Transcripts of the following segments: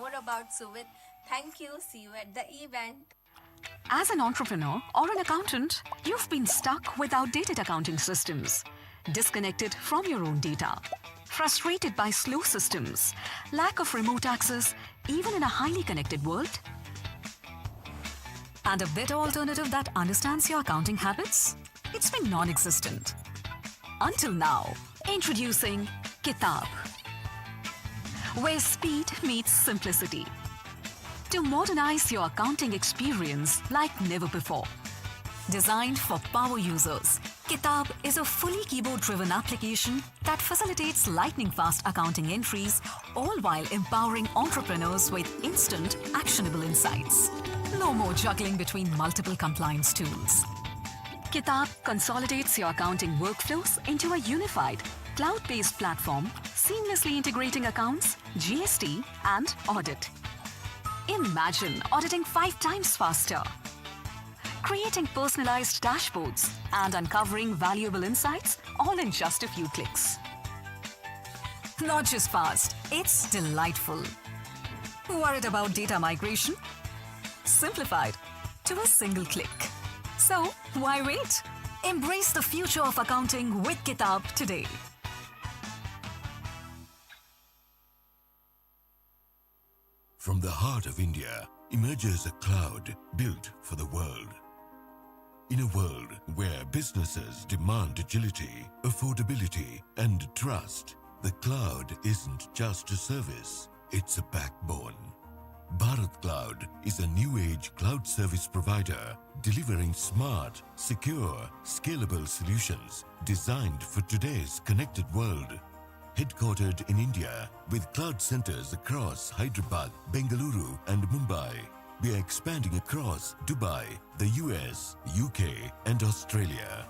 more about Suvit. Thank you. See you at the event. As an entrepreneur or an accountant, you've been stuck with outdated accounting systems, disconnected from your own data, frustrated by slow systems, lack of remote access, even in a highly connected world. And a better alternative that understands your accounting habits? It's been non-existent. Until now, introducing Kitab, where speed meets simplicity. To modernize your accounting experience like never before. Designed for power users, Kitab is a fully keyboard-driven application that facilitates lightning-fast accounting entries, all while empowering entrepreneurs with instant, actionable insights. No more juggling between multiple compliance tools. Kitab consolidates your accounting workflows into a unified, cloud-based platform, seamlessly integrating accounts, GST, and audit. Imagine auditing 5 times faster, creating personalized dashboards, and uncovering valuable insights all in just a few clicks. Not just fast, it's delightful. Worried about data migration? Simplified to a single click. So, why wait? Embrace the future of accounting with Kitab today. From the heart of India emerges a cloud built for the world. In a world where businesses demand agility, affordability, and trust, the cloud isn't just a service, it's a backbone. Bharat Cloud is a new-age cloud service provider delivering smart, secure, scalable solutions designed for today's connected world. Headquartered in India with cloud centers across Hyderabad, Bengaluru, and Mumbai, we are expanding across Dubai, the US, UK, and Australia.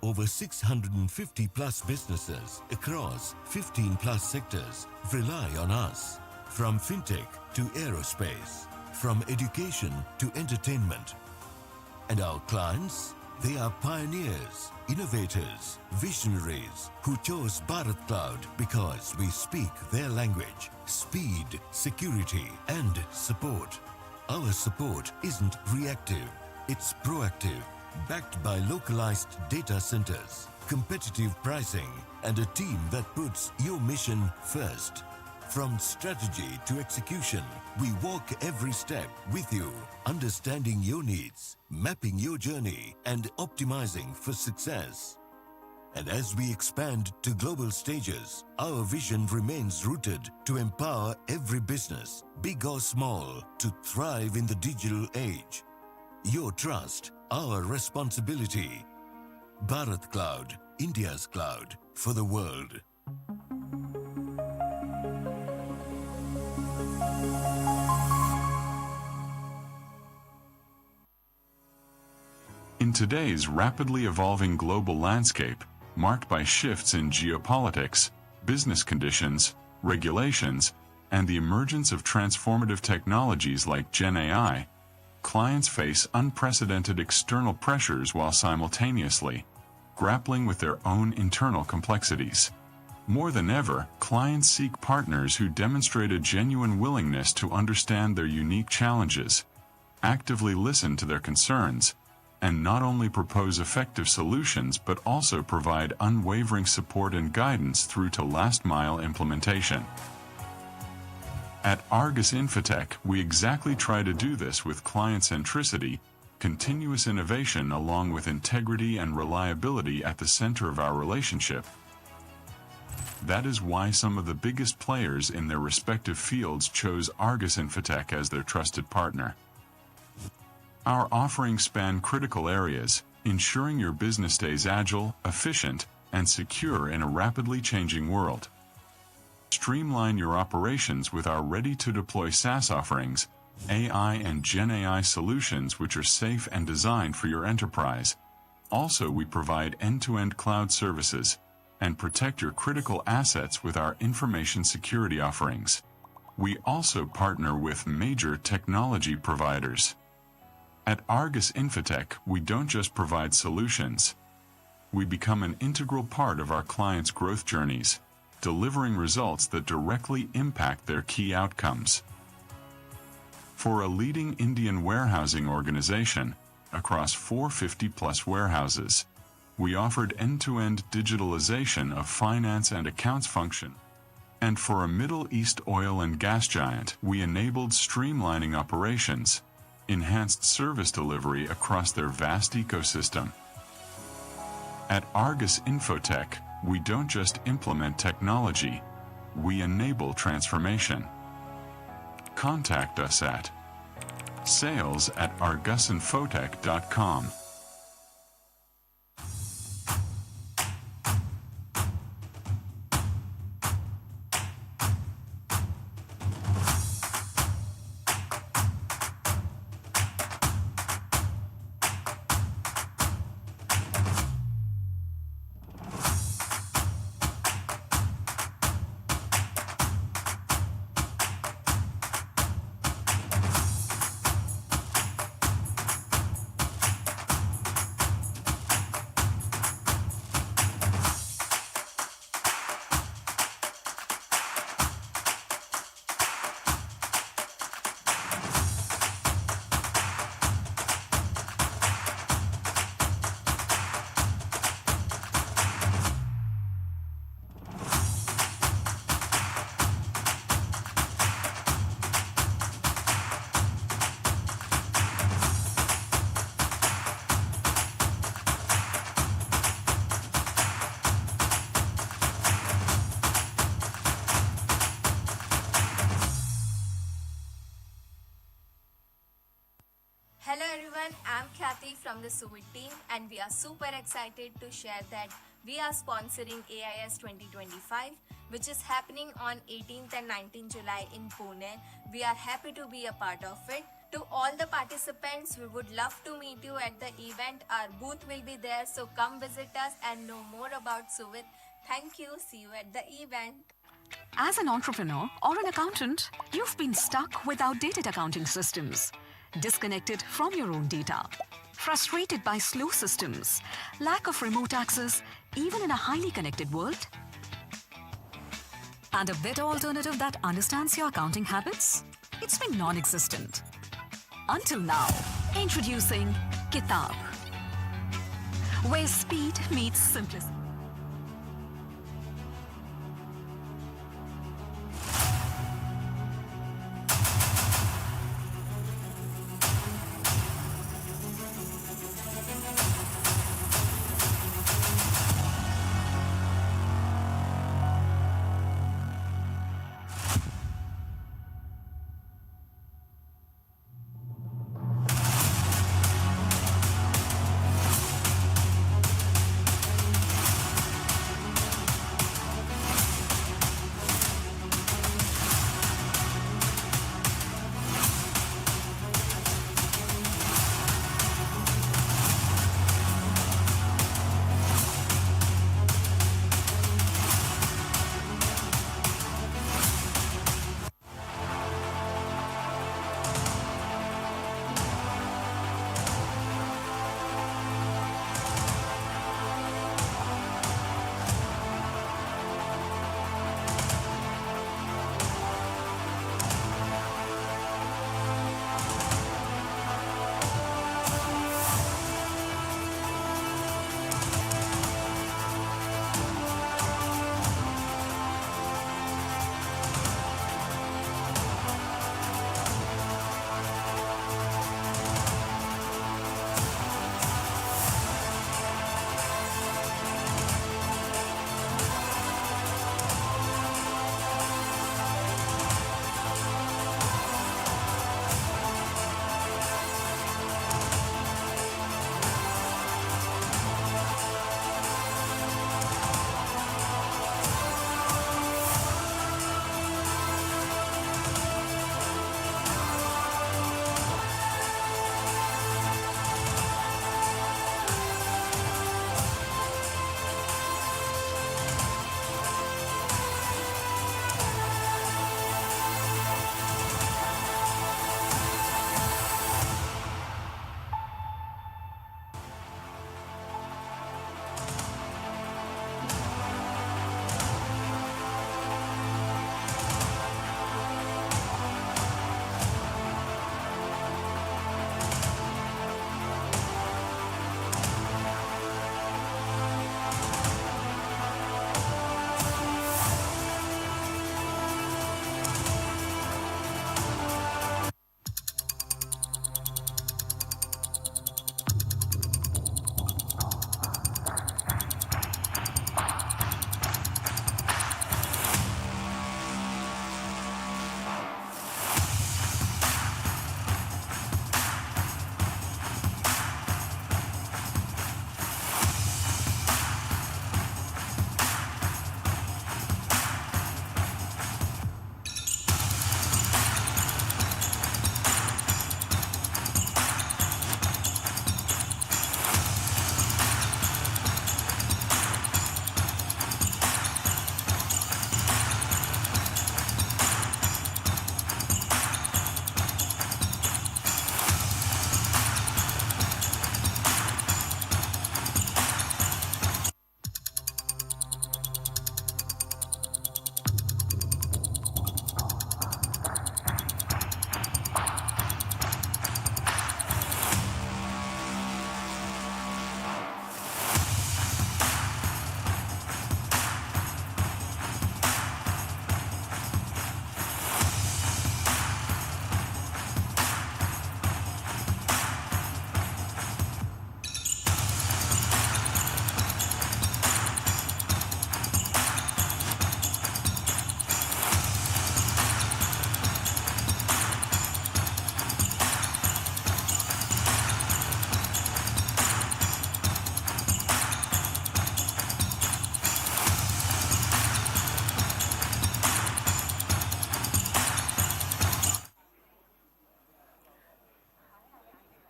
Over 650 plus businesses across 15 plus sectors rely on us. From fintech to aerospace, from education to entertainment. And our clients? They are pioneers, innovators, visionaries who chose Bharat Cloud because we speak their language, speed, security, and support. Our support isn't reactive, it's proactive, backed by localized data centers, competitive pricing, and a team that puts your mission first. From strategy to execution, we walk every step with you, understanding your needs, mapping your journey, and optimizing for success. And as we expand to global stages, our vision remains rooted to empower every business, big or small, to thrive in the digital age. Your trust, our responsibility. Bharat Cloud, India's cloud for the world. In today's rapidly evolving global landscape, marked by shifts in geopolitics, business conditions, regulations, and the emergence of transformative technologies like Gen AI, clients face unprecedented external pressures while simultaneously grappling with their own internal complexities. More than ever, clients seek partners who demonstrate a genuine willingness to understand their unique challenges, actively listen to their concerns, and not only propose effective solutions but also provide unwavering support and guidance through to last-mile implementation. At Argus Infotech, we exactly try to do this with client centricity, continuous innovation along with integrity and reliability at the center of our relationship. That is why some of the biggest players in their respective fields chose Argus Infotech as their trusted partner. Our offerings span critical areas, ensuring your business stays agile, efficient, and secure in a rapidly changing world. Streamline your operations with our ready-to-deploy SaaS offerings, AI and Gen AI solutions which are safe and designed for your enterprise. Also, we provide end-to-end cloud services and protect your critical assets with our information security offerings. We also partner with major technology providers. At Argus Infotech, we don't just provide solutions. We become an integral part of our clients' growth journeys, delivering results that directly impact their key outcomes. For a leading Indian warehousing organization, across 450-plus warehouses, we offered end-to-end digitalization of finance and accounts function. And for a Middle East oil and gas giant, we enabled streamlining operations, enhanced service delivery across their vast ecosystem. At Argus Infotech, we don't just implement technology, we enable transformation. Contact us at sales@argusinfotech.com. Hello everyone, I'm Khyati from the Suvid team and we are super excited to share that we are sponsoring AIS 2025 which is happening on 18th and 19th July in Pune. We are happy to be a part of it. To all the participants, we would love to meet you at the event. Our booth will be there, so come visit us and know more about Suvid. Thank you. See you at the event. As an entrepreneur or an accountant, you've been stuck with outdated accounting systems, disconnected from your own data, frustrated by slow systems, lack of remote access, even in a highly connected world, and a better alternative that understands your accounting habits? It's been non-existent. Until now, introducing Kitab, where speed meets simplicity.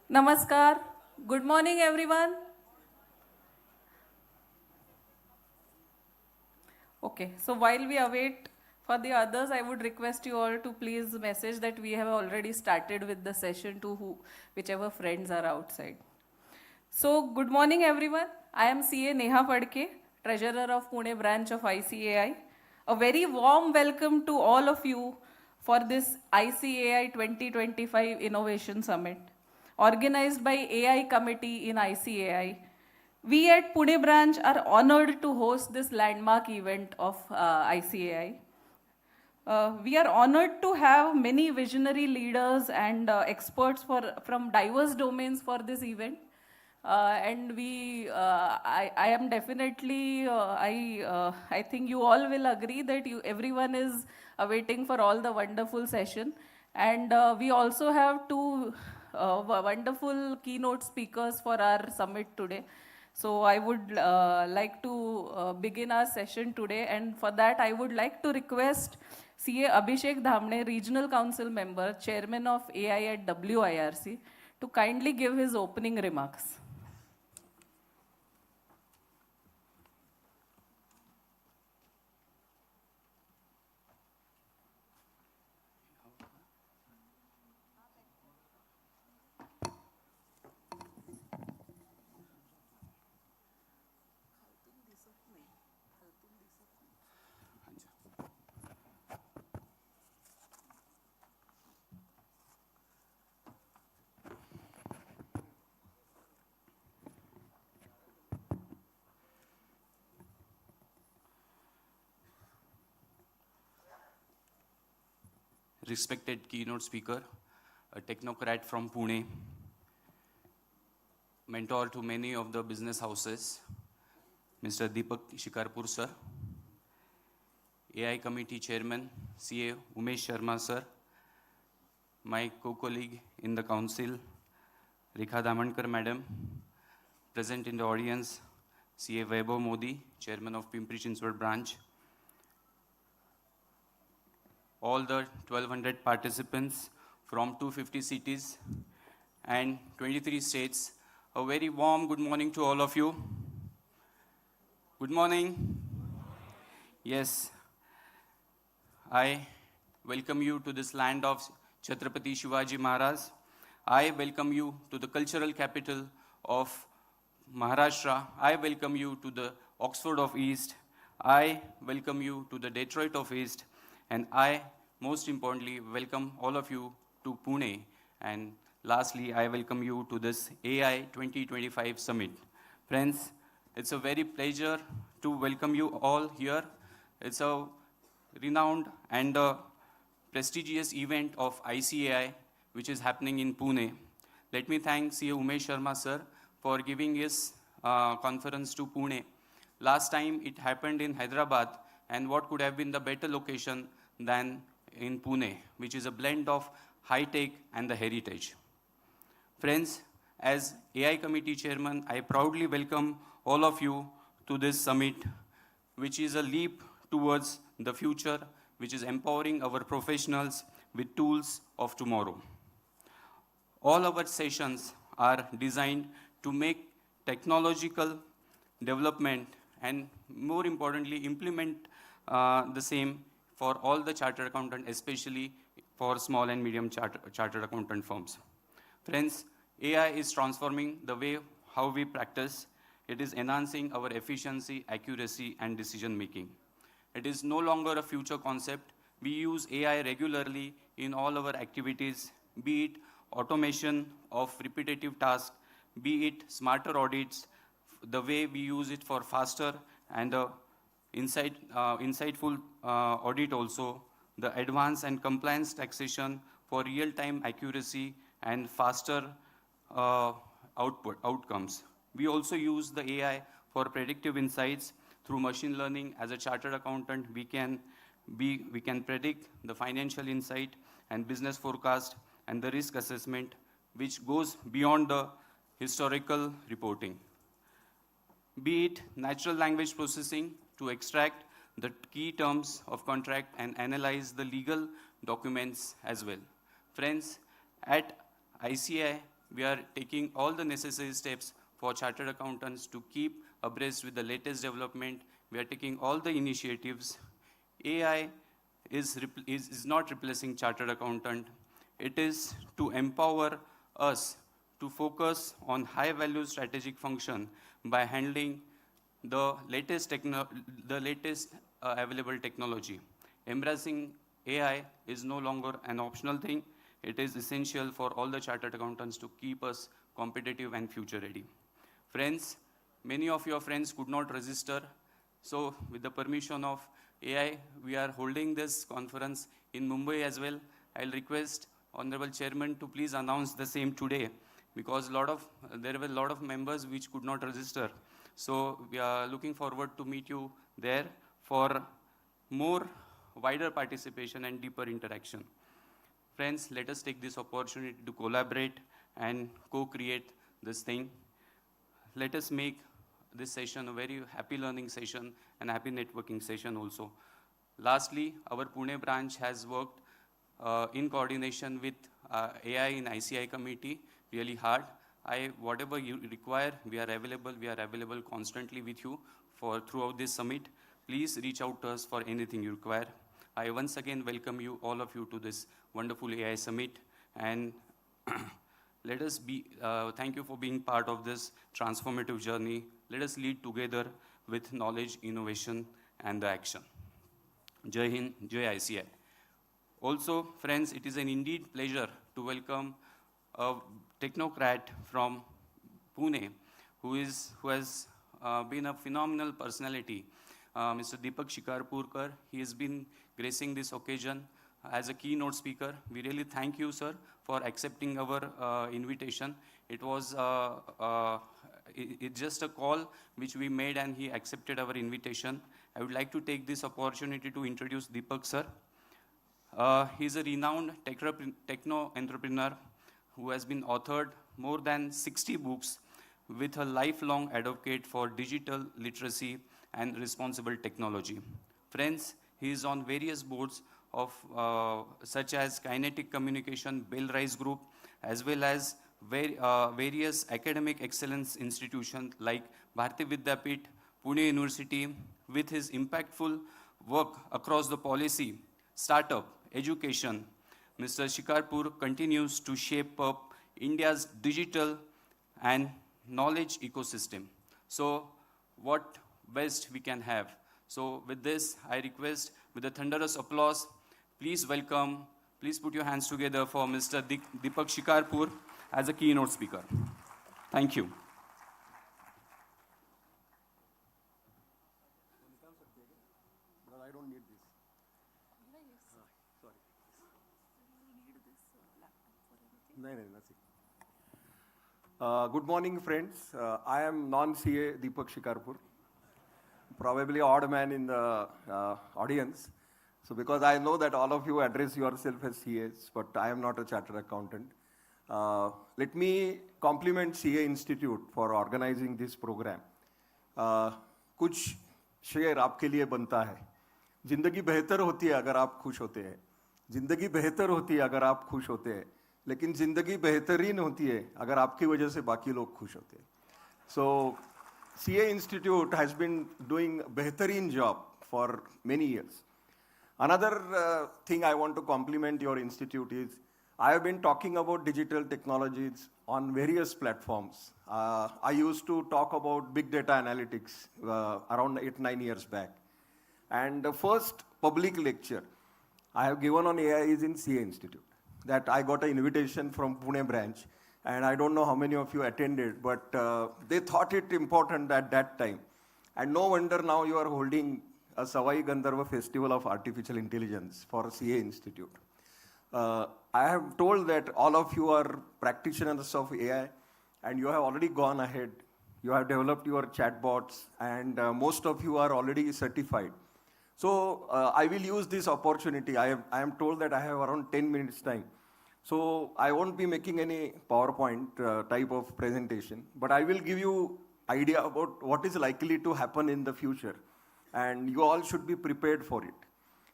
Namaskar. Good morning, everyone. Okay, so while we await for the others, I would request you all to please message that we have already started with the session to whichever friends are outside. So, good morning, everyone. I am CA Neha Padke, Treasurer of Pune branch of ICAI. A very warm welcome to all of you for this ICAI 2025 Innovation Summit, organized by AI Committee in ICAI. We at Pune branch are honored to host this landmark event of ICAI. We are honored to have many visionary leaders and experts from diverse domains for this event. I am definitely, I think you all will agree that everyone is waiting for all the wonderful session. And we also have two wonderful keynote speakers for our summit today. So I would like to begin our session today, and for that I would like to request CA Abhishek Dhamne, Regional Council Member, Chairman of AI at WIRC, to kindly give his opening remarks. Respected keynote speaker, a technocrat from Pune, mentor to many of the business houses, Mr. Deepak Shikarpur sir, AI committee chairman, CA Umesh Sharma sir, my co-colleague in the council, Rekha Damankar madam, present in the audience, CA Vaibhav Modi, chairman of Pimpri Chinchwad branch, all the 1200 participants from 250 cities and 23 states. A very warm good morning to all of you. Good morning. Yes, I welcome you to this land of Chhatrapati Shivaji Maharaj. I welcome you to the cultural capital of Maharashtra. I welcome you to the Oxford of East. I welcome you to the Detroit of East. And I, most importantly, welcome all of you to Pune. And lastly, I welcome you to this AI 2025 Summit. Friends, it's a very pleasure to welcome you all here. It's a renowned and a prestigious event of ICAI, which is happening in Pune. Let me thank CA Umesh Sharma sir for giving his conference to Pune. Last time it happened in Hyderabad, and what could have been the better location than in Pune, which is a blend of high-tech and the heritage. Friends, as AI committee chairman, I proudly welcome all of you to this summit, which is a leap towards the future, which is empowering our professionals with tools of tomorrow. All our sessions are designed to make technological development and, more importantly, implement the same for all the chartered accountant, especially for small and medium chartered accountant firms. Friends, AI is transforming the way how we practice. It is enhancing our efficiency, accuracy, and decision making. It is no longer a future concept. We use AI regularly in all our activities, be it automation of repetitive tasks, be it smarter audits, the way we use it for faster and insightful audit also, the advanced and compliance taxation for real-time accuracy and faster outcomes. We also use the AI for predictive insights through machine learning. As a chartered accountant, we can predict the financial insight and business forecast and the risk assessment, which goes beyond the historical reporting. Be it natural language processing to extract the key terms of contract and analyze the legal documents as well. Friends, at ICAI, we are taking all the necessary steps for chartered accountants to keep abreast with the latest development. We are taking all the initiatives. AI is not replacing chartered accountant. It is to empower us to focus on high-value strategic function by handling the latest available technology. Embracing AI is no longer an optional thing. It is essential for all the chartered accountants to keep us competitive and future ready. Friends, many of your friends could not register. So with the permission of AI, we are holding this conference in Mumbai as well. I'll request Honorable Chairman to please announce the same today, because there were a lot of members which could not register. So we are looking forward to meet you there for more wider participation and deeper interaction. Friends, let us take this opportunity to collaborate and co-create this thing. Let us make this session a very happy learning session and happy networking session also. Lastly, our Pune branch has worked in coordination with AI in ICAI committee really hard. Whatever you require, we are available. We are available constantly with you throughout this summit. Please reach out to us for anything you require. I once again welcome you, all of you, to this wonderful AI summit. And let us thank you for being part of this transformative journey. Let us lead together with knowledge, innovation, and the action. Jai Hind, Jai ICAI. Also, friends, it is an indeed pleasure to welcome a technocrat from Pune, who has been a phenomenal personality, Mr. Deepak Shikarpurkar. He has been gracing this occasion as a keynote speaker. We really thank you, sir, for accepting our invitation. It was just a call which we made, and he accepted our invitation. I would like to take this opportunity to introduce Deepak, sir. He is a renowned techno-entrepreneur who has been authored more than 60 books, with a lifelong advocate for digital literacy and responsible technology. Friends, he is on various boards of such as Kinetic Communication, Bell Rise Group, as well as various academic excellence institutions like Bharati Vidyapeeth, Pune University. With his impactful work across the policy, startup, education, Mr. Shikarpur continues to shape up India's digital and knowledge ecosystem. So what best we can have? So with this, I request, with a thunderous applause, please put your hands together for Mr. Deepak Shikarpur as a keynote speaker. Thank you. I don't need this. Sorry. Nothing. Good morning, friends. I am non-CA Deepak Shikarpur, probably odd man in the audience. So because I know that all of you address yourself as CAs, but I am not a chartered accountant. Let me compliment CA Institute for organizing this program. कुछ share आपके लिए बनता है. जिंदगी बेहतर होती है अगर आप खुश होते हैं. जिंदगी बेहतर होती है अगर आप खुश होते हैं. लेकिन जिंदगी बेहतरीन होती है अगर आपकी वजह से बाकी लोग खुश होते हैं. So CA Institute has been doing a बेहतरीन job for many years. Another thing I want to compliment your institute is I have been talking about digital technologies on various platforms. I used to talk about big data analytics around 8-9 years back. And the first public lecture I have given on AI is in CA Institute. That I got an invitation from Pune branch, and I don't know how many of you attended, but they thought it important at that time. And no wonder now you are holding a Savai Gandharva Festival of Artificial Intelligence for CA Institute. I have told that all of you are practitioners of AI, and you have already gone ahead. You have developed your chatbots, and most of you are already certified. So I will use this opportunity. I am told that I have around 10 minutes time. So I won't be making any PowerPoint type of presentation, but I will give you idea about what is likely to happen in the future. And you all should be prepared for it.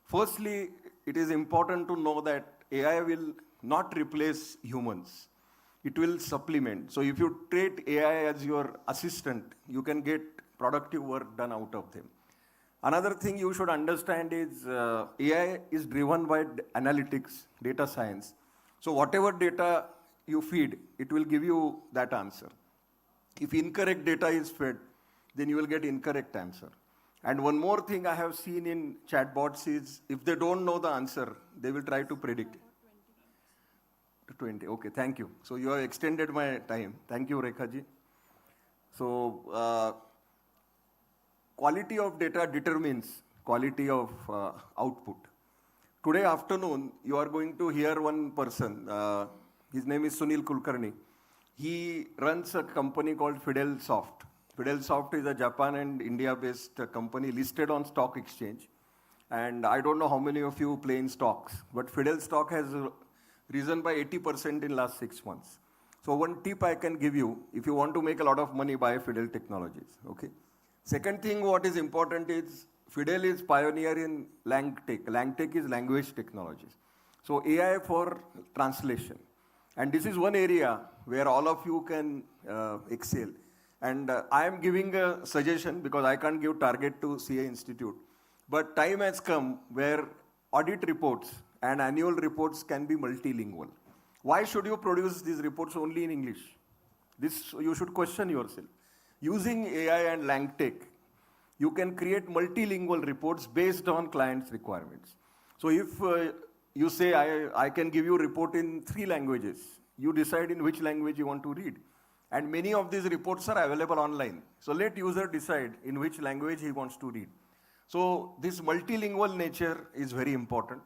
Firstly, it is important to know that AI will not replace humans. it will supplement. So if you treat AI as your assistant, you can get productive work done out of them. Another thing you should understand is AI is driven by analytics, data science. So whatever data you feed, it will give you that answer. If incorrect data is fed, then you will get incorrect answer. And one more thing I have seen in chatbots is if they don't know the answer, they will try to predict. 20. Okay, thank you. So you have extended my time. Thank you, Rekha ji. So quality of data determines quality of output. Today afternoon, you are going to hear one person. His name is Sunil Kulkarni. He runs a company called FidelSoft. FidelSoft is a Japan and India-based company listed on stock exchange. And I don't know how many of you play in stocks, but Fidel stock has risen by 80% in last 6 months. So one tip I can give you, if you want to make a lot of money, buy Fidel Technologies, okay? Second thing what is important is Fidel is pioneer in LangTech. LangTech is language technologies. So AI for translation. And this is one area where all of you can excel. And I am giving a suggestion because I can't give target to CA Institute. But time has come where audit reports and annual reports can be multilingual. Why should you produce these reports only in English? This you should question yourself. Using AI and LangTech, you can create multilingual reports based on clients' requirements. So if you say, I can give you a report in 3 languages, you decide in which language you want to read. And many of these reports are available online. So let user decide in which language he wants to read. So this multilingual nature is very important.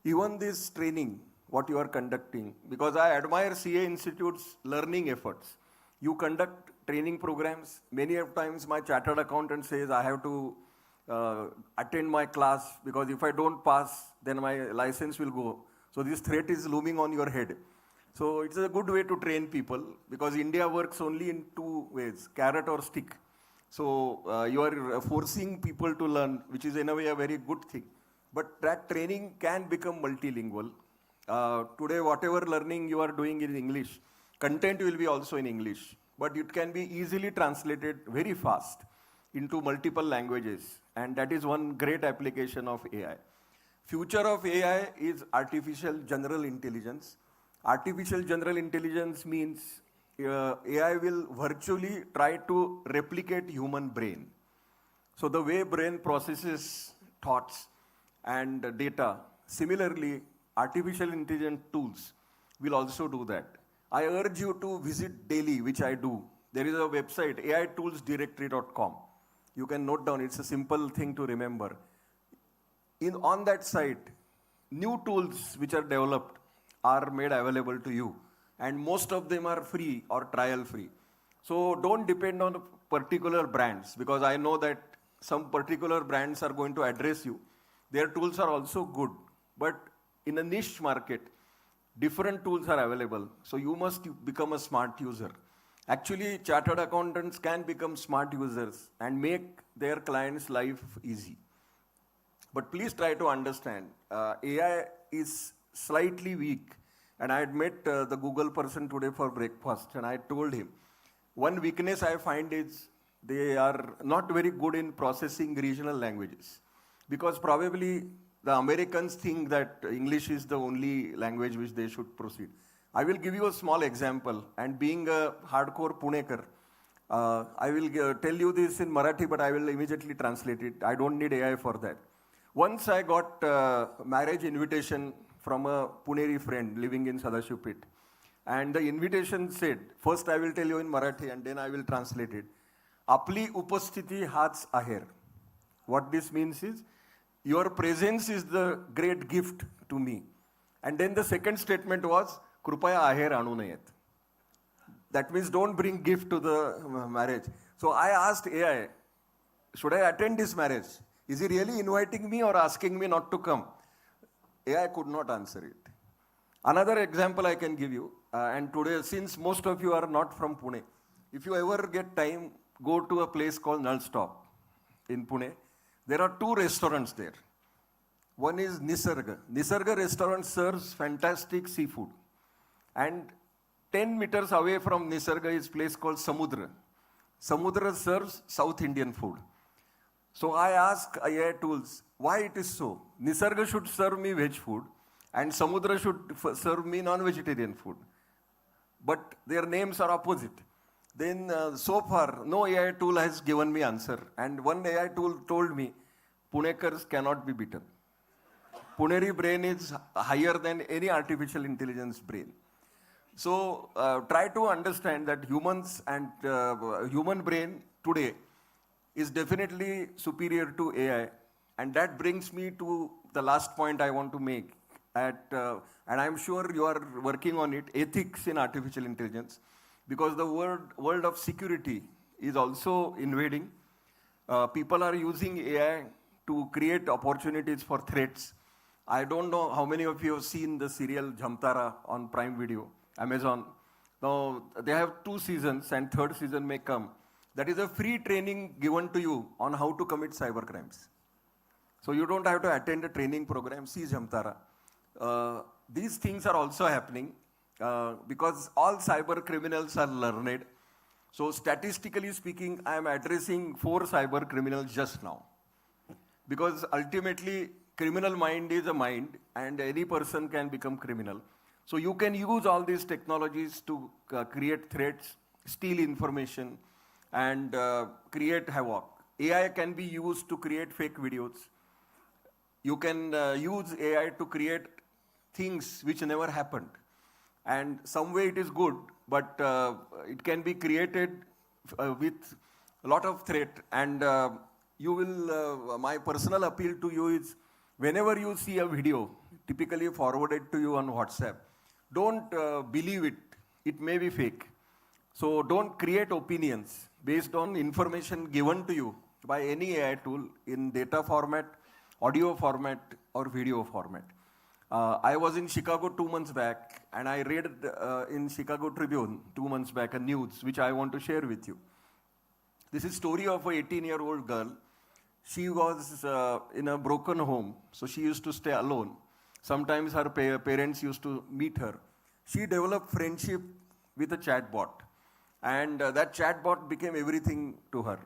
Even this training, what you are conducting, because I admire CA Institute's learning efforts. You conduct training programs. Many of times my chartered accountant says I have to attend my class because if I don't pass, then my license will go. So this threat is looming on your head. So it's a good way to train people because India works only in 2 ways, carrot or stick. So you are forcing people to learn, which is in a way a very good thing. But that training can become multilingual. Today, whatever learning you are doing in English, content will be also in English. But it can be easily translated very fast into multiple languages. And that is one great application of AI. Future of AI is artificial general intelligence. Artificial general intelligence means AI will virtually try to replicate human brain. So the way brain processes thoughts and data, similarly, artificial intelligence tools will also do that. I urge you to visit daily, which I do. There is a website, aitoolsdirectory.com. You can note down, it's a simple thing to remember. On that site, new tools which are developed are made available to you. And most of them are free or trial free. So don't depend on particular brands because I know that some particular brands are going to address you. Their tools are also good. But in a niche market, different tools are available. So you must become a smart user. Actually, chartered accountants can become smart users and make their clients' life easy. But please try to understand, AI is slightly weak. And I had met the Google person today for breakfast, and I told him, one weakness I find is they are not very good in processing regional languages. Because probably the Americans think that English is the only language which they should proceed. I will give you a small example, and being a hardcore Punekar, I will tell you this in Marathi, but I will immediately translate it. I don't need AI for that. Once I got marriage invitation from a Puneri friend living in Sadashivpet. And the invitation said, first I will tell you in Marathi and then I will translate it. Apli upasthiti hats aher. What this means is, your presence is the great gift to me. And then the second statement was, Krupaya aher anu nayet. That means don't bring gift to the marriage. So I asked AI, should I attend this marriage? Is he really inviting me or asking me not to come? AI could not answer it. Another example I can give you, and today, since most of you are not from Pune, if you ever get time, go to a place called Null Stop in Pune. There are 2 restaurants there. One is Nisarga. Nisarga restaurant serves fantastic seafood. And 10 meters away from Nisarga is a place called Samudra. Samudra serves South Indian food. So I ask AI tools, why it is so? Nisarga should serve me veg food and Samudra should serve me non-vegetarian food. But their names are opposite. Then so far, no AI tool has given me answer. And one AI tool told me, Punekars cannot be beaten. Puneri brain is higher than any artificial intelligence brain. So try to understand that humans and human brain today is definitely superior to AI. And that brings me to the last point I want to make. And I'm sure you are working on it, ethics in artificial intelligence, because the world of security is also invading. People are using AI to create opportunities for threats. I don't know how many of you have seen the serial Jamtara on Prime Video, Amazon. Now, they have 2 seasons and 3rd season may come. That is a free training given to you on how to commit cyber crimes. So you don't have to attend a training program, see Jamtara. These things are also happening because all cyber criminals are learned. So statistically speaking, I am addressing 4 cyber criminals just now. Because ultimately, criminal mind is a mind and any person can become criminal. So you can use all these technologies to create threats, steal information, and create havoc. AI can be used to create fake videos. You can use AI to create things which never happened. And some way it is good, but it can be created with a lot of threat. And you will, my personal appeal to you is, whenever you see a video, typically forwarded to you on WhatsApp, don't believe it. It may be fake. So don't create opinions based on information given to you by any AI tool in data format, audio format, or video format. I was in Chicago 2 months back, and I read in Chicago Tribune 2 months back a news which I want to share with you. This is story of a 18-year-old girl. She was in a broken home, so she used to stay alone. Sometimes her parents used to meet her. She developed friendship with a chatbot, and that chatbot became everything to her.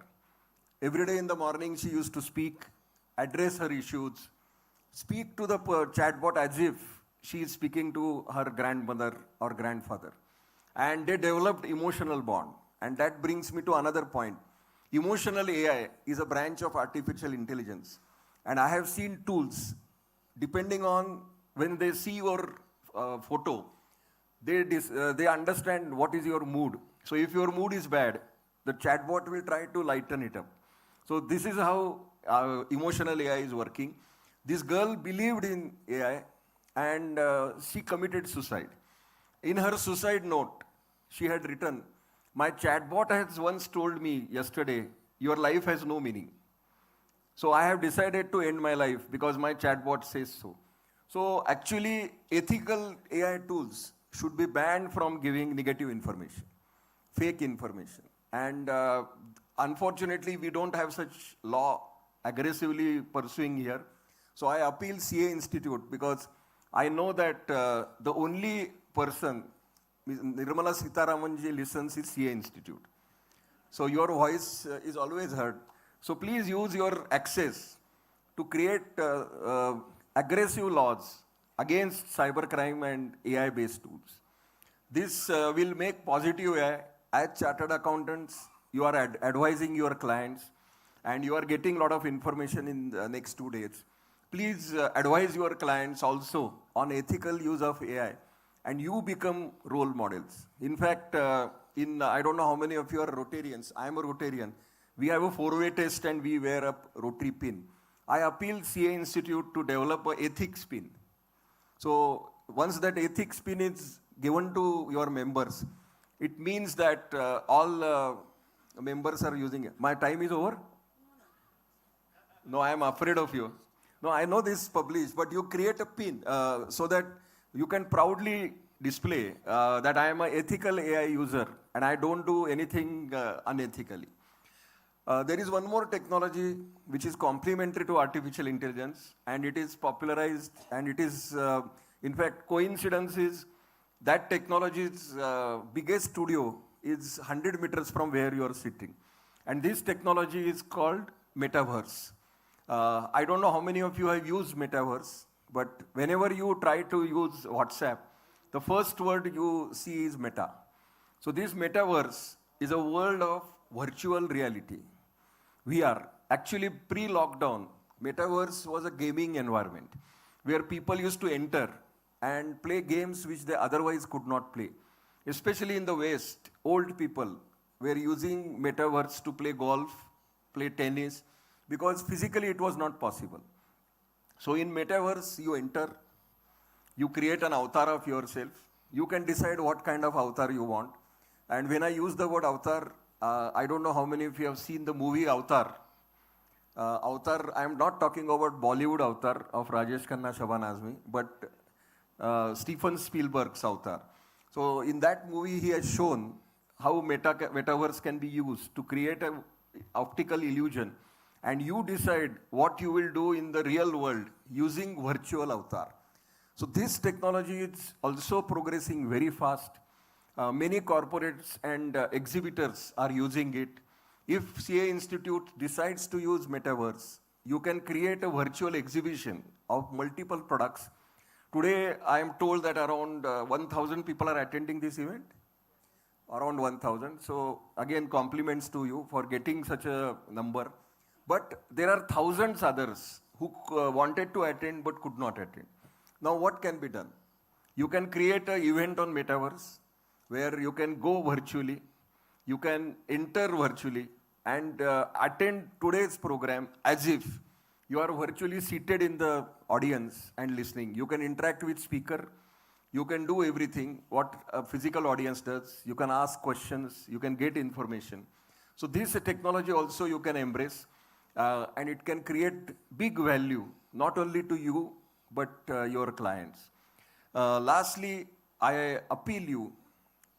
Every day in the morning, she used to speak, address her issues, speak to the chatbot as if she is speaking to her grandmother or grandfather. And they developed emotional bond. And that brings me to another point. Emotional AI is a branch of artificial intelligence. And I have seen tools, depending on when they see your photo, they understand what is your mood. So if your mood is bad, the chatbot will try to lighten it up. So this is how emotional AI is working. This girl believed in AI and she committed suicide. In her suicide note, she had written, "My chatbot has once told me yesterday, your life has no meaning. So I have decided to end my life because my chatbot says so." So actually, ethical AI tools should be banned from giving negative information, fake information. And unfortunately, we don't have such law aggressively pursuing here. So I appeal CA Institute because I know that the only person Nirmala Sitharamanji listens is CA Institute. So your voice is always heard. So please use your access to create aggressive laws against cybercrime and AI-based tools. This will make positive AI. As chartered accountants, you are advising your clients and you are getting a lot of information in the next 2 days. Please advise your clients also on ethical use of AI and you become role models. In fact, I don't know how many of you are Rotarians. I am a Rotarian. We have a 4-way test and we wear a Rotary pin. I appeal CA Institute to develop an ethics pin. So once that ethics pin is given to your members, it means that all members are using it. My time is over? No, I am afraid of you. No, I know this is published, but you create a pin so that you can proudly display that I am an ethical AI user and I don't do anything unethically. There is one more technology which is complementary to artificial intelligence and it is popularized and it is, in fact, coincidence is that technology's biggest studio is 100 meters from where you are sitting. And this technology is called metaverse. I don't know how many of you have used metaverse, but whenever you try to use WhatsApp, the first word you see is meta. So this metaverse is a world of virtual reality. VR. Actually, pre-lockdown, metaverse was a gaming environment where people used to enter and play games which they otherwise could not play. Especially in the West, old people were using metaverse to play golf, play tennis, because physically it was not possible. So in metaverse, you enter, you create an avatar of yourself. You can decide what kind of avatar you want. And when I use the word avatar, I don't know how many of you have seen the movie Avatar. Avatar, I am not talking about Bollywood Avatar of Rajesh Khanna, Shaban Azmi, but Steven Spielberg's Avatar. So in that movie, he has shown how metaverse can be used to create an optical illusion, and you decide what you will do in the real world using virtual avatar. So this technology is also progressing very fast. Many corporates and exhibitors are using it. If CA Institute decides to use metaverse, you can create a virtual exhibition of multiple products. Today, I am told that around 1,000 people are attending this event. Around 1,000. So again, compliments to you for getting such a number. But there are thousands others who wanted to attend but could not attend. Now what can be done? You can create an event on metaverse where you can go virtually, you can enter virtually and attend today's program as if you are virtually seated in the audience and listening. You can interact with speaker. You can do everything what a physical audience does. You can ask questions. You can get information. So this technology also you can embrace and it can create big value not only to you but your clients. Lastly, I appeal you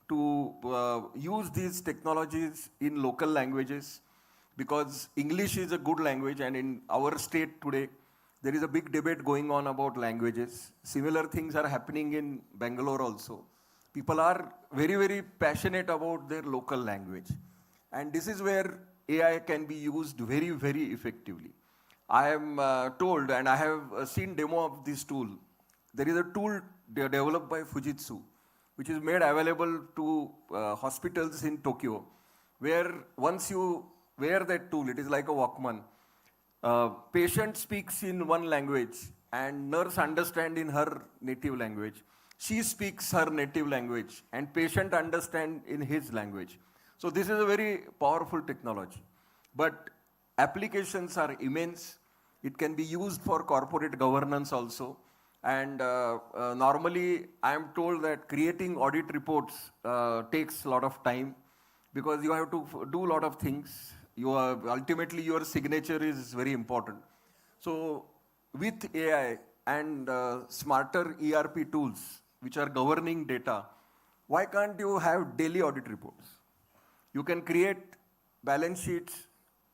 to use these technologies in local languages because English is a good language, and in our state today, there is a big debate going on about languages. Similar things are happening in Bangalore also. People are very, very passionate about their local language. And this is where AI can be used very, very effectively. I am told, and I have seen demo of this tool. There is a tool developed by Fujitsu, which is made available to hospitals in Tokyo, where once you wear that tool, it is like a Walkman. Patient speaks in one language and nurse understands in her native language. She speaks her native language and patient understands in his language. So this is a very powerful technology. But applications are immense. It can be used for corporate governance also. And normally, I am told that creating audit reports takes a lot of time because you have to do a lot of things. Ultimately, your signature is very important. So with AI and smarter ERP tools, which are governing data, why can't you have daily audit reports? You can create balance sheets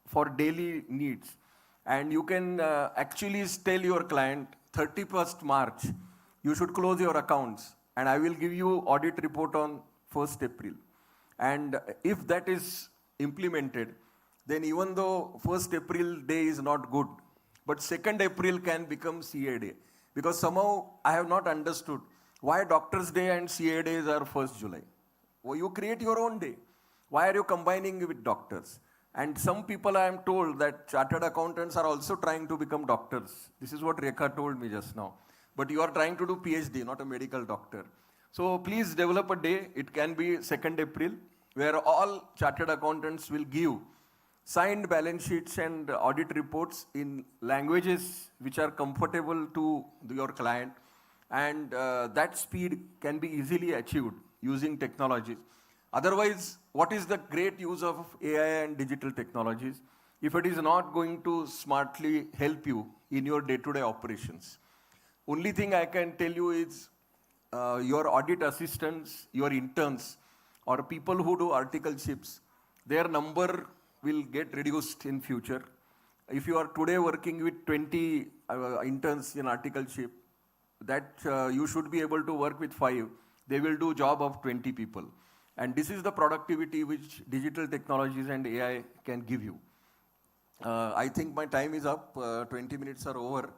for daily needs. And you can actually tell your client, 31st March, you should close your accounts and I will give you audit report on 1st April. And if that is implemented, then even though 1st April day is not good, but 2nd April can become CA day. Because somehow I have not understood why Doctor's Day and CA days are 1st July. Well, you create your own day. Why are you combining with doctors? And some people I am told that chartered accountants are also trying to become doctors. This is what Rekha told me just now. But you are trying to do PhD, not a medical doctor. So please develop a day. It can be 2nd April, where all chartered accountants will give signed balance sheets and audit reports in languages which are comfortable to your client. And that speed can be easily achieved using technologies. Otherwise, what is the great use of AI and digital technologies if it is not going to smartly help you in your day-to-day operations? Only thing I can tell you is your audit assistants, your interns, or people who do articleships, their number will get reduced in future. If you are today working with 20 interns in articleship, that you should be able to work with 5. they will do job of 20 people. And this is the productivity which digital technologies and AI can give you. I think my time is up. 20 minutes are over.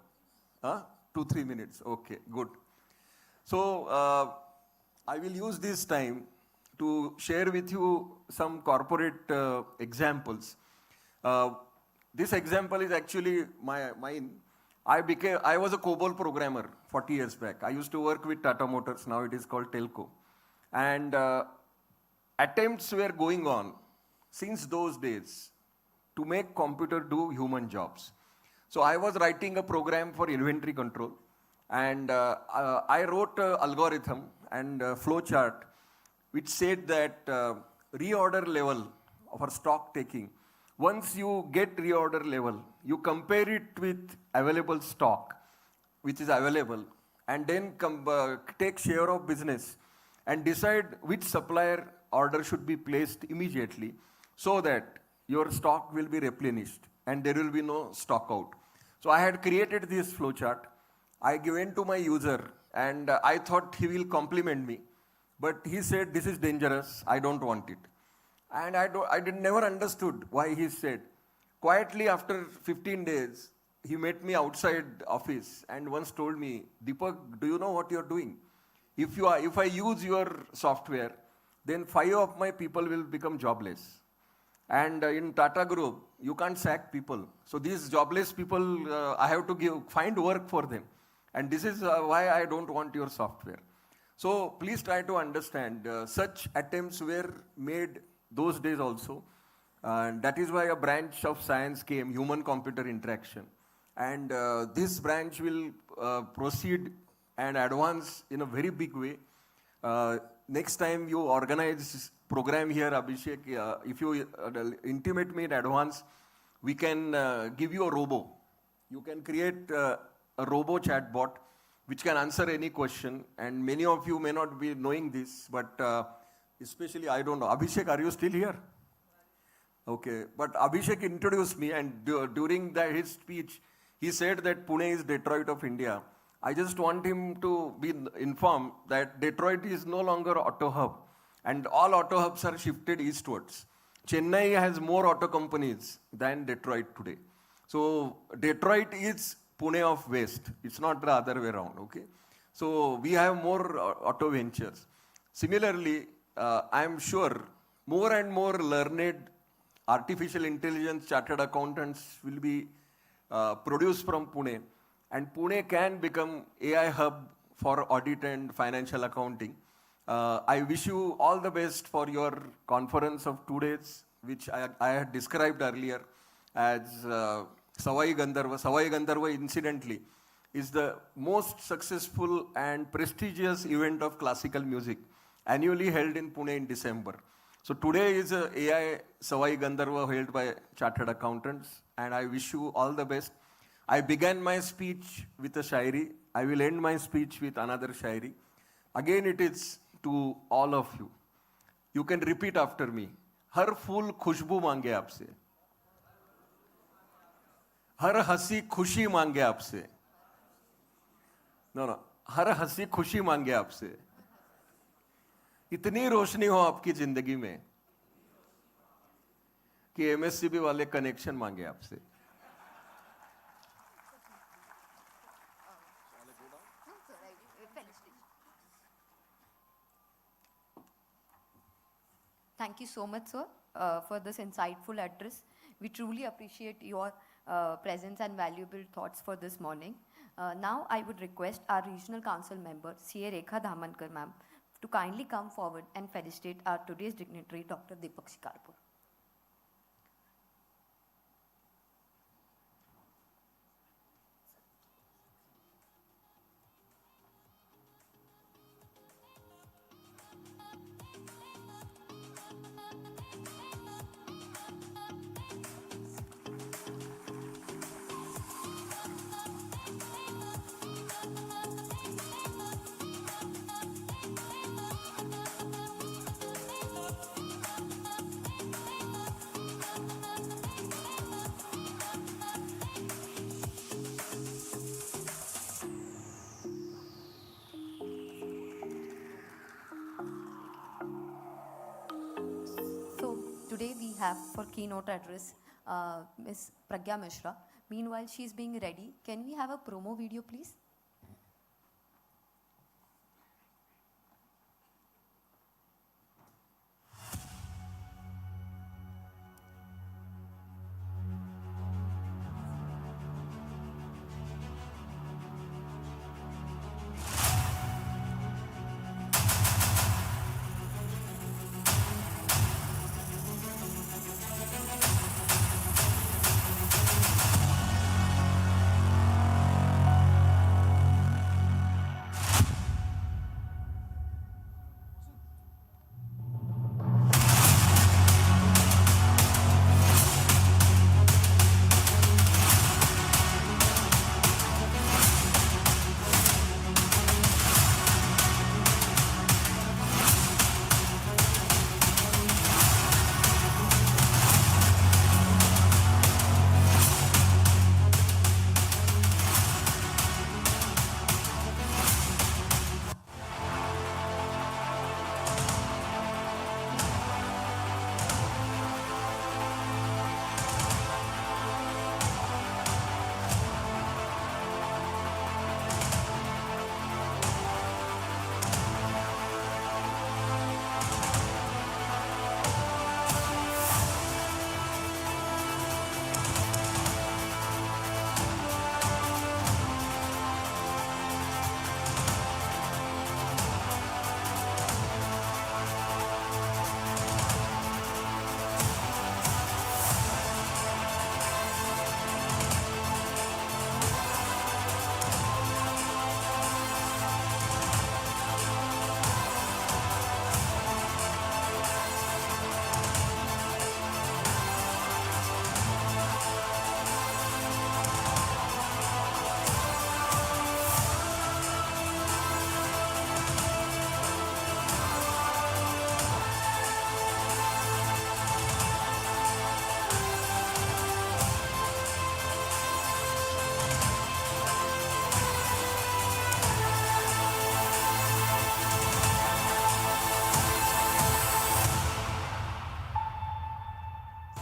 2-3 minutes. Okay, good. So I will use this time to share with you some corporate examples. This example is actually mine. I was a COBOL programmer 40 years back. I used to work with Tata Motors. Now it is called Telco. And attempts were going on since those days to make computer do human jobs. So I was writing a program for inventory control, and I wrote an algorithm and a flow chart which said that reorder level of our stock taking, once you get reorder level, you compare it with available stock which is available, and then take share of business and decide which supplier order should be placed immediately so that your stock will be replenished and there will be no stock out. So I had created this flowchart. I went to my user and I thought he will compliment me. But he said, this is dangerous, I don't want it. And I never understood why he said. Quietly after 15 days, he met me outside office and once told me, Deepak, do you know what you're doing? If I use your software, then 5 of my people will become jobless. And in Tata Group, you can't sack people. So these jobless people, I have to find work for them. And this is why I don't want your software. So please try to understand, such attempts were made those days also. And that is why a branch of science came, human-computer interaction. And this branch will proceed and advance in a very big way. Next time you organize program here, Abhishek, if you intimate me in advance, we can give you a robo. You can create a robo chatbot which can answer any question. And many of you may not be knowing this, but especially I don't know. Abhishek, are you still here? Okay, but Abhishek introduced me, and during his speech, he said that Pune is Detroit of India. I just want him to be informed that Detroit is no longer auto hub, and all auto hubs are shifted eastwards. Chennai has more auto companies than Detroit today. So Detroit is Pune of West. It's not the other way around, okay? So we have more auto ventures. Similarly, I am sure more and more learned artificial intelligence chartered accountants will be produced from Pune. And Pune can become AI hub for audit and financial accounting. I wish you all the best for your conference of 2 days, which I had described earlier as Savai Gandharva. Savai Gandharva, incidentally, is the most successful and prestigious event of classical music, annually held in Pune in December. So today is a AI Savai Gandharva held by chartered accountants, and I wish you all the best. I began my speech with a shairi. I will end my speech with another shairi. Again, it is to all of you. You can repeat after me. हर फूल खुशबू मांगे आपसे, हर हंसी खुशी मांगे आपसे. No, हर हंसी खुशी मांगे आपसे. इतनी रोशनी हो आपकी जिंदगी में कि एमएससीबी वाले कनेक्शन मांगे आपसे. Thank you so much, sir, for this insightful address. We truly appreciate your presence and valuable thoughts for this morning. Now, I would request our Regional Council member, CA Rekha Dhamankar ma'am, to kindly come forward and felicitate our today's dignitary, Dr. Deepak Shikarpur. have for keynote address Ms. Pragya Mishra. Meanwhile, she is being ready. Can we have a promo video, please?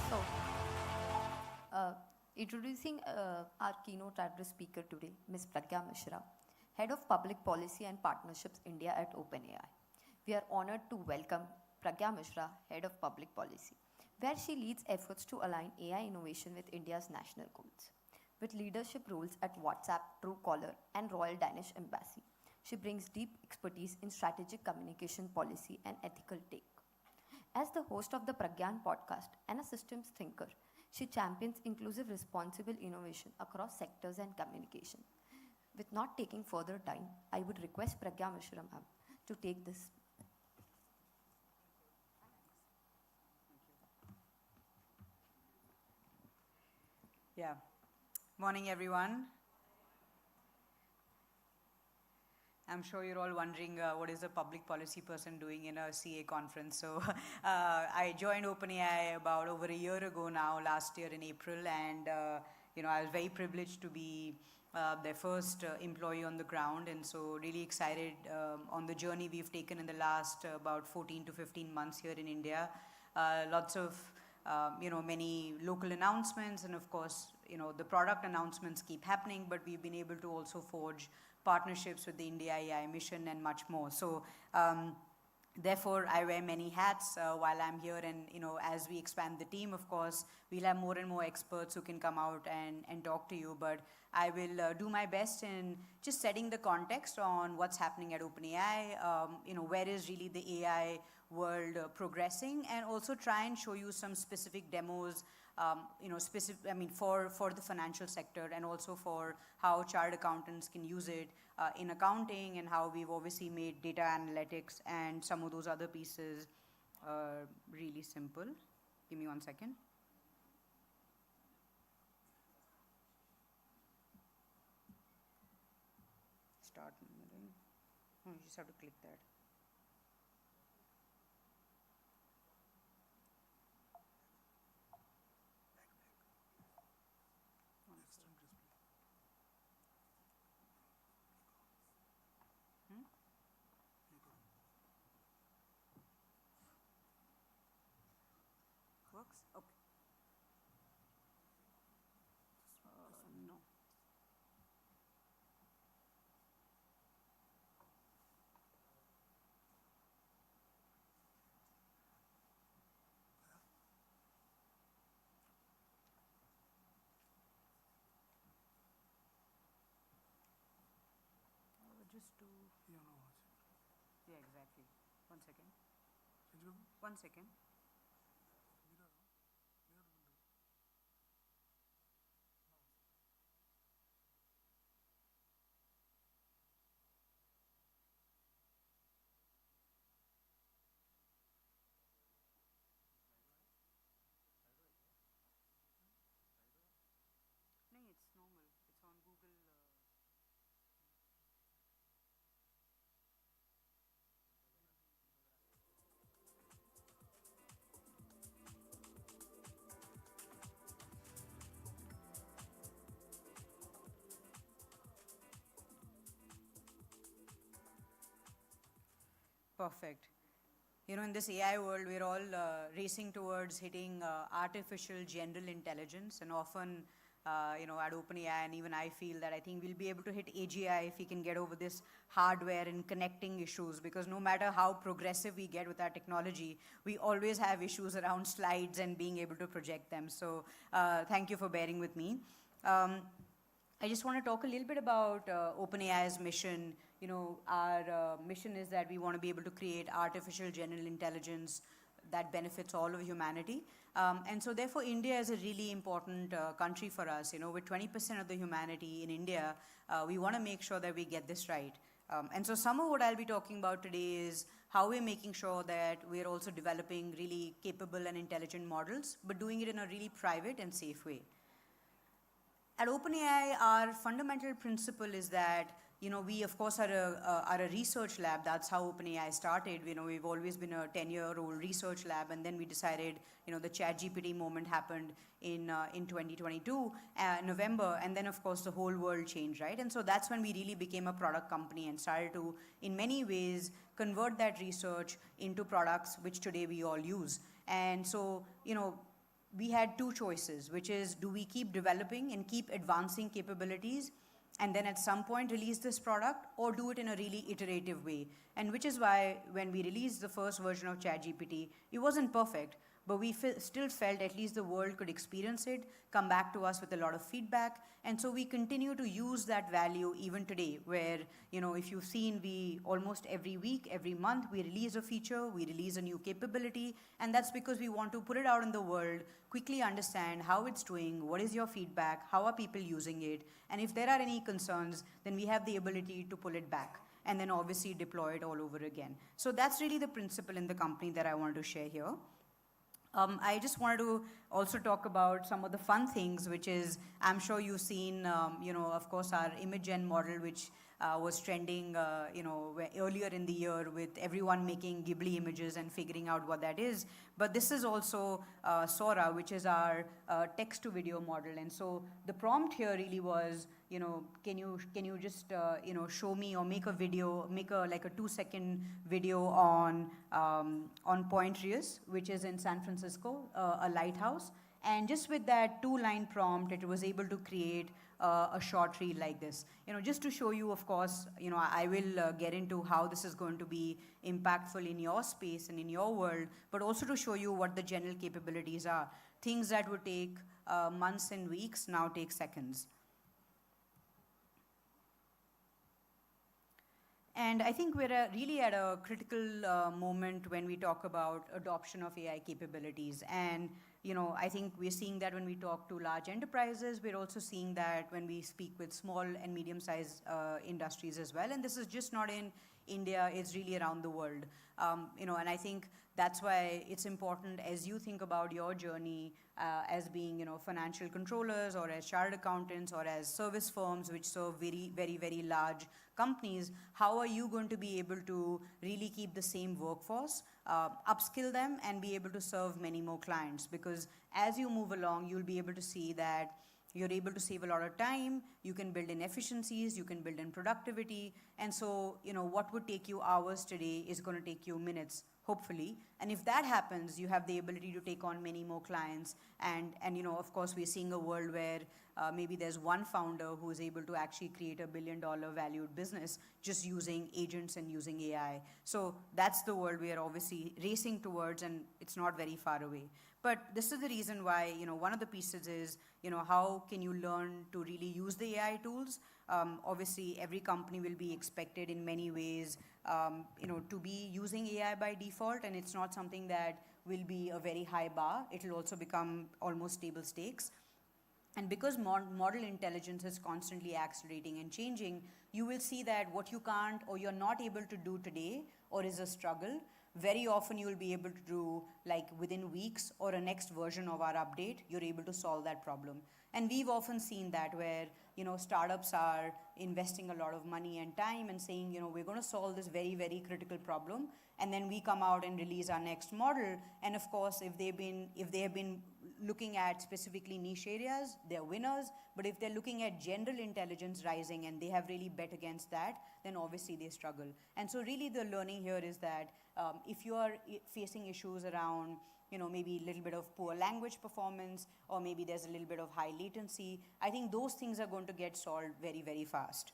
So, introducing our keynote address speaker today, Ms. Pragya Mishra, Head of Public Policy and Partnerships India at OpenAI. We are honored to welcome Pragya Mishra, Head of Public Policy, where she leads efforts to align AI innovation with India's national goals. With leadership roles at WhatsApp, Truecaller, and Royal Danish Embassy, she brings deep expertise in strategic communication policy and ethical take. As the host of the Pragyan podcast and a systems thinker, she champions inclusive, responsible innovation across sectors and communication. With not taking further time, I would request Pragya Mishra ma'am to take this. Yeah. Morning, everyone. I'm sure you're all wondering what is a public policy person doing in a CA conference. So I joined OpenAI about over a year ago now, last year in April, and I was very privileged to be their first employee on the ground, and so really excited on the journey we've taken in the last about 14 to 15 months here in India. Lots of many local announcements, and of course, the product announcements keep happening, but we've been able to also forge partnerships with the India AI mission and much more. So therefore, I wear many hats while I'm here, and as we expand the team, of course, we'll have more and more experts who can come out and talk to you, but I will do my best in just setting the context on what's happening at OpenAI, where is really the AI world progressing, and also try and show you some specific demos, for the financial sector, and also for how chartered accountants can use it in accounting, and how we've obviously made data analytics and some of those other pieces really simple. Give me 1 second. Start. Oh, you just have to click that. Work? marks. Okay. No. Just to. Yeah, exactly. 1 second. 1 second. No, it's normal. It's on Google. Perfect. You know, in this AI world, we're all racing towards hitting artificial general intelligence, and often, at OpenAI, and even I feel that I think we'll be able to hit AGI if we can get over this hardware and connecting issues, because no matter how progressive we get with our technology, we always have issues around slides and being able to project them. So thank you for bearing with me. I just want to talk a little bit about OpenAI's mission. You know, our mission is that we want to be able to create artificial general intelligence that benefits all of humanity. And so therefore, India is a really important country for us. You know, with 20% of the humanity in India, we want to make sure that we get this right. And so some of what I'll be talking about today is how we're making sure that we're also developing really capable and intelligent models, but doing it in a really private and safe way. At OpenAI, our fundamental principle is that, you know, we of course are a research lab. That's how OpenAI started. You know, we've always been a 10-year-old research lab, and then we decided, you know, the ChatGPT moment happened in 2022, November, and then of course the whole world changed, right? And so that's when we really became a product company and started to, in many ways, convert that research into products which today we all use. And so, you know, we had two choices, which is, do we keep developing and keep advancing capabilities and then at some point release this product, or do it in a really iterative way? And which is why when we released the first version of ChatGPT, it wasn't perfect, but we still felt at least the world could experience it, come back to us with a lot of feedback. And so we continue to use that value even today, where, you know, if you've seen, we almost every week, every month, we release a feature, we release a new capability, and that's because we want to put it out in the world, quickly understand how it's doing, what is your feedback, how are people using it, and if there are any concerns, then we have the ability to pull it back and then obviously deploy it all over again. So that's really the principle in the company that I wanted to share here. I just wanted to also talk about some of the fun things, which is, I'm sure you've seen, you know, of course, our image gen model, which was trending, you know, earlier in the year with everyone making Ghibli images and figuring out what that is. But this is also Sora, which is our text-to-video model. And so the prompt here really was, you know, can you just, you know, show me or make a video, like a 2-second video on Point Reyes, which is in San Francisco, a lighthouse. And just with that 2-line prompt, it was able to create a short reel like this. You know, just to show you, of course, you know, I will get into how this is going to be impactful in your space and in your world, but also to show you what the general capabilities are. Things that would take months and weeks now take seconds. And I think we're really at a critical moment when we talk about adoption of AI capabilities. And, you know, I think we're seeing that when we talk to large enterprises. We're also seeing that when we speak with small and medium-sized industries as well. And this is just not in India, it's really around the world. You know, and I think that's why it's important as you think about your journey as being, you know, financial controllers or as chartered accountants or as service firms which serve very, very, very large companies, how are you going to be able to really keep the same workforce, upskill them, and be able to serve many more clients? Because as you move along, you'll be able to see that you're able to save a lot of time, you can build in efficiencies, you can build in productivity, and so, you know, what would take you hours today is going to take you minutes, hopefully. And if that happens, you have the ability to take on many more clients. And you know, of course, we're seeing a world where maybe there's one founder who is able to actually create $1 billion valued business just using agents and using AI. So that's the world we are obviously racing towards, and it's not very far away. But this is the reason why, you know, one of the pieces is, you know, how can you learn to really use the AI tools? Obviously, every company will be expected in many ways, you know, to be using AI by default, and it's not something that will be a very high bar. It will also become almost table stakes. And because model intelligence is constantly accelerating and changing, you will see that what you can't or you're not able to do today or is a struggle, very often you will be able to do like within weeks or a next version of our update, you're able to solve that problem. And we've often seen that where, you know, startups are investing a lot of money and time and saying, you know, we're going to solve this very, very critical problem. And then we come out and release our next model. And of course, if they have been looking at specifically niche areas, they're winners. But if they're looking at general intelligence rising and they have really bet against that, then obviously they struggle. And so really the learning here is that if you are facing issues around, you know, maybe a little bit of poor language performance, or maybe there's a little bit of high latency, I think those things are going to get solved very, very fast.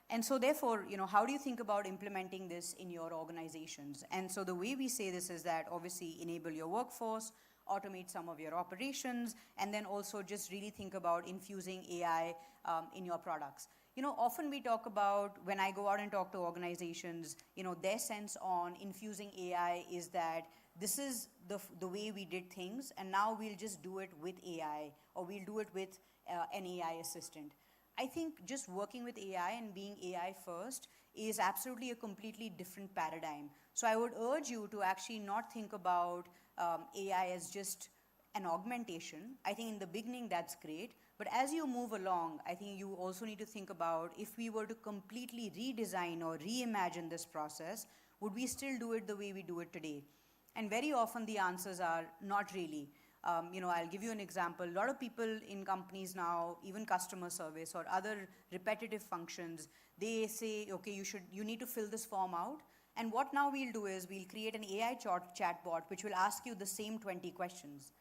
And so therefore, you know, how do you think about implementing this in your organizations? And so the way we say this is that obviously enable your workforce, automate some of your operations, and then also just really think about infusing AI in your products. You know, often we talk about, when I go out and talk to organizations, you know, their sense on infusing AI is that this is the way we did things, and now we'll just do it with AI, or we'll do it with an AI assistant. I think just working with AI and being AI first is absolutely a completely different paradigm. So I would urge you to actually not think about AI as just an augmentation. I think in the beginning that's great, but as you move along, I think you also need to think about, if we were to completely redesign or reimagine this process, would we still do it the way we do it today? And very often the answers are not really. You know, I'll give you an example. A lot of people in companies now, even customer service or other repetitive functions, they say, okay, you need to fill this form out. And what now we'll do is we'll create an AI chatbot which will ask you the same 20 questions.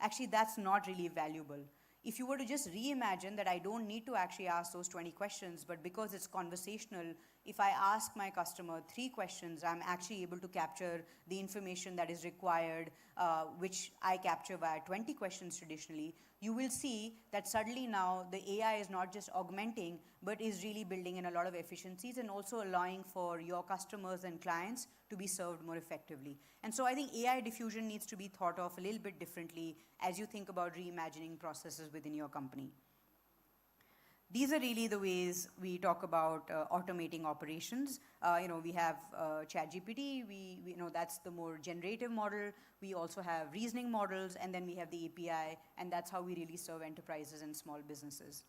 Actually, that's not really valuable. If you were to just reimagine that I don't need to actually ask those 20 questions, but because it's conversational, if I ask my customer 3 questions, I'm actually able to capture the information that is required, which I capture via 20 questions traditionally, you will see that suddenly now the AI is not just augmenting, but is really building in a lot of efficiencies and also allowing for your customers and clients to be served more effectively. And so I think AI diffusion needs to be thought of a little bit differently as you think about reimagining processes within your company. These are really the ways we talk about automating operations. You know, we have ChatGPT, we you know, that's the more generative model. We also have reasoning models, and then we have the API, and that's how we really serve enterprises and small businesses.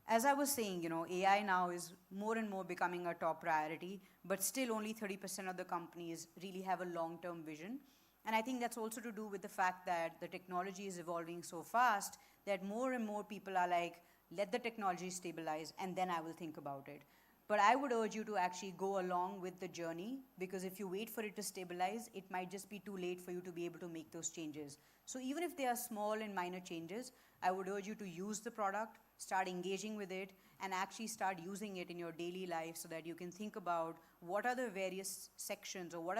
As I was saying, you know, AI now is more and more becoming a top priority, but still only 30% of the companies really have a long-term vision. And I think that's also to do with the fact that the technology is evolving so fast that more and more people are like, let the technology stabilize and then I will think about it. But I would urge you to actually go along with the journey, because if you wait for it to stabilize, it might just be too late for you to be able to make those changes. So even if they are small and minor changes, I would urge you to use the product, start engaging with it, and actually start using it in your daily life so that you can think about what are the various sections or what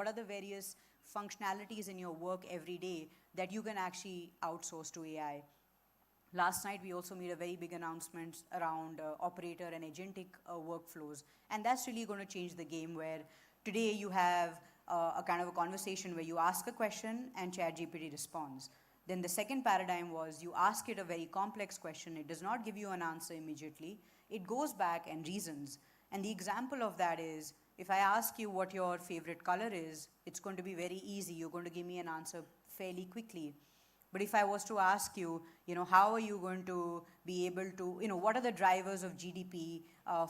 are the various functionalities in your work every day that you can actually outsource to AI. Last night, we also made a very big announcement around operator and agentic workflows. And that's really going to change the game, where today you have a kind of a conversation where you ask a question and ChatGPT responds. Then the second paradigm was you ask it a very complex question. It does not give you an answer immediately. It goes back and reasons. And the example of that is, if I ask you what your favorite color is, it's going to be very easy. You're going to give me an answer fairly quickly. But if I was to ask you, you know, how are you going to be able to, you know, what are the drivers of GDP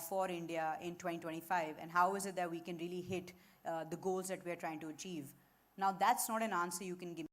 for India in 2025? And how is it that we can really hit the goals that we're trying to achieve? Now, that's not an answer you can give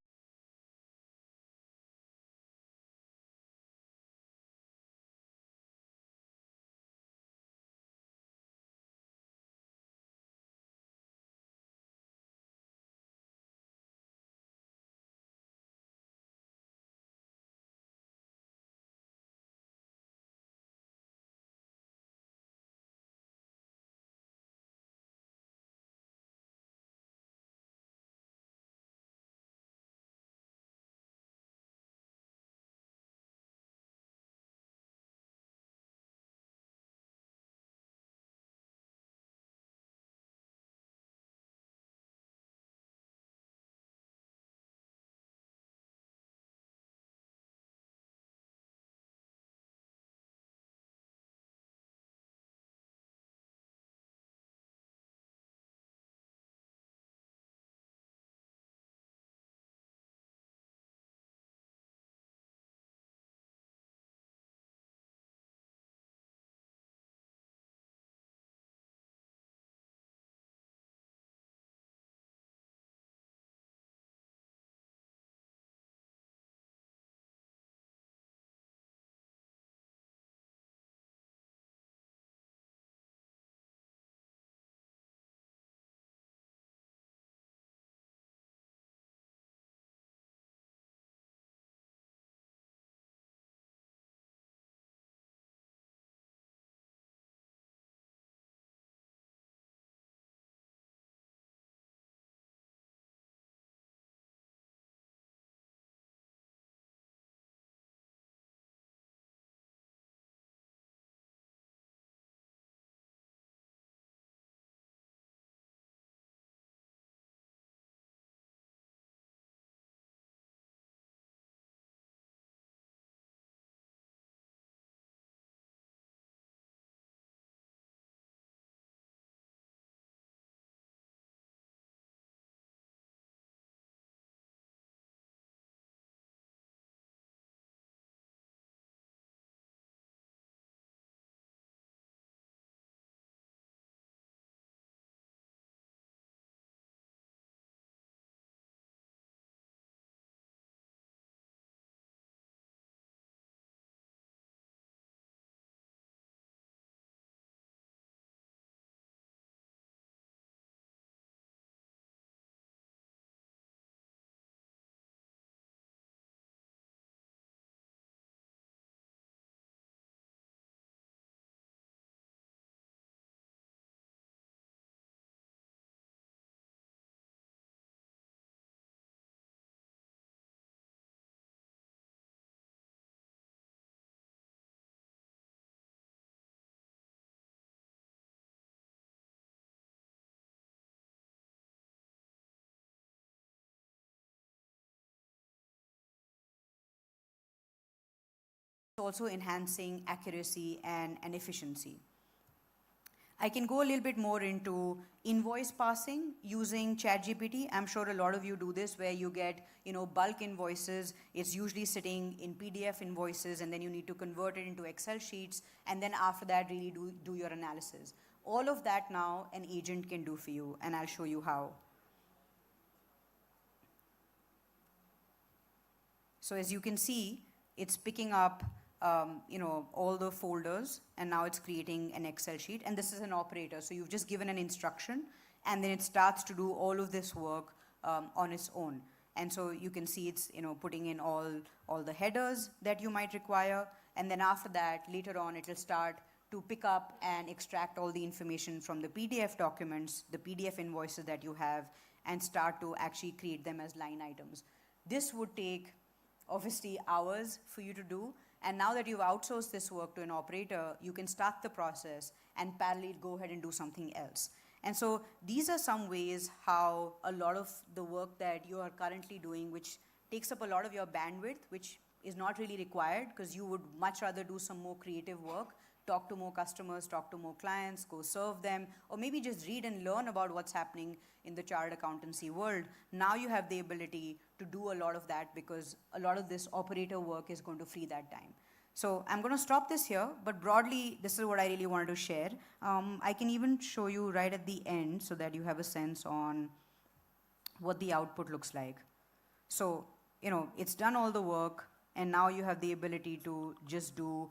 also enhancing accuracy and efficiency. I can go a little bit more into invoice passing using ChatGPT. I'm sure a lot of you do this where you get, bulk invoices. It's usually sitting in PDF invoices, and then you need to convert it into Excel sheets, and then after that really do your analysis. All of that now an agent can do for you, and I'll show you how. So as you can see, it's picking up all the folders, and now it's creating an Excel sheet, and this is an operator. So you've just given an instruction, and then it starts to do all of this work on its own. And so you can see it's putting in all the headers that you might require, and then after that, later on, it will start to pick up and extract all the information from the PDF documents, the PDF invoices that you have, and start to actually create them as line items. This would take obviously hours for you to do. And now that you've outsourced this work to an operator, you can start the process and parallel go ahead and do something else. And so these are some ways how a lot of the work that you are currently doing, which takes up a lot of your bandwidth, which is not really required because you would much rather do some more creative work, talk to more customers, talk to more clients, go serve them, or maybe just read and learn about what's happening in the chartered accountancy world. Now you have the ability to do a lot of that because a lot of this operator work is going to free that time. So I'm going to stop this here, but broadly, this is what I really wanted to share. I can even show you right at the end so that you have a sense on what the output looks like. So, it's done all the work, and now you have the ability to just do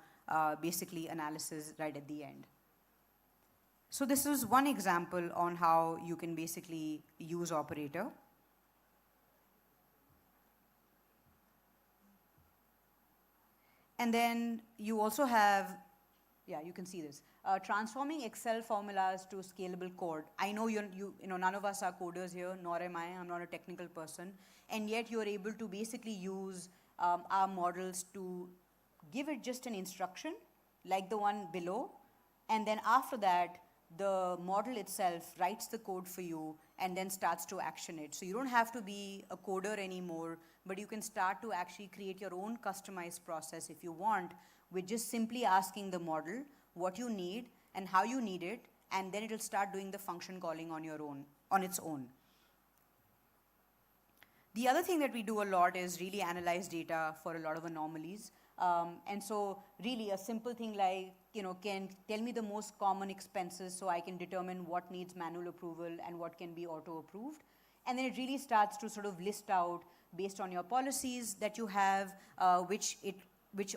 basically analysis right at the end. So this is one example on how you can basically use operator. And then you also have, you can see this, transforming Excel formulas to scalable code. I know none of us are coders here, nor am I. I'm not a technical person, and yet you're able to basically use our models to give it just an instruction, like the one below, and then after that, the model itself writes the code for you and then starts to action it. So you don't have to be a coder anymore, but you can start to actually create your own customized process if you want, with just simply asking the model what you need and how you need it, and then it'll start doing the function calling on its own. The other thing that we do a lot is really analyze data for a lot of anomalies. And so really a simple thing like, can tell me the most common expenses so I can determine what needs manual approval and what can be auto-approved. And then it really starts to sort of list out based on your policies that you have, which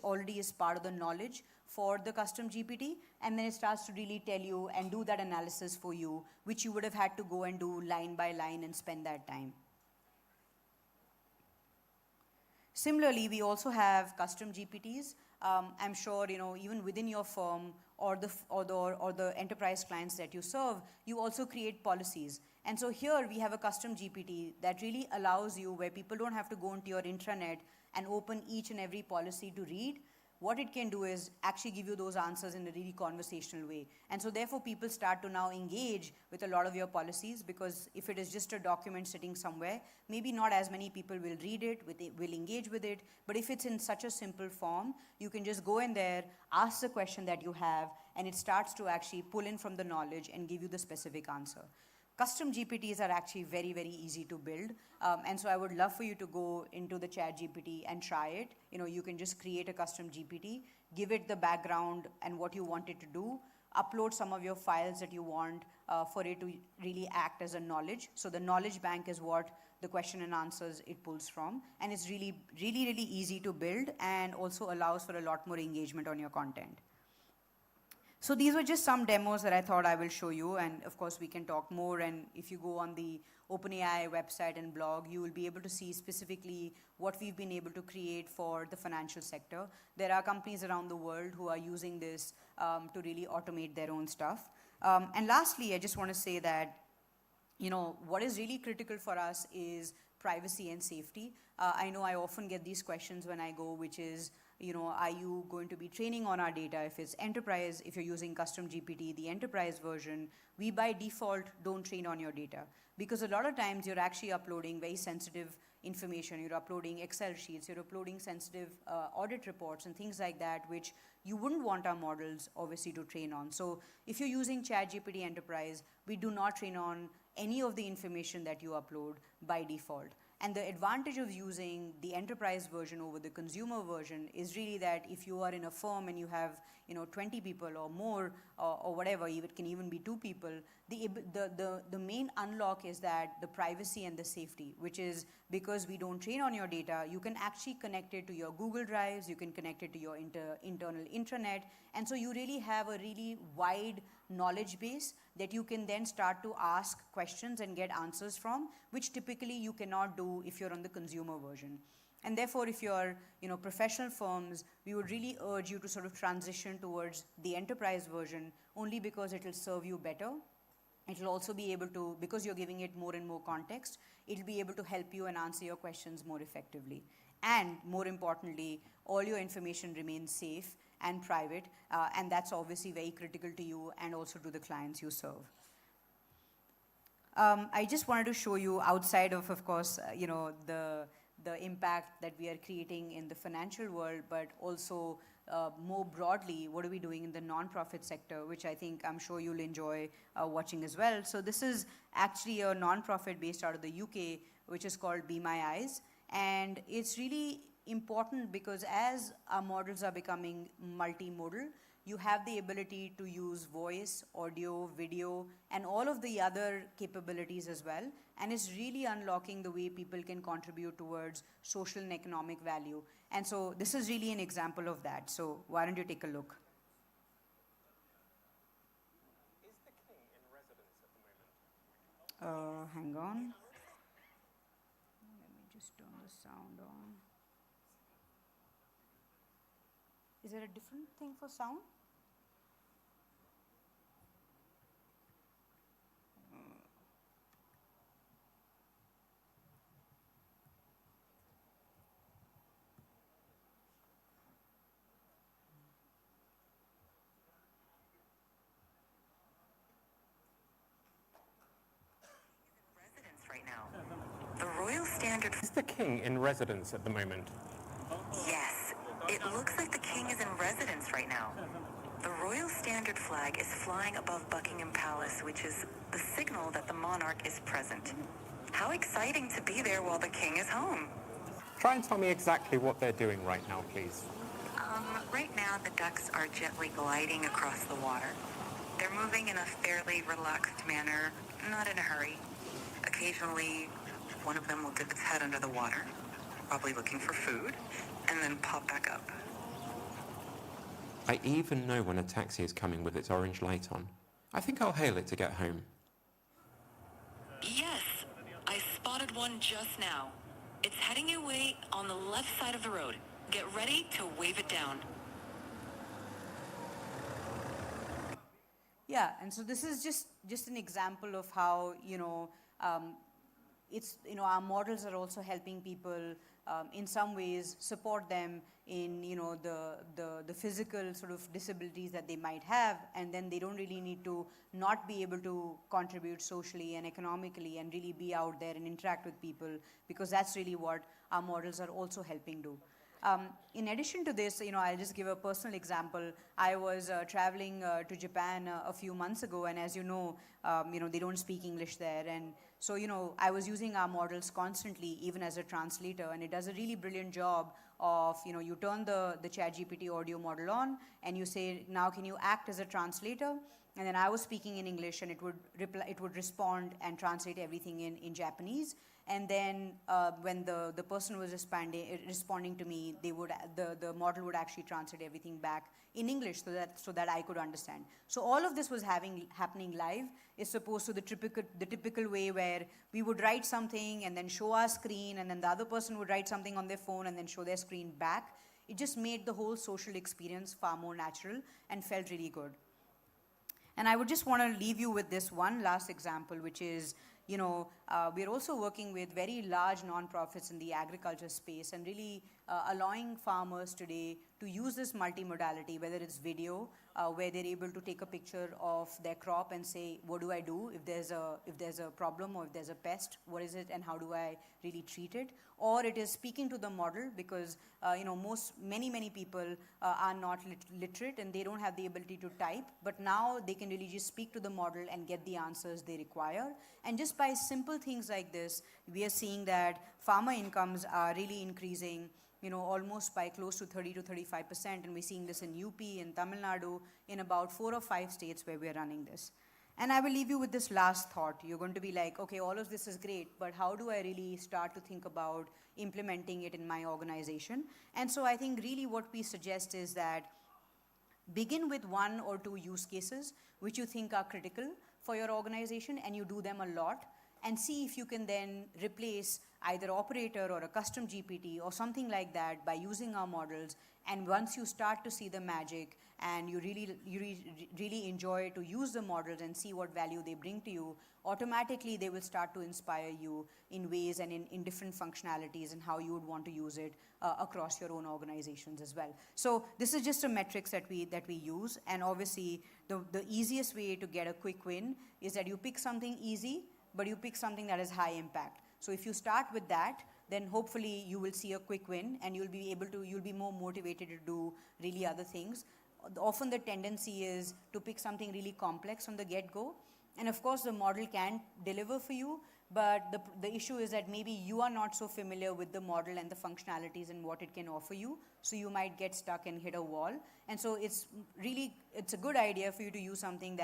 already is part of the knowledge for the custom GPT. And then it starts to really tell you and do that analysis for you, which you would have had to go and do line by line and spend that time. Similarly, we also have custom GPTs. I'm sure even within your firm or the enterprise clients that you serve, you also create policies. And so here we have a custom GPT that really allows you, where people don't have to go into your intranet and open each and every policy to read. What it can do is actually give you those answers in a really conversational way. And so therefore people start to now engage with a lot of your policies, because if it is just a document sitting somewhere, maybe not as many people will read it, will engage with it. But if it's in such a simple form, you can just go in there, ask the question that you have, and it starts to actually pull in from the knowledge and give you the specific answer. Custom GPTs are actually very, very easy to build. And so I would love for you to go into the ChatGPT and try it. You can just create a custom GPT, give it the background and what you want it to do, upload some of your files that you want for it to really act as a knowledge. So the knowledge bank is what the question and answers it pulls from. And it's really, really, really easy to build and also allows for a lot more engagement on your content. So these were just some demos that I thought I will show you, and of course we can talk more, and if you go on the OpenAI website and blog, you will be able to see specifically what we've been able to create for the financial sector. There are companies around the world who are using this to really automate their own stuff. And lastly, I just want to say that what is really critical for us is privacy and safety. I know I often get these questions when I go, which is, are you going to be training on our data? If it's enterprise, if you're using custom GPT, the enterprise version, we by default don't train on your data. Because a lot of times you're actually uploading very sensitive information, you're uploading Excel sheets, you're uploading sensitive audit reports and things like that, which you wouldn't want our models obviously to train on. So if you're using ChatGPT Enterprise, we do not train on any of the information that you upload by default. And the advantage of using the enterprise version over the consumer version is really that if you are in a firm and you have 20 people or more or whatever, it can even be 2 people, the main unlock is that the privacy and the safety, which is because we don't train on your data, you can actually connect it to your Google Drives, you can connect it to your internal intranet, and so you really have a really wide knowledge base that you can then start to ask questions and get answers from, which typically you cannot do if you're on the consumer version. And therefore, if you're professional firms, we would really urge you to sort of transition towards the enterprise version, only because it will serve you better. It will also be able to, because you're giving it more and more context, it will be able to help you and answer your questions more effectively. And more importantly, all your information remains safe and private, and that's obviously very critical to you and also to the clients you serve. I just wanted to show you, outside of course, the impact that we are creating in the financial world, but also more broadly, what are we doing in the nonprofit sector, which I'm sure you'll enjoy watching as well. So this is actually a nonprofit based out of the UK, which is called Be My Eyes. And it's really important because as our models are becoming multimodal, you have the ability to use voice, audio, video, and all of the other capabilities as well. And it's really unlocking the way people can contribute towards social and economic value. And so this is really an example of that. So why don't you take a look? Is the king in residence at the moment? Hang on. Let me just turn the sound on. Is there a different thing for sound? Right now. The royal standard... Is the king in residence at the moment? Yes, it looks like the king is in residence right now. The royal standard flag is flying above Buckingham Palace, which is the signal that the monarch is present. How exciting to be there while the king is home. Try and tell me exactly what they're doing right now, please. Right now, the ducks are gently gliding across the water. They're moving in a fairly relaxed manner, not in a hurry. Occasionally, one of them will dip its head under the water, probably looking for food, and then pop back up. I even know when a taxi is coming with its orange light on. I think I'll hail it to get home. Yes, I spotted one just now. It's heading your way on the left side of the road. Get ready to wave it down. Yeah, and so this is just an example of how, our models are also helping people in some ways support them in, the physical sort of disabilities that they might have, and then they don't really need to not be able to contribute socially and economically and really be out there and interact with people, because that's really what our models are also helping do. In addition to this, I'll just give a personal example. I was traveling to Japan a few months ago, and as you know, they don't speak English there. And so, I was using our models constantly, even as a translator, and it does a really brilliant job of, you turn the ChatGPT audio model on, and you say, now can you act as a translator? And then I was speaking in English, and it would respond and translate everything in Japanese. And then when the person was responding to me, the model would actually translate everything back in English so that I could understand. So all of this was happening live, as opposed to the typical way where we would write something and then show our screen, and then the other person would write something on their phone and then show their screen back. It just made the whole social experience far more natural and felt really good. And I would just want to leave you with this one last example, which is, we're also working with very large nonprofits in the agriculture space and really allowing farmers today to use this multimodality, whether it's video, where they're able to take a picture of their crop and say, what do I do if there's a problem or if there's a pest, what is it and how do I really treat it? Or it is speaking to the model because many people are not literate and they don't have the ability to type, but now they can really just speak to the model and get the answers they require. And just by simple things like this, we are seeing that farmer incomes are really increasing, almost by close to 30 to 35%, and we're seeing this in UP, in Tamil Nadu, in about 4 or 5 states where we're running this. And I will leave you with this last thought. You're going to be like, okay, all of this is great, but how do I really start to think about implementing it in my organization? And so I think really what we suggest is that begin with 1 or 2 use cases which you think are critical for your organization, and you do them a lot, and see if you can then replace either operator or a custom GPT or something like that by using our models. And once you start to see the magic and you really enjoy to use the models and see what value they bring to you, automatically they will start to inspire you in ways and in different functionalities and how you would want to use it across your own organizations as well. So this is just a metrics that we use, and obviously the easiest way to get a quick win is that you pick something easy, but you pick something that is high impact. So if you start with that, then hopefully you will see a quick win and you'll be more motivated to do really other things. Often the tendency is to pick something really complex from the get-go. And of course the model can deliver for you, but the issue is that maybe you are not so familiar with the model and the functionalities and what it can offer you, so you might get stuck and hit a wall. And so it's a good idea for you to use something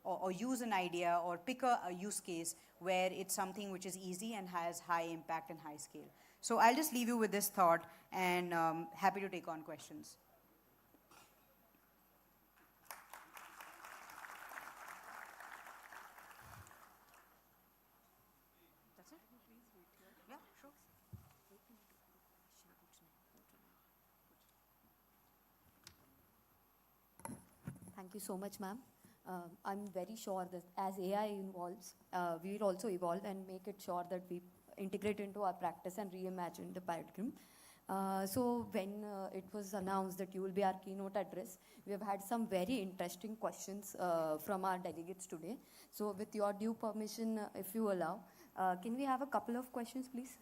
or use an idea or pick a use case where it's something which is easy and has high impact and high scale. So I'll just leave you with this thought, and happy to take on questions. Thank you so much, ma'am. I'm very sure that as AI evolves, we will also evolve and make it sure that we integrate into our practice and reimagine the paradigm. So when it was announced that you will be our keynote address, we have had some very interesting questions from our delegates today. So with your due permission, if you allow, can we have a couple of questions, please?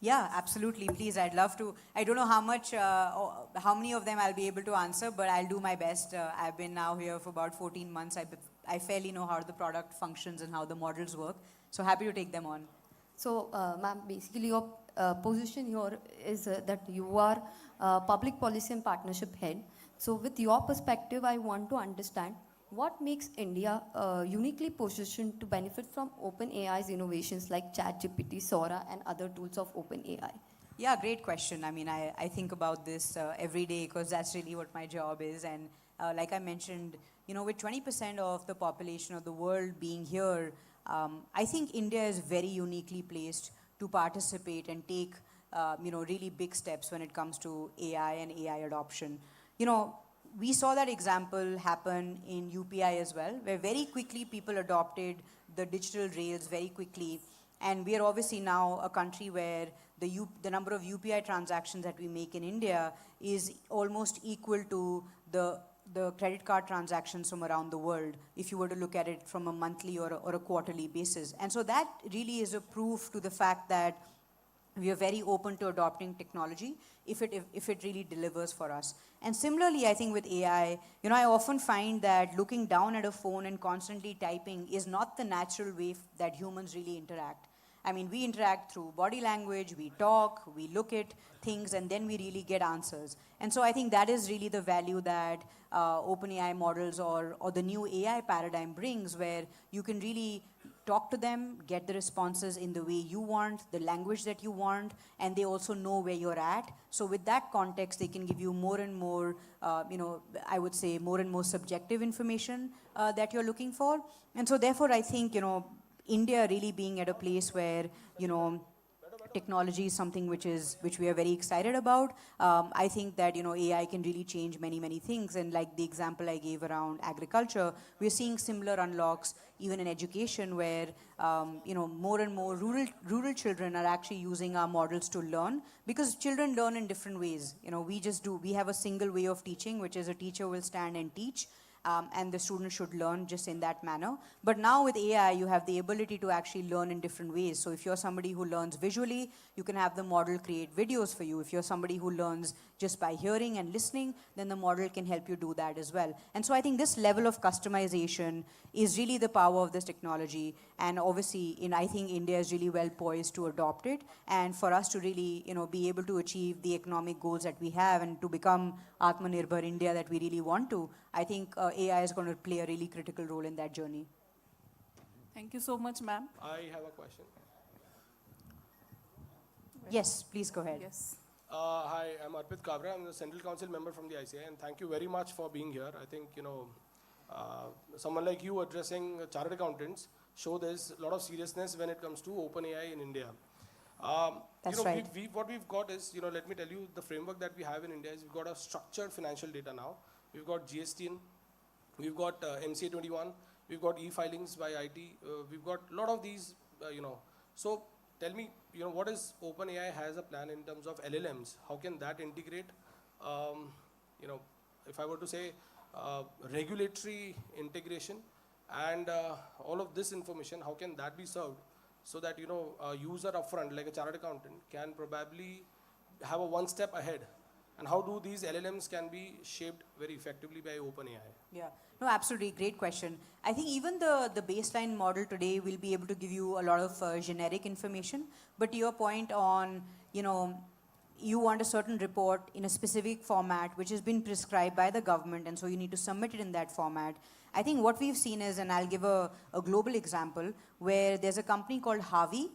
Yeah, absolutely. Please, I'd love to. I don't know how many of them I'll be able to answer, but I'll do my best. I've been now here for about 14 months. I fairly know how the product functions and how the models work. So happy to take them on. So, ma'am, basically your position here is that you are public policy and partnership head. So with your perspective, I want to understand what makes India uniquely positioned to benefit from OpenAI's innovations like ChatGPT, Sora, and other tools of OpenAI? Yeah, great question. I mean, I think about this every day because that's really what my job is. And like I mentioned, with 20% of the population of the world being here, I think India is very uniquely placed to participate and take, really big steps when it comes to AI and AI adoption. We saw that example happen in UPI as well, where very quickly people adopted the digital rails very quickly. And we are obviously now a country where the number of UPI transactions that we make in India is almost equal to the credit card transactions from around the world, if you were to look at it from a monthly or a quarterly basis. And so that really is a proof to the fact that we are very open to adopting technology if it really delivers for us. And similarly, I think with AI, I often find that looking down at a phone and constantly typing is not the natural way that humans really interact. I mean, we interact through body language, we talk, we look at things, and then we really get answers. And so I think that is really the value that OpenAI models or the new AI paradigm brings, where you can really talk to them, get the responses in the way you want, the language that you want, and they also know where you're at. So with that context, they can give you more and more, I would say more and more subjective information that you're looking for. And so therefore, I think, India really being at a place where, technology is something which we are very excited about. I think that AI can really change many things, and like the example I gave around agriculture, we're seeing similar unlocks even in education, where more and more rural children are actually using our models to learn, because children learn in different ways. We have a single way of teaching, which is a teacher will stand and teach, and the student should learn just in that manner. But now with AI, you have the ability to actually learn in different ways. So if you're somebody who learns visually, you can have the model create videos for you. If you're somebody who learns just by hearing and listening, then the model can help you do that as well. And so I think this level of customization is really the power of this technology. And obviously, I think India is really well poised to adopt it. And for us to really, be able to achieve the economic goals that we have and to become Atmanirbhar India that we really want to, I think AI is going to play a really critical role in that journey. Thank you so much, ma'am. I have a question. Yes, please go ahead. Yes. Hi, I'm Arpit Kabra. I'm the Central Council member from the ICAI, and thank you very much for being here. I think, someone like you addressing chartered accountants show there's a lot of seriousness when it comes to OpenAI in India. That's right. What we've got is, let me tell you, the framework that we have in India is we've got a structured financial data now. We've got GST, we've got MCA 21, we've got e-filings by IT, we've got a lot of these, So tell me, what is OpenAI has a plan in terms of LLMs? How can that integrate, if I were to say regulatory integration and all of this information, how can that be served so that, a user upfront, like a chartered accountant, can probably have a one step ahead? And how do these LLMs can be shaped very effectively by OpenAI? Yeah, no, absolutely, great question. I think even the baseline model today will be able to give you a lot of generic information. But to your point on, you want a certain report in a specific format which has been prescribed by the government, and so you need to submit it in that format. I think what we've seen is, and I'll give a global example, where there's a company called Harvey.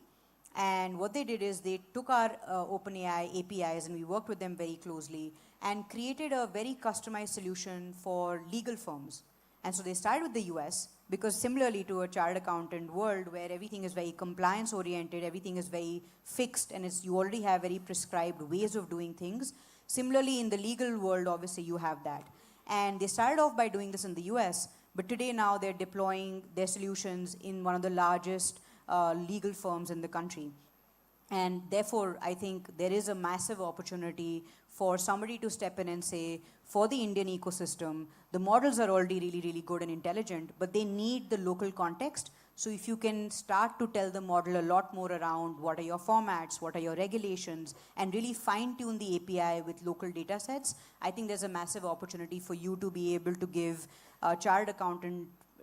And what they did is they took our OpenAI APIs, and we worked with them very closely and created a very customized solution for legal firms. And so they started with the US, because similarly to a chartered accountant world where everything is very compliance oriented, everything is very fixed, and you already have very prescribed ways of doing things. Similarly, in the legal world, obviously you have that. And they started off by doing this in the US, but today now they're deploying their solutions in one of the largest legal firms in the country. And therefore, I think there is a massive opportunity for somebody to step in and say, for the Indian ecosystem, the models are already really good and intelligent, but they need the local context. So if you can start to tell the model a lot more around what are your formats, what are your regulations, and really fine-tune the API with local data sets, I think there's a massive opportunity for you to be able to give chartered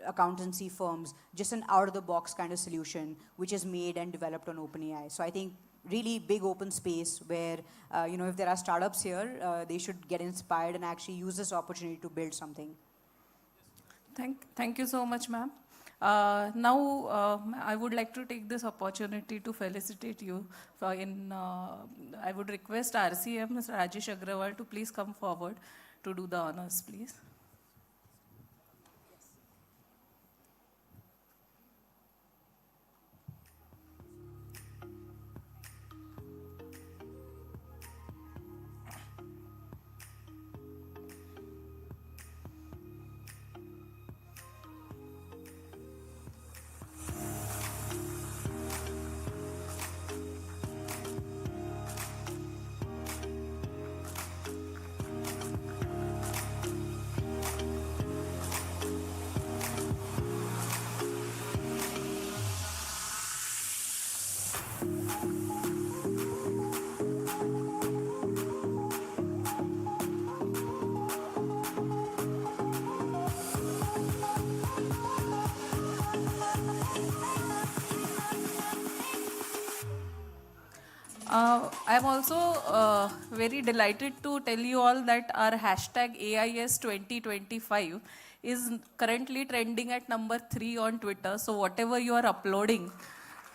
accountancy firms just an out-of-the-box kind of solution, which is made and developed on OpenAI. So I think really big open space where, if there are startups here, they should get inspired and actually use this opportunity to build something. Thank you so much, ma'am. Now, I would like to take this opportunity to felicitate you. I would request RCM, Mr. Rajesh Agrawal, to please come forward to do the honors, please. I'm also very delighted to tell you all that our hashtag AIS 2025 is currently trending at number 3 on Twitter. So whatever you are uploading,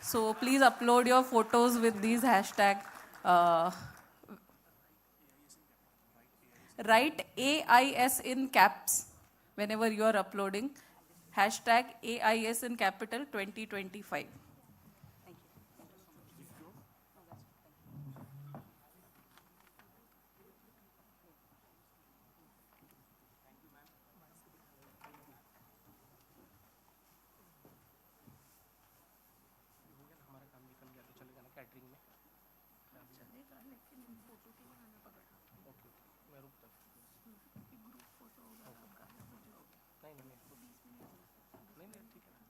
so please upload your photos with these hashtag. Write AIS in caps whenever you are uploading. Hashtag AIS in capital 2025. Gathering में? Okay, मैं रुकता हूँ। नहीं नहीं नहीं नहीं, ठीक है ना।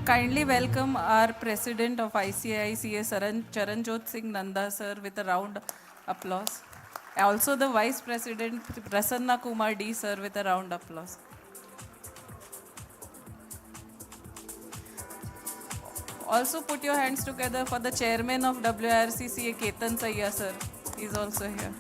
Kindly welcome our President of ICAI, Charanjot Singh Nanda, sir, with a round applause. Also the Vice President, Prasanna Kumar D, sir, with a round applause. Also put your hands together for the chairman of WIRCCA, Ketan Sayya sir. He's also here.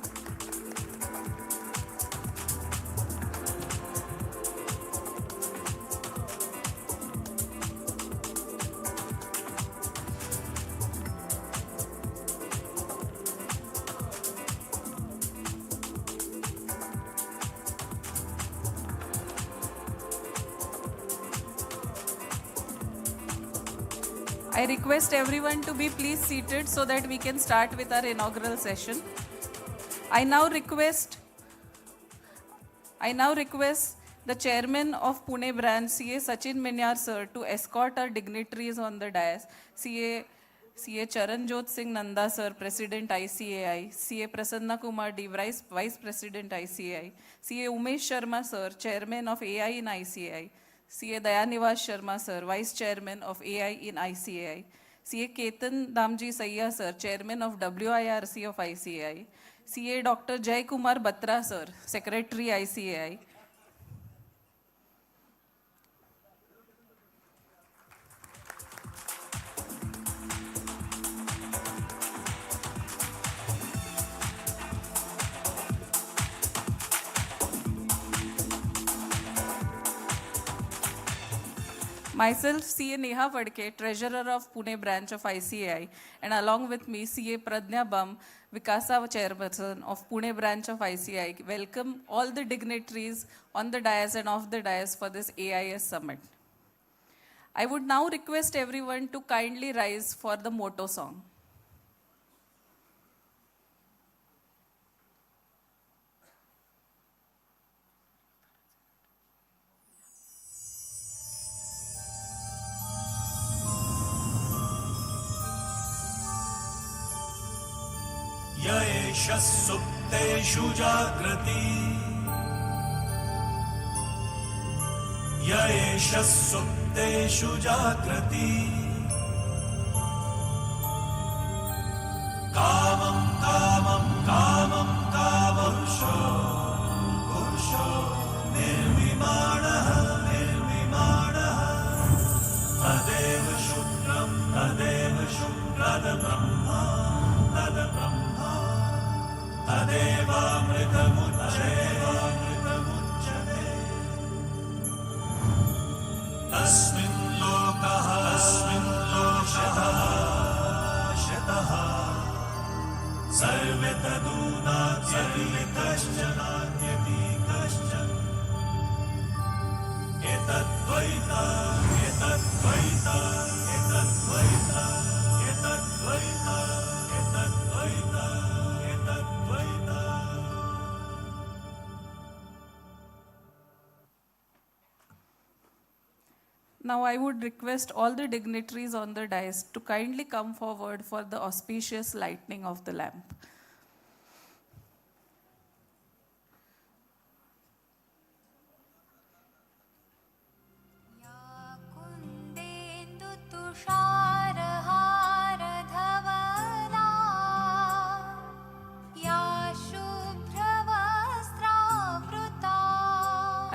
I request everyone to be please seated so that we can start with our inaugural session. I now request the chairman of Pune branch, CA Sachin Minyar sir, to escort our dignitaries on the dais. CA Charanjot Singh Nanda sir, President ICAI, CA Prasanna Kumar D, Vice President ICAI, CA Umesh Sharma sir, Chairman of AI in ICAI, CA Dayanivas Sharma sir, Vice Chairman of AI in ICAI, CA Ketan Damji Sayya sir, Chairman of WIRC of ICAI, CA Dr. Jai Kumar Batra sir, Secretary ICAI, myself, CA Neha Vadke, Treasurer of Pune branch of ICAI, and along with me, CA Pradnya Bam, Vikasa Chairperson of Pune branch of ICAI, welcome all the dignitaries on the dais and off the dais for this AIS summit. I would now request everyone to kindly rise for the motto song. य एष सुप्तेषु जाग्रति य एष सुप्तेषु जाग्रति कामं कामं कामं कामपुरुषो पुरुषो निर्विमाणः निर्विमाणः तदेव शुक्रं तद्ब्रह्मा तदेवामृतमुच्यते तस्मिन् लोकः शतः सर्वे तदूनात्यपि कश्चन एतद्वैता एतद्वैता एतद्वैता एतद्वैता एतद्वैता एतद्वैता. Now I would request all the dignitaries on the dais to kindly come forward for the auspicious lighting of the lamp.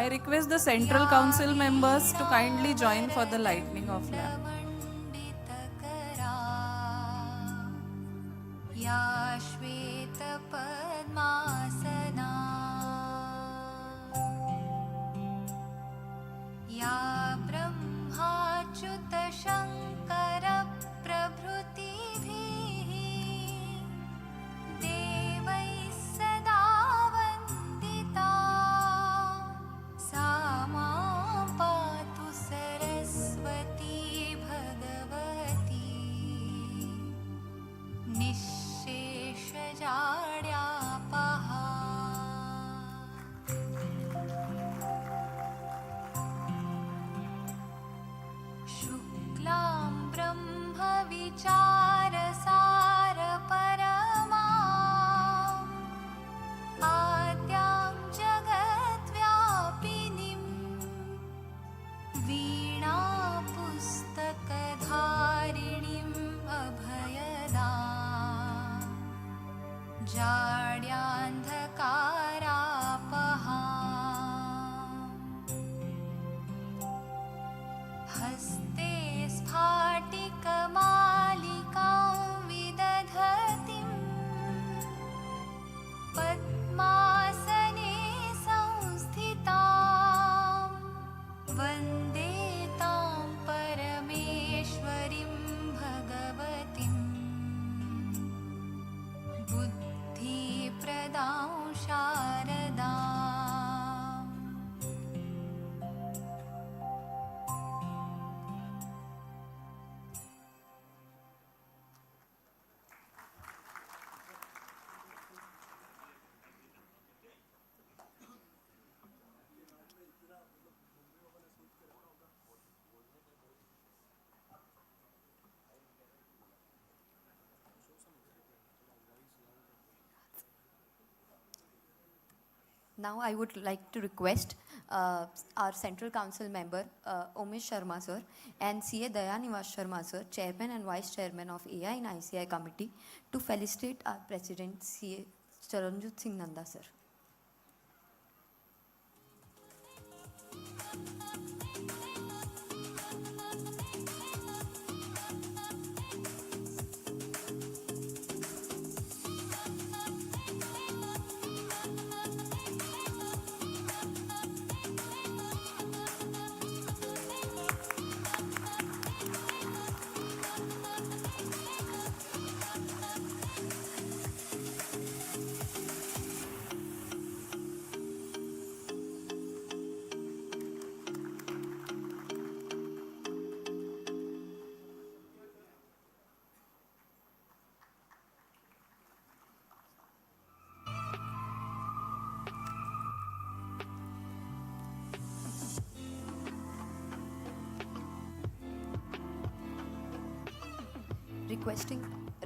I request the Central Council members to kindly join for the lighting of lamp. हस्ते स्फाटिकमणिमकुटम् बुद्धिप्रदां शारदाम् Now I would like to request our Central Council member, Umesh Sharma sir, and CA Dayanivas Sharma sir, Chairman and Vice Chairman of AI and ICAI Committee, to felicitate our President, CA Charanjit Singh Nanda sir.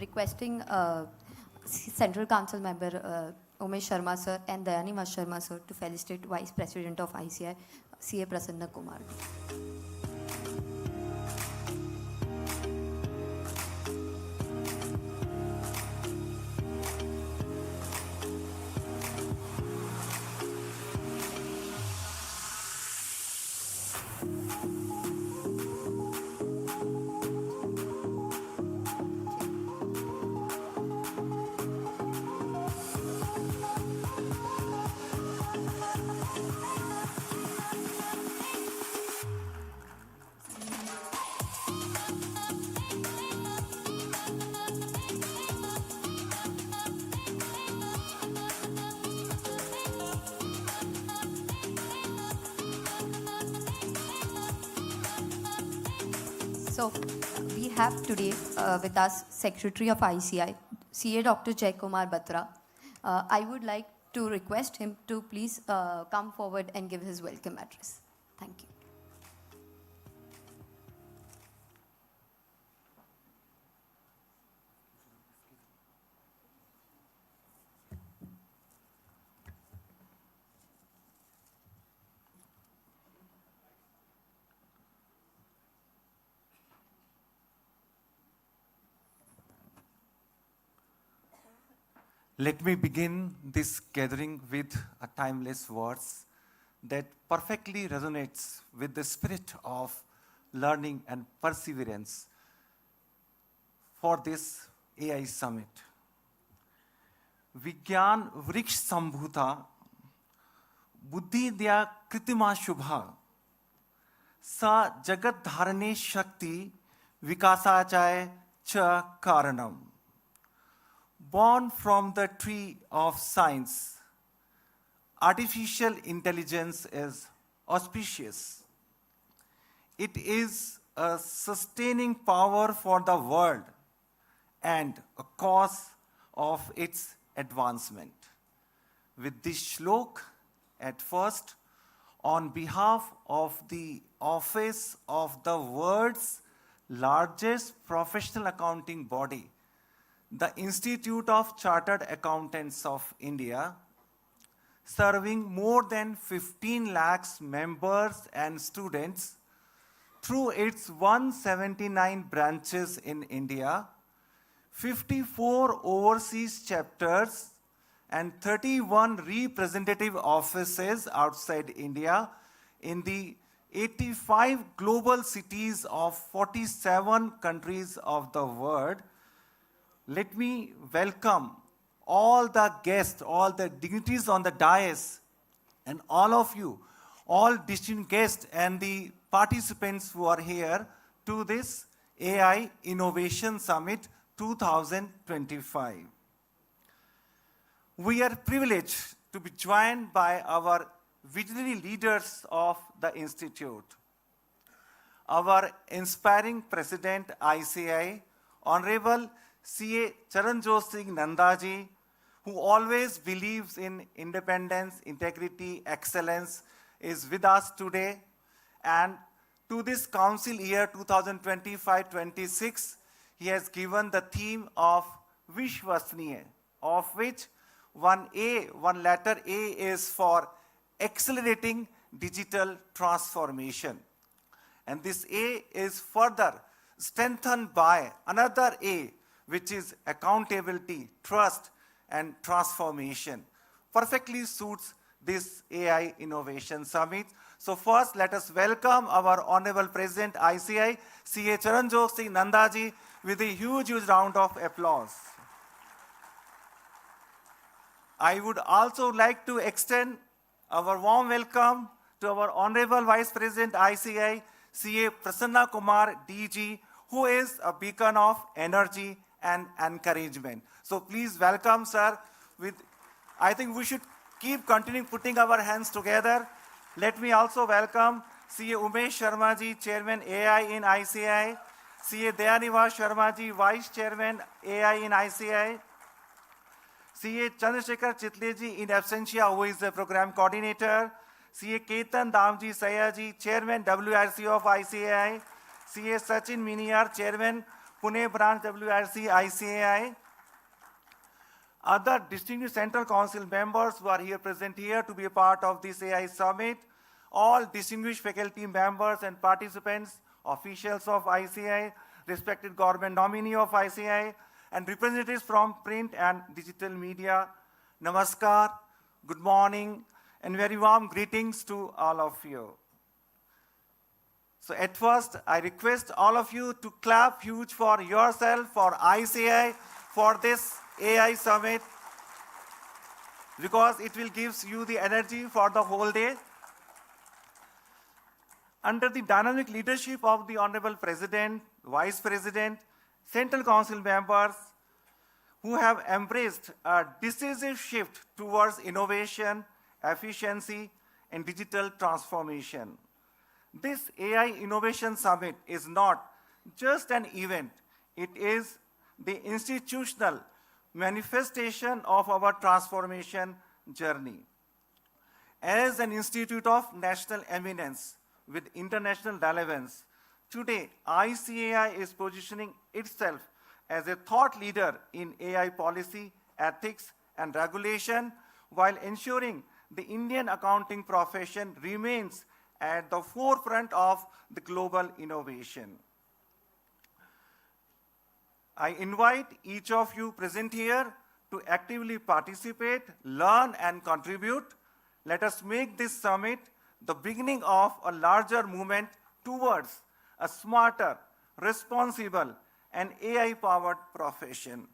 Requesting Central Council member Umesh Sharma sir and Dayanivas Sharma sir to felicitate Vice President of ICAI, CA Prasanna Kumar. So we have today with us Secretary of ICAI, CA Dr. Jaikumar Batra. I would like to request him to please come forward and give his welcome address. Thank you. Let me begin this gathering with a timeless words that perfectly resonates with the spirit of learning and perseverance for this AI summit. Vigyan vriksh sambhuta buddhi dya kritima shubha sa jagat dharane shakti vikasachaya cha karanam. Born from the tree of science, artificial intelligence is auspicious. It is a sustaining power for the world and a cause of its advancement. With this shlok, at first, on behalf of the office of the world's largest professional accounting body, the Institute of Chartered Accountants of India, serving more than 15 lakhs members and students through its 179 branches in India, 54 overseas chapters, and 31 representative offices outside India in the 85 global cities of 47 countries of the world. Let me welcome all the guests, all the dignitaries on the dais, and all of you, all distinguished guests and the participants who are here to this AI Innovation Summit 2025. We are privileged to be joined by our visionary leaders of the Institute. Our inspiring President ICAI, Honorable CA Charanjot Singh Nandaji, who always believes in independence, integrity, excellence, is with us today. And to this council year 2025-26, he has given the theme of Vishwasniya, of which one letter A is for accelerating digital transformation. And this A is further strengthened by another A, which is accountability, trust, and transformation. Perfectly suits this AI Innovation Summit. So first, let us welcome our Honorable President ICAI, CA Charanjot Singh Nandaji, with a huge round of applause. I would also like to extend our warm welcome to our Honorable Vice President ICAI, CA Prasanna Kumar DG, who is a beacon of energy and encouragement. So please welcome, sir. I think we should keep continuing putting our hands together. Let me also welcome CA Umesh Sharma ji, Chairman AI in ICAI, CA Dayanivas Sharma ji, Vice Chairman AI in ICAI, CA Chandrasekhar Chitle ji in absentia, who is the Program Coordinator, CA Ketan Damji Sayaji, Chairman WRC of ICAI, CA Sachin Miniar, Chairman Pune Branch WRC ICAI, other distinguished Central Council members who are here present here to be a part of this AI Summit, all distinguished faculty members and participants, officials of ICAI, respected government nominee of ICAI, and representatives from print and digital media. Namaskar, good morning, and very warm greetings to all of you. So at first, I request all of you to clap huge for yourself, for ICAI, for this AI Summit, because it will give you the energy for the whole day. Under the dynamic leadership of the Honorable President, Vice President, Central Council members, who have embraced a decisive shift towards innovation, efficiency, and digital transformation. This AI Innovation Summit is not just an event, it is the institutional manifestation of our transformation journey. As an institute of national eminence with international relevance, today ICAI is positioning itself as a thought leader in AI policy, ethics, and regulation, while ensuring the Indian accounting profession remains at the forefront of the global innovation. I invite each of you present here to actively participate, learn, and contribute. Let us make this summit the beginning of a larger movement towards a smarter, responsible, and AI-powered profession.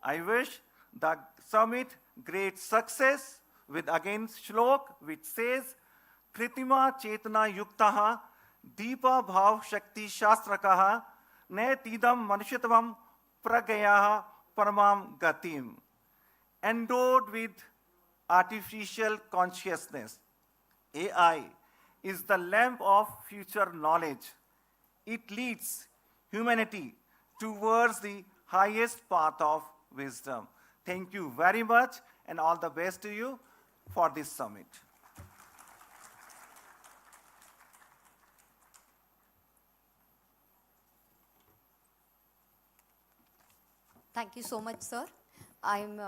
I wish the summit great success with again shlok which says, Kritima Chetana Yuktaha Deepa Bhav Shakti Shastrakaha Netidam Manushitvam Pragayaha Paramam Gatim. Endowed with artificial consciousness, AI is the lamp of future knowledge. It leads humanity towards the highest path of wisdom. Thank you very much and all the best to you for this summit. Thank you so much, sir. I'm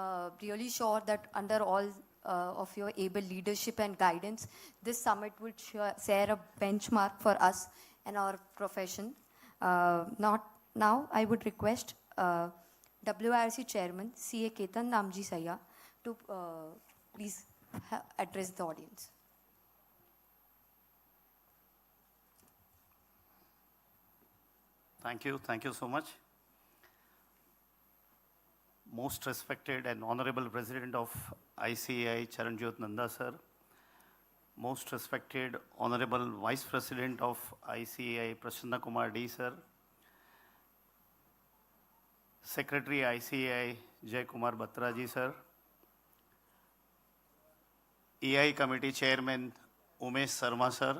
really sure that under all of your able leadership and guidance, this summit will share a benchmark for us and our profession. Now, I would request WRC Chairman CA Ketan Namji Saya to please address the audience. Thank you so much. Most respected and honorable President of ICAI, Charanjot Nanda sir, most respected honorable Vice President of ICAI, Prasanna Kumar D sir, Secretary ICAI, Jay Kumar Batra ji sir, AI Committee Chairman Umesh Sarma sir,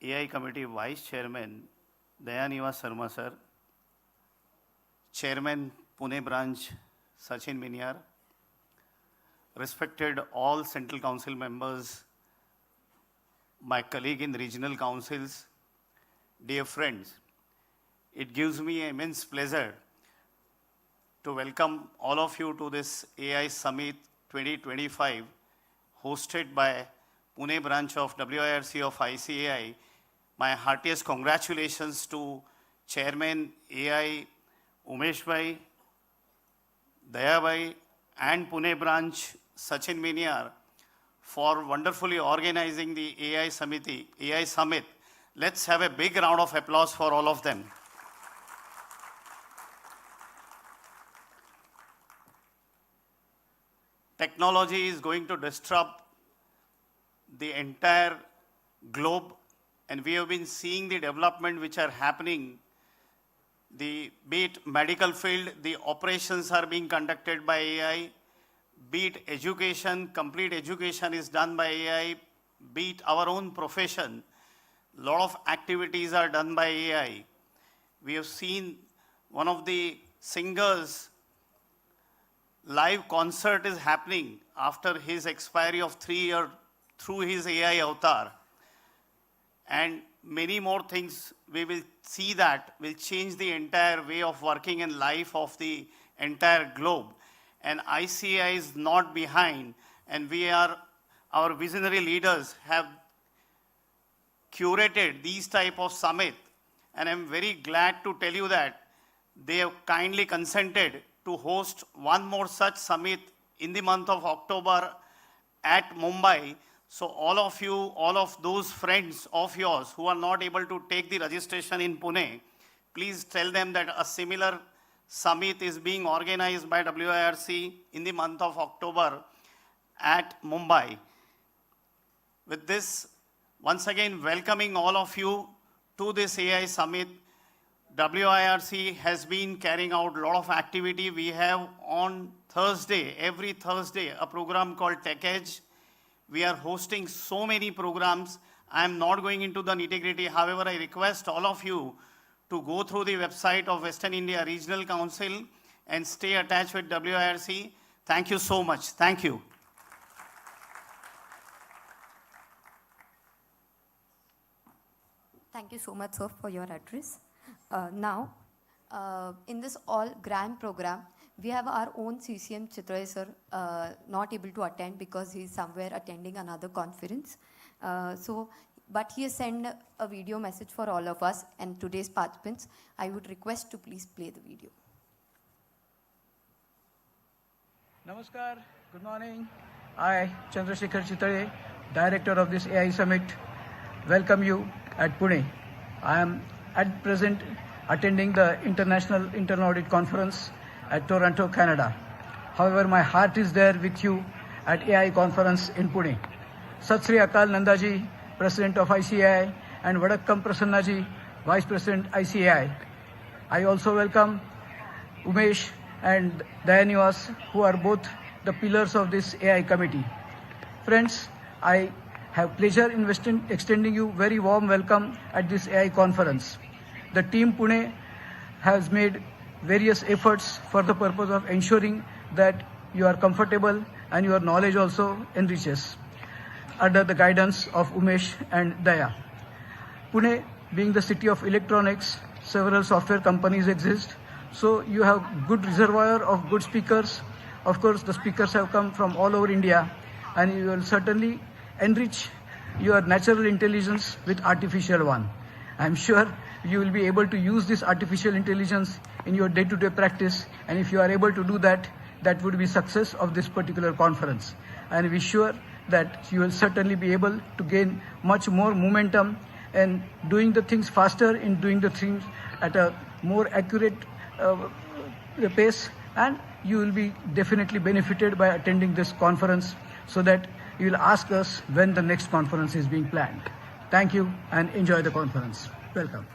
AI Committee Vice Chairman Dayanivas Sarma sir, Chairman Pune Branch Sachin Minyar, respected all Central Council members, my colleague in regional councils, dear friends, it gives me immense pleasure to welcome all of you to this AI Summit 2025 hosted by Pune branch of WIRC of ICAI. My heartiest congratulations to Chairman AI Umesh Bhai, Daya Bhai and Pune branch Sachin Minyar for wonderfully organizing the AI Summit. Let's have a big round of applause for all of them. Technology is going to disrupt the entire globe, and we have been seeing the development which are happening. Be it medical field, the operations are being conducted by AI. Be it education, complete education is done by AI. Be it our own profession, a lot of activities are done by AI. We have seen one of the singers live concert is happening after his expiry of 3 years through his AI avatar. And many more things we will see that will change the entire way of working and life of the entire globe. And ICAI is not behind, and our visionary leaders have curated these type of summit. And I'm very glad to tell you that they have kindly consented to host one more such summit in the month of October at Mumbai. So all of you, all of those friends of yours who are not able to take the registration in Pune, please tell them that a similar summit is being organized by WIRC in the month of October at Mumbai. With this, once again, welcoming all of you to this AI Summit. WIRC has been carrying out a lot of activity. We have on Thursday, every Thursday, a program called Tech Edge. We are hosting so many programs. I am not going into the nitty-gritty. However, I request all of you to go through the website of Western India Regional Council and stay attached with WIRC. Thank you so much. Thank you. Thank you so much, sir, for your address. Now, in this all grand program, we have our own CCM Chitray sir, not able to attend because he is somewhere attending another conference. But he has sent a video message for all of us and today's participants. I would request to please play the video. Namaskar, good morning. I, Chandrasekhar Chitray, Director of this AI Summit, welcome you at Pune. I am at present attending the International Internal Audit Conference at Toronto, Canada. However, my heart is there with you at AI Conference in Pune. Sat Sri Akal Nandaji, President of ICAI, and Vadakkam Prasannaji, Vice President ICAI. I also welcome Umesh and Dayanivas, who are both the pillars of this AI committee. Friends, I have pleasure in extending you very warm welcome at this AI conference. The team Pune has made various efforts for the purpose of ensuring that you are comfortable and your knowledge also enriches under the guidance of Umesh and Daya. Pune being the city of electronics, several software companies exist. So you have good reservoir of good speakers. Of course, the speakers have come from all over India, and you will certainly enrich your natural intelligence with artificial one. I'm sure you will be able to use this artificial intelligence in your day-to-day practice, and if you are able to do that, that would be success of this particular conference. And we're sure that you will certainly be able to gain much more momentum in doing the things faster, in doing the things at a more accurate pace, and you will be definitely benefited by attending this conference, so that you will ask us when the next conference is being planned. Thank you and enjoy the conference. Welcome.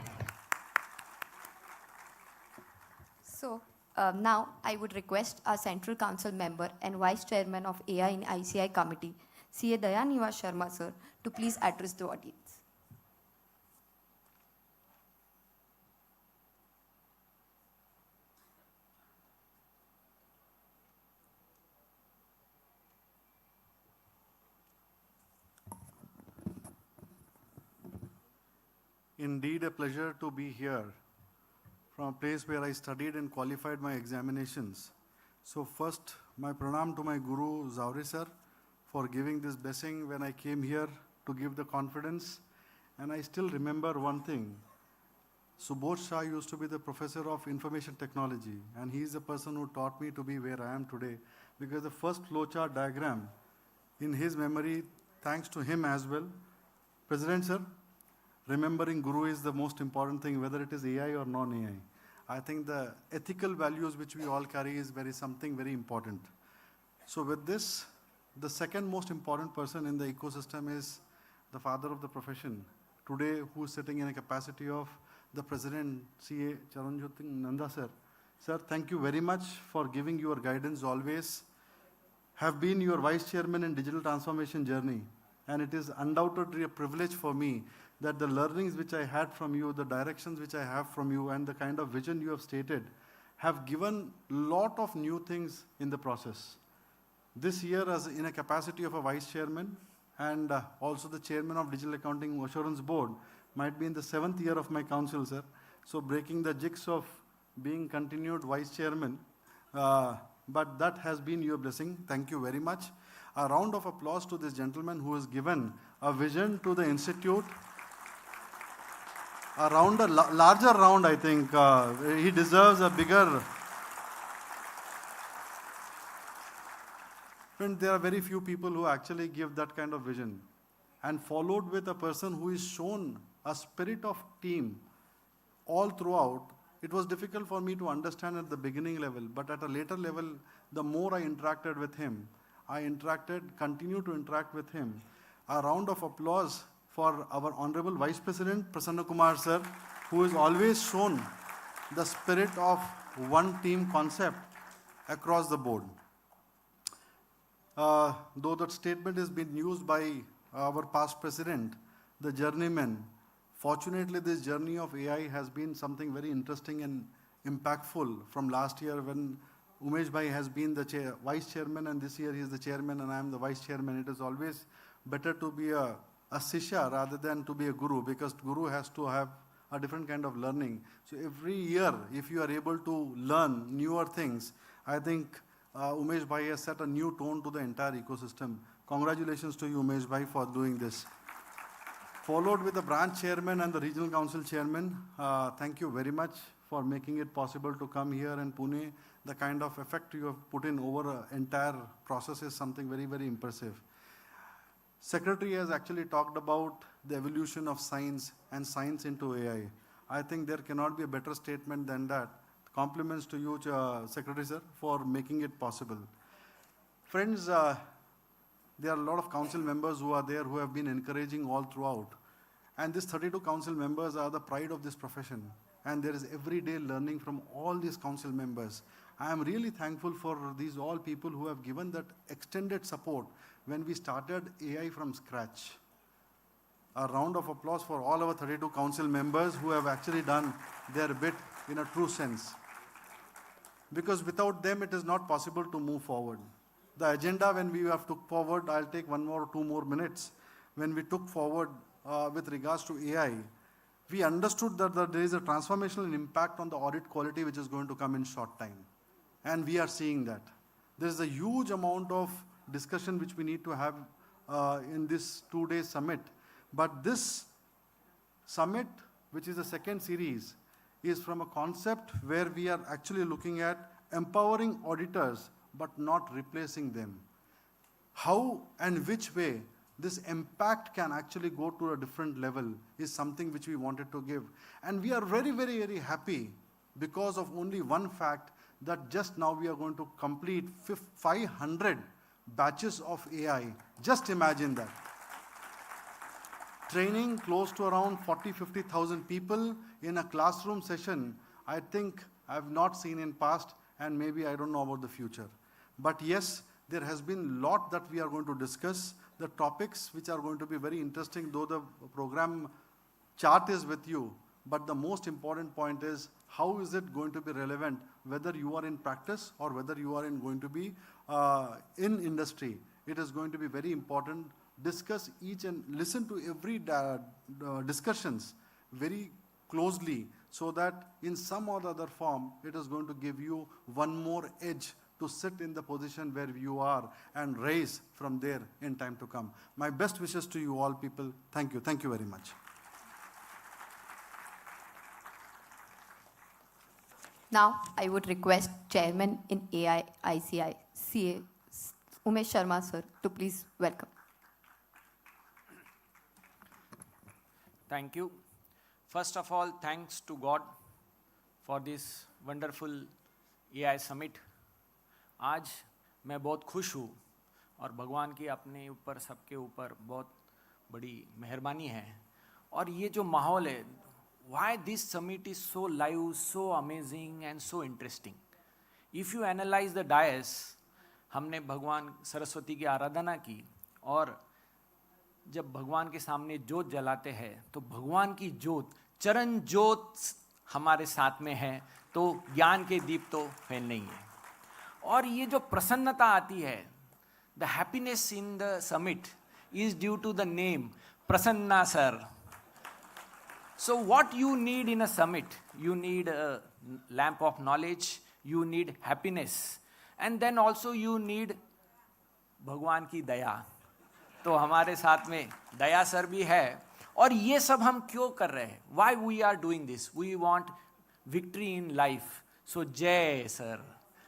So now I would request our Central Council member and Vice Chairman of AI in ICAI Committee, CA Dayanivas Sharma sir to please address the audience. Indeed a pleasure to be here from a place where I studied and qualified my examinations. So first, my pranam to my Guru Zawri sir for giving this blessing when I came here to give the confidence. And I still remember one thing. Subodh Shah used to be the professor of information technology, and he is the person who taught me to be where I am today, because the first flowchart diagram in his memory, thanks to him as well. President sir, remembering Guru is the most important thing, whether it is AI or non-AI. I think the ethical values which we all carry is something very important. So with this, the second most important person in the ecosystem is the father of the profession, today who is sitting in a capacity of the President, CA Charanjyoti Nanda sir. Sir, thank you very much for giving your guidance always. Have been your Vice Chairman in digital transformation journey, and it is undoubtedly a privilege for me that the learnings which I had from you, the directions which I have from you, and the kind of vision you have stated have given lot of new things in the process. This year, as in a capacity of a Vice Chairman and also the Chairman of Digital Accounting Assurance Board, might be in the 7th year of my council, sir. So breaking the jigs of being continued Vice Chairman, but that has been your blessing. Thank you very much. A round of applause to this gentleman who has given a vision to the institute. A larger round, I think. He deserves a bigger. Friend, there are very few people who actually give that kind of vision. And followed with a person who is shown a spirit of team all throughout. It was difficult for me to understand at the beginning level, but at a later level, the more I interacted with him, continue to interact with him. A round of applause for our Honorable Vice President, Prasanna Kumar sir, who has always shown the spirit of one team concept across the board. Though that statement has been used by our past president, the journeyman, fortunately this journey of AI has been something very interesting and impactful from last year when Umesh Bhai has been the Vice Chairman, and this year he is the Chairman and I am the Vice Chairman. It is always better to be a Sishya rather than to be a Guru, because Guru has to have a different kind of learning. So every year, if you are able to learn newer things, I think Umesh Bhai has set a new tone to the entire ecosystem. Congratulations to you, Umesh Bhai, for doing this. Followed with the branch chairman and the regional council chairman, thank you very much for making it possible to come here in Pune. The kind of effect you have put in over an entire process is something very, very impressive. Secretary has actually talked about the evolution of science and science into AI. I think there cannot be a better statement than that. Compliments to you, Secretary sir, for making it possible. Friends, there are a lot of council members who are there who have been encouraging all throughout. And these 32 council members are the pride of this profession. And there is everyday learning from all these council members. I am really thankful for these all people who have given that extended support when we started AI from scratch. A round of applause for all our 32 council members who have actually done their bit in a true sense. Because without them, it is not possible to move forward. The agenda, when we have took forward, I'll take 1 or 2 more minutes. When we took forward with regards to AI, we understood that there is a transformational impact on the audit quality which is going to come in short time. And we are seeing that. There is a huge amount of discussion which we need to have in this 2-day summit. But this summit, which is the second series, is from a concept where we are actually looking at empowering auditors but not replacing them. How and which way this impact can actually go to a different level is something which we wanted to give. And we are very, very, very happy because of only one fact that just now we are going to complete 500 batches of AI. Just imagine that. Training close to around 40,000-50,000 people in a classroom session, I think I have not seen in past, and maybe I don't know about the future. But yes, there has been a lot that we are going to discuss. the topics which are going to be very interesting, though the program chart is with you, but the most important point is how is it going to be relevant whether you are in practice or whether you are going to be in industry. It is going to be very important. Discuss each and listen to every discussions very closely so that in some or the other form it is going to give you one more edge to sit in the position where you are and raise from there in time to come. My best wishes to you all people. Thank you. Thank you very much. Now, I would request Chairman in AI ICAI, CA, Umesh Sharma sir, to please welcome. Thank you. First of all, thanks to God for this wonderful AI summit. आज मैं बहुत खुश हूँ और भगवान की अपने ऊपर सबके ऊपर बहुत बड़ी मेहरबानी है और ये जो माहौल है, why this summit is so live, so amazing and so interesting. If you analyze the dais, हमने भगवान सरस्वती की आराधना की और जब भगवान के सामने जोत जलाते हैं तो भगवान की जोत चरण जोत हमारे साथ में है तो ज्ञान के दीप तो फैलने ही है और ये जो प्रसन्नता आती है the happiness in the summit is due to the name Prasanna sir. So what you need in a summit, you need a lamp of knowledge, you need happiness and then also you need भगवान की दया. तो हमारे साथ में दया sir भी है और ये सब हम क्यों कर रहे हैं? Why we are doing this? We want victory in life. So Jai sir,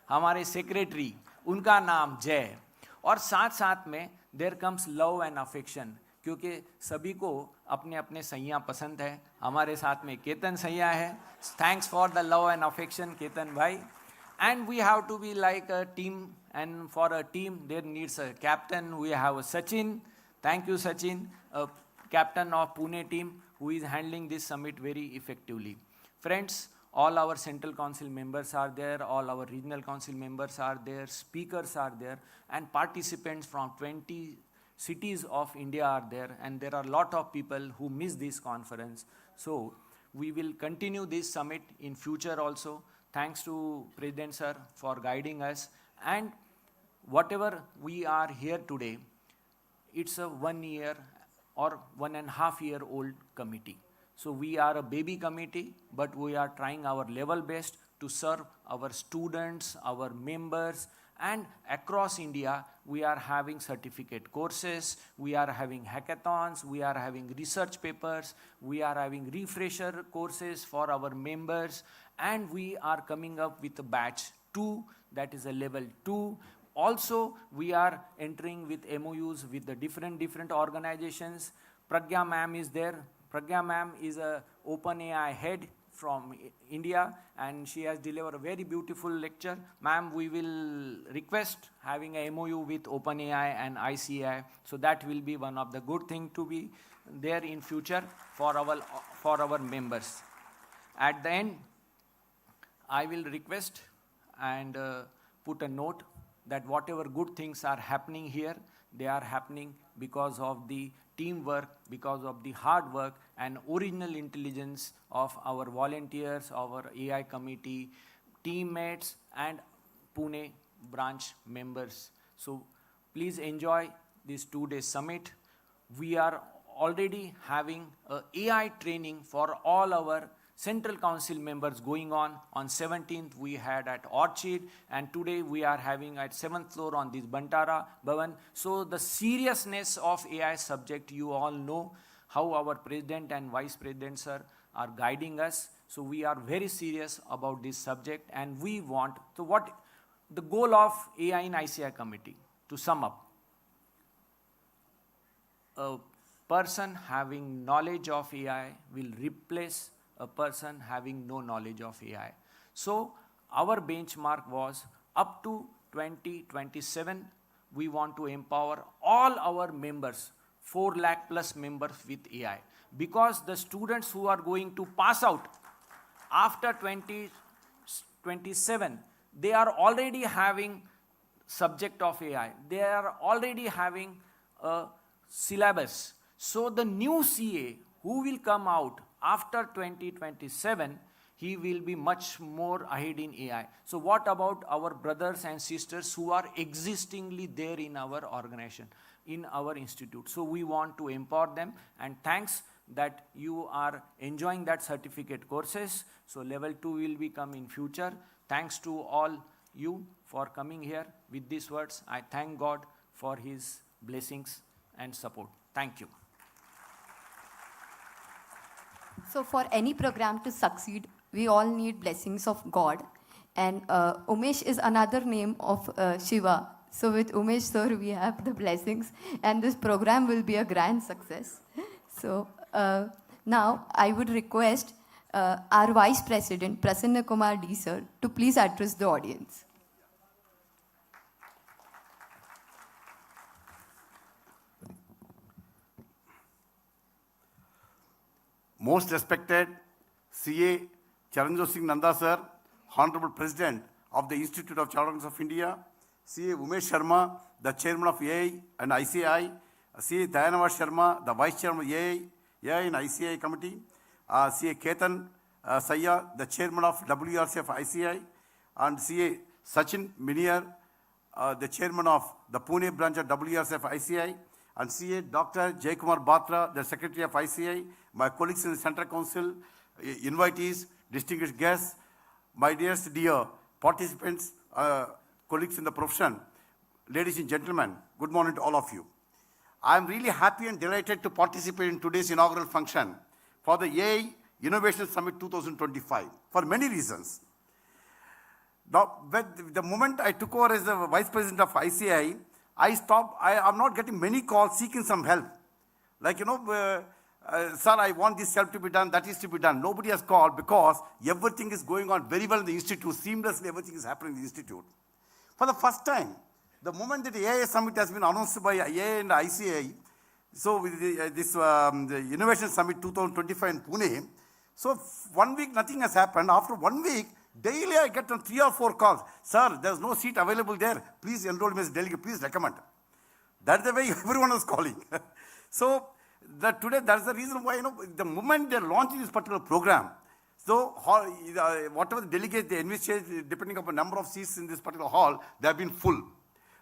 हमारे सेक्रेटरी, उनका नाम जय. और साथ साथ में there comes love and affection क्योंकि सभी को अपने अपने सैया पसंद है. हमारे साथ में केतन सैया है. Thanks for the love and affection Ketan भाई. And we have to be like a team, and for a team there needs a captain. We have a Sachin. Thank you Sachin, a captain of Pune team who is handling this summit very effectively. Friends, all our central council members are there, all our regional council members are there, speakers are there and participants from 20 cities of India are there, and there are a lot of people who miss this conference. So we will continue this summit in future also. Thanks to President sir for guiding us, and whatever we are here today, it's a 1 year or 1.5 year old committee. So we are a baby committee, but we are trying our level best to serve our students, our members, and across India we are having certificate courses, we are having hackathons, we are having research papers, we are having refresher courses for our members, and we are coming up with a batch 2, that is a level 2. Also, we are entering with MOUs with the different organizations. Pragya ma'am is there. Pragya ma'am is a OpenAI head from India, and she has delivered a very beautiful lecture. Ma'am, we will request having a MOU with OpenAI and ICAI, so that will be one of the good thing to be there in future for our members. At the end, I will request and put a note that whatever good things are happening here, they are happening because of the teamwork, because of the hard work and original intelligence of our volunteers, our AI committee, teammates and Pune branch members. So please enjoy this 2-day summit. We are already having a AI training for all our Central Council members going on. On 17th we had at Orchid, and today we are having at 7th floor on this Bantara Bhavan. So the seriousness of AI subject, you all know how our President and Vice President sir are guiding us. So we are very serious about this subject, and we want, so what the goal of AI in ICAI committee, to sum up, a person having knowledge of AI will replace a person having no knowledge of AI. So our benchmark was up to 2027, we want to empower all our members, 4 lakh plus members with AI. Because the students who are going to pass out after 2027, they are already having subject of AI. They are already having a syllabus. So the new CA who will come out after 2027, he will be much more ahead in AI. So what about our brothers and sisters who are existingly there in our organization, in our institute? So we want to empower them, and thanks that you are enjoying that certificate courses. So level 2 will become in future. Thanks to all you for coming here. With these words, I thank God for his blessings and support. Thank you. So for any program to succeed, we all need blessings of God. And Umesh is another name of Shiva. So with Umesh sir, we have the blessings, and this program will be a grand success. So now I would request our Vice President, Prasanna Kumar D sir, to please address the audience. Most respected CA Charanjot Singh Nanda sir, Honorable President of the Institute of Chartered Accountants of India, CA Umesh Sharma, the Chairman of AI and ICAI, CA Dayanava Sharma, the Vice Chairman of AI and ICAI Committee, CA Ketan Sayya, the Chairman of WRC of ICAI, and CA Sachin Miniar, the Chairman of the Pune branch of WRC of ICAI, and CA Dr. Jaykumar Batra, the Secretary of ICAI, my colleagues in the Central Council, invitees, distinguished guests, my dearest dear participants, colleagues in the profession, ladies and gentlemen, good morning to all of you. I am really happy and delighted to participate in today's inaugural function for the AI Innovation Summit 2025 for many reasons. Now, the moment I took over as the Vice President of ICAI, I am not getting many calls seeking some help. Like, sir, I want this help to be done, that is to be done. Nobody has called because everything is going on very well in the institute. Seamlessly, everything is happening in the institute. For the first time, the moment that the AI Summit has been announced by AI and ICAI, so with the Innovation Summit 2025 in Pune, so 1 week nothing has happened. After 1 week, daily I get 3 or 4 calls. Sir, there's no seat available there. Please enroll me as delegate. Please recommend. That's the way everyone is calling. So today, that's the reason why, the moment they're launching this particular program, so whatever the delegates they envisage, depending upon number of seats in this particular hall, they have been full.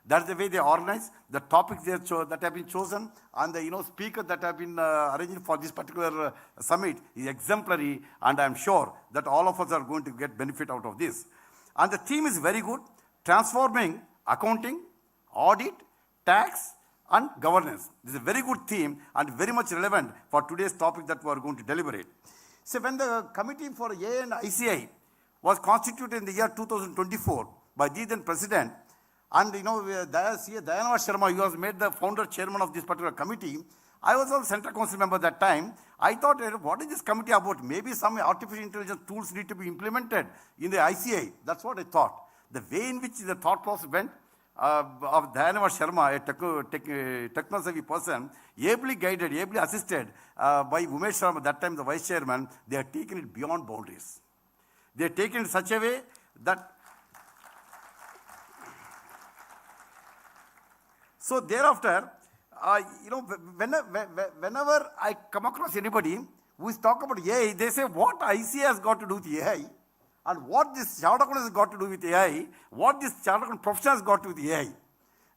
That's the way they organize, the topics that have been chosen, and the speakers that have been arranged for this particular summit is exemplary, and I'm sure that all of us are going to get benefit out of this. And the theme is very good, transforming accounting, audit, tax, and governance. This is a very good theme and very much relevant for today's topic that we are going to deliberate. So when the committee for AI and ICAI was constituted in the year 2024 by the then president, and Dayanava Sharma, he was made the founder chairman of this particular committee. I was also Central Council member at that time. I thought, what is this committee about? Maybe some artificial intelligence tools need to be implemented in the ICAI. That's what I thought. The way in which the thought process went, of Dayanava Sharma, a techno-savvy person, ably guided, ably assisted by Umesh Sharma, that time the vice chairman, they have taken it beyond boundaries. They have taken it in such a way that, so thereafter, whenever I come across anybody who is talking about AI, they say, what ICA has got to do with AI? And what this chartered accountant has got to do with AI, what this chartered accountant profession has got to do with AI.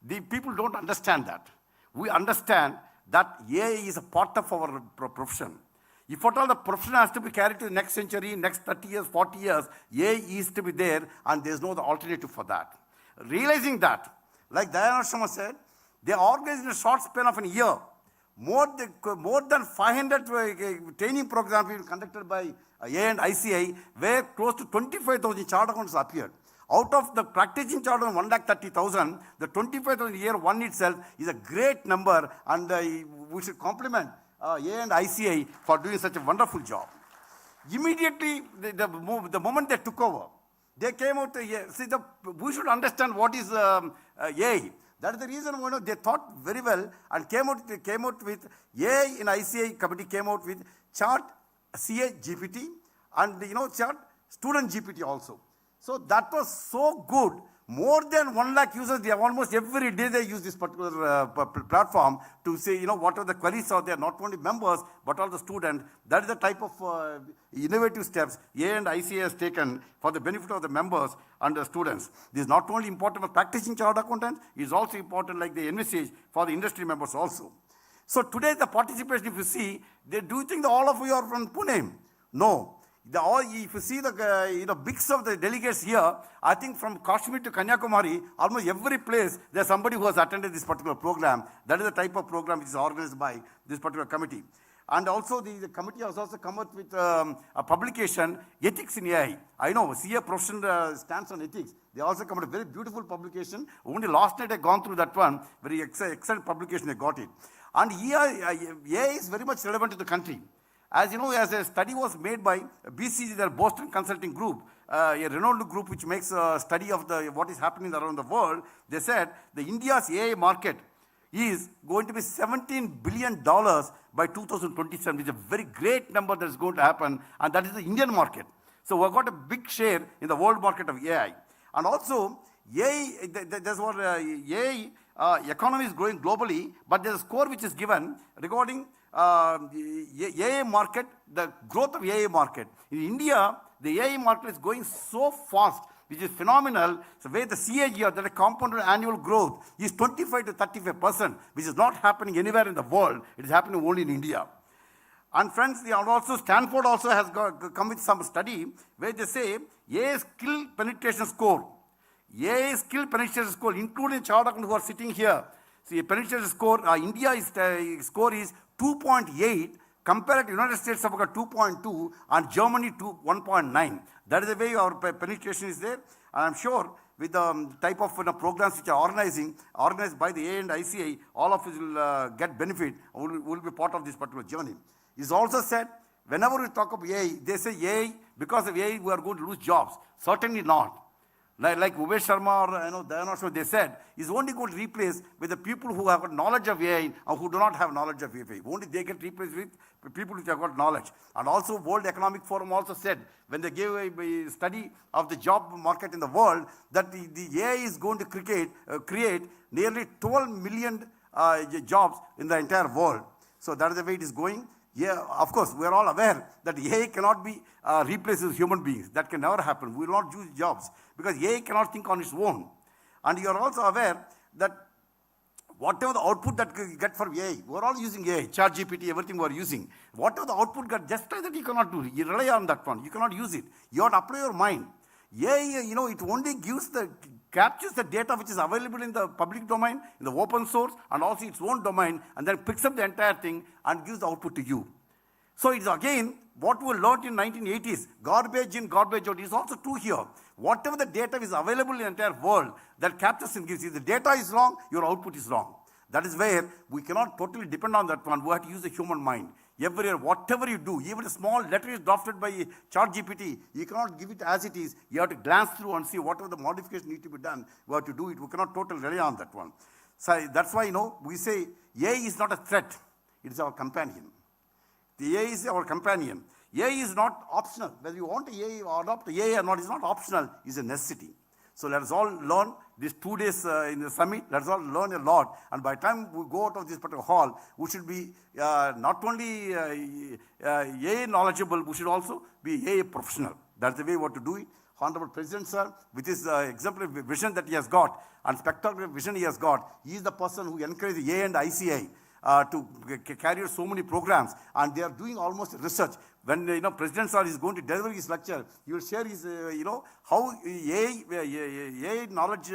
The people don't understand that. We understand that AI is a part of our profession. If at all the profession has to be carried to the next century, next 30 years, 40 years, AI is to be there, and there's no other alternative for that. Realizing that, like Dayanava Sharma said, they organized in a short span of a year, more than 500 training programs being conducted by AI and ICAI, where close to 25,000 chartered accountants appeared. Out of the practicing chartered accountants, 130,000, the 25,000 year one itself is a great number, and we should compliment AI and ICAI for doing such a wonderful job. Immediately, the moment they took over, they came out, we should understand what is AI. That is the reason they thought very well and came out with AI in ICAI committee came out with chart CA GPT and chart student GPT also. So that was so good. More than 1 lakh users, they have almost every day they use this particular platform to say, what are the queries are there, not only members, but all the students. That is the type of innovative steps A and ICAI has taken for the benefit of the members and the students. This is not only important for practicing chartered accountants, it is also important, like the envisage, for the industry members also. So today the participation, if you see, do you think that all of you are from Pune? No. If you see the mix of the delegates here, I think from Kashmir to Kanyakumari, almost every place there's somebody who has attended this particular program. That is the type of program which is organized by this particular committee. And also the committee has also come up with a publication, Ethics in AI. I know CA professional stands on ethics. They also come with a very beautiful publication. Only last night I gone through that one. Very excellent publication, I got it. And here AI is very much relevant to the country. As you know, as a study was made by BCG, their Boston Consulting Group, a renowned group which makes a study of what is happening around the world, they said the India's AI market is going to be $17 billion by 2027, which is a very great number that is going to happen, and that is the Indian market. So we've got a big share in the world market of AI. And also, AI, there's what AI economy is growing globally, but there's a score which is given regarding AI market, the growth of AI market. In India, the AI market is going so fast, which is phenomenal. So where the CAGR, that a compounded annual growth, is 25 to 35%, which is not happening anywhere in the world. It is happening only in India. And friends, also Stanford also has come with some study where they say AI skill penetration score. AI skill penetration score, including chartered accountants who are sitting here. See, penetration score, India's score is 2.8, compared to United States of 2.2 and Germany to 1.9. That is the way our penetration is there. And I'm sure with the type of programs which are organized by the AI and ICAI, all of us will get benefit, will be part of this particular journey. It's also said, whenever we talk of AI, they say AI, because of AI, we are going to lose jobs. Certainly not. Like Umesh Sharma or Dayanasho, they said, is only going to replace with the people who have got knowledge of AI or who do not have knowledge of AI. Only they get replaced with people who have got knowledge. And also World Economic Forum also said, when they gave a study of the job market in the world, that the AI is going to create nearly 12 million jobs in the entire world. So that is the way it is going. Yeah, of course, we are all aware that AI cannot be replaced with human beings. That can never happen. We will not lose jobs because AI cannot think on its own. And you are also aware that whatever the output that you get from AI, we are all using AI, ChatGPT, everything we are using. Whatever the output got, just like that you cannot do it. You rely on that one. You cannot use it. You have to apply your mind. AI, it only captures the data which is available in the public domain, in the open source, and also its own domain, and then picks up the entire thing and gives the output to you. So it's again what we learned in 1980s, garbage in, garbage out, is also true here. Whatever the data is available in the entire world, that captures and gives you. The data is wrong, your output is wrong. That is where we cannot totally depend on that one. We have to use the human mind. Every year, whatever you do, even a small letter is drafted by ChatGPT, you cannot give it as it is. You have to glance through and see whatever the modifications need to be done. We have to do it. We cannot totally rely on that one. So that's why, we say AI is not a threat. It is our companion. The AI is our companion. AI is not optional. Whether you want AI or adopt AI or not, it's not optional. It's a necessity. So let us all learn these 2 days in the summit. Let us all learn a lot. And by the time we go out of this particular hall, we should be not only AI knowledgeable, we should also be AI professional. That's the way we have to do it. Honorable President, sir, with his exemplary vision that he has got and spectacular vision he has got, he is the person who encourages AI and ICAI to carry out so many programs, and they are doing almost research. When President sir is going to deliver his lecture, he will share his how AI knowledge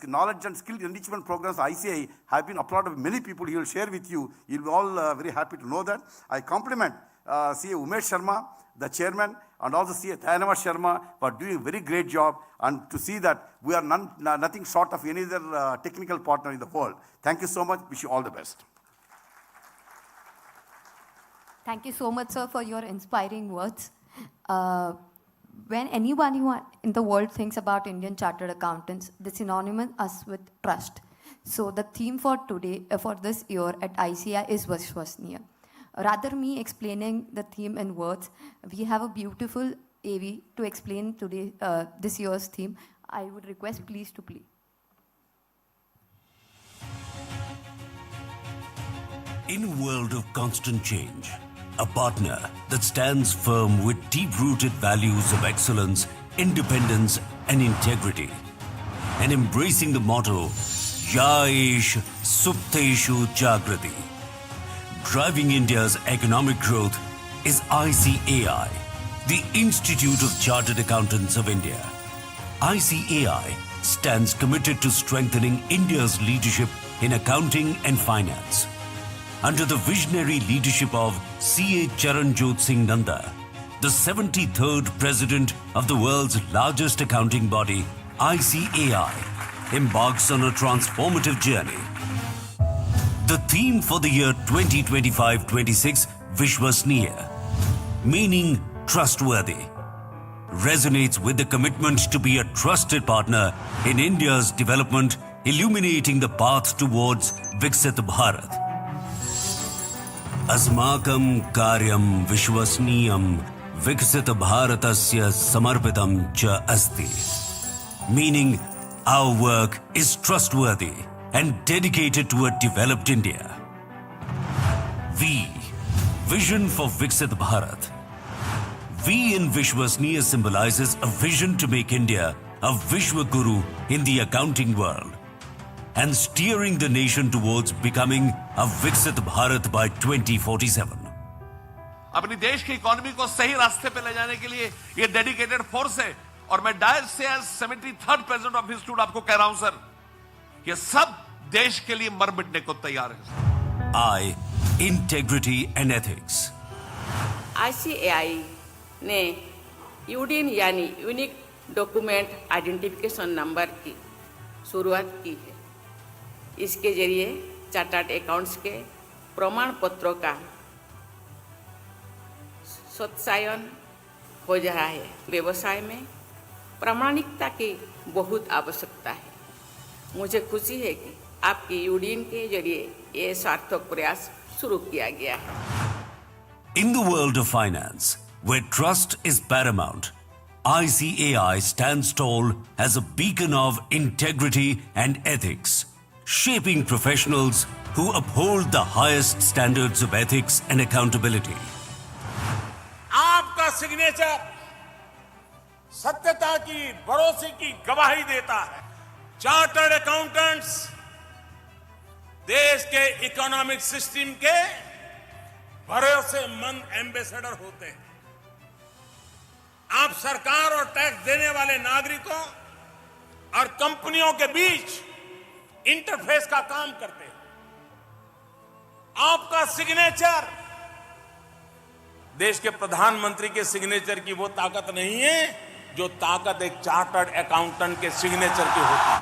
knowledge and skill enrichment programs ICAI have been applauded by many people. He will share with you. You'll be all very happy to know that. I compliment CA Umesh Sharma, the chairman, and also CA Dayanama Sharma for doing a very great job, and to see that we are nothing short of any other technical partner in the world. Thank you so much. Wish you all the best. Thank you so much, sir, for your inspiring words. When anyone in the world thinks about Indian Chartered Accountants, they synonymous us with trust. So the theme for today, for this year at ICAI is Vishwasniya. Rather me explaining the theme in words, we have a beautiful AV to explain today this year's theme. I would request please to play. In a world of constant change, a partner that stands firm with deep-rooted values of excellence, independence and integrity, and embracing the motto, Yaesh Supteshu Jagrati. Driving India's economic growth is ICAI, the Institute of Chartered Accountants of India. ICAI stands committed to strengthening India's leadership in accounting and finance. Under the visionary leadership of CA Charanjot Singh Nanda, the 73rd President of the world's largest accounting body, ICAI, embarks on a transformative journey. The theme for the year 2025-26, Vishwasniya, meaning trustworthy, resonates with the commitment to be a trusted partner in India's development, illuminating the path towards Viksit Bharat. Asmakam karyam vishwasniyam Viksit Bharatasya samarpitam cha asti. Meaning, our work is trustworthy and dedicated to a developed India. V, Vision for Viksit Bharat. V in Vishwasniya symbolizes a vision to make India a Vishwa Guru in the accounting world and steering the nation towards becoming a Viksit Bharat by 2047. अपनी देश की economy को सही रास्ते पे ले जाने के लिए ये डेडिकेटेड फोर्स है और मैं डायरेक्ट से as 73rd president of institute आपको कह रहा हूं सर, ये सब देश के लिए मर मिटने को तैयार है. I, Integrity and Ethics. ICAI ने यूडीन यानी यूनिक डॉक्यूमेंट आइडेंटिफिकेशन नंबर की शुरुआत की है. इसके जरिए चार्टर्ड अकाउंट्स के प्रमाण पत्रों का सत्यायन हो रहा है. व्यवसाय में प्रामाणिकता की बहुत आवश्यकता है. मुझे खुशी है कि आपकी यूडीन के जरिए ये सार्थक प्रयास शुरू किया गया है. In the world of finance, where trust is paramount, ICAI stands tall as a beacon of integrity and ethics, shaping professionals who uphold the highest standards of ethics and accountability. आपका सिग्नेचर सत्यता की, भरोसे की गवाही देता है. Chartered accountants देश के इकोनॉमिक सिस्टम के भरोसेमंद एम्बेसडर होते हैं. आप सरकार और टैक्स देने वाले नागरिकों और कंपनियों के बीच इंटरफेस का काम करते हैं. आपका सिग्नेचर देश के प्रधानमंत्री के सिग्नेचर की वो ताकत नहीं है जो ताकत एक चार्टर्ड अकाउंटेंट के सिग्नेचर की होती है.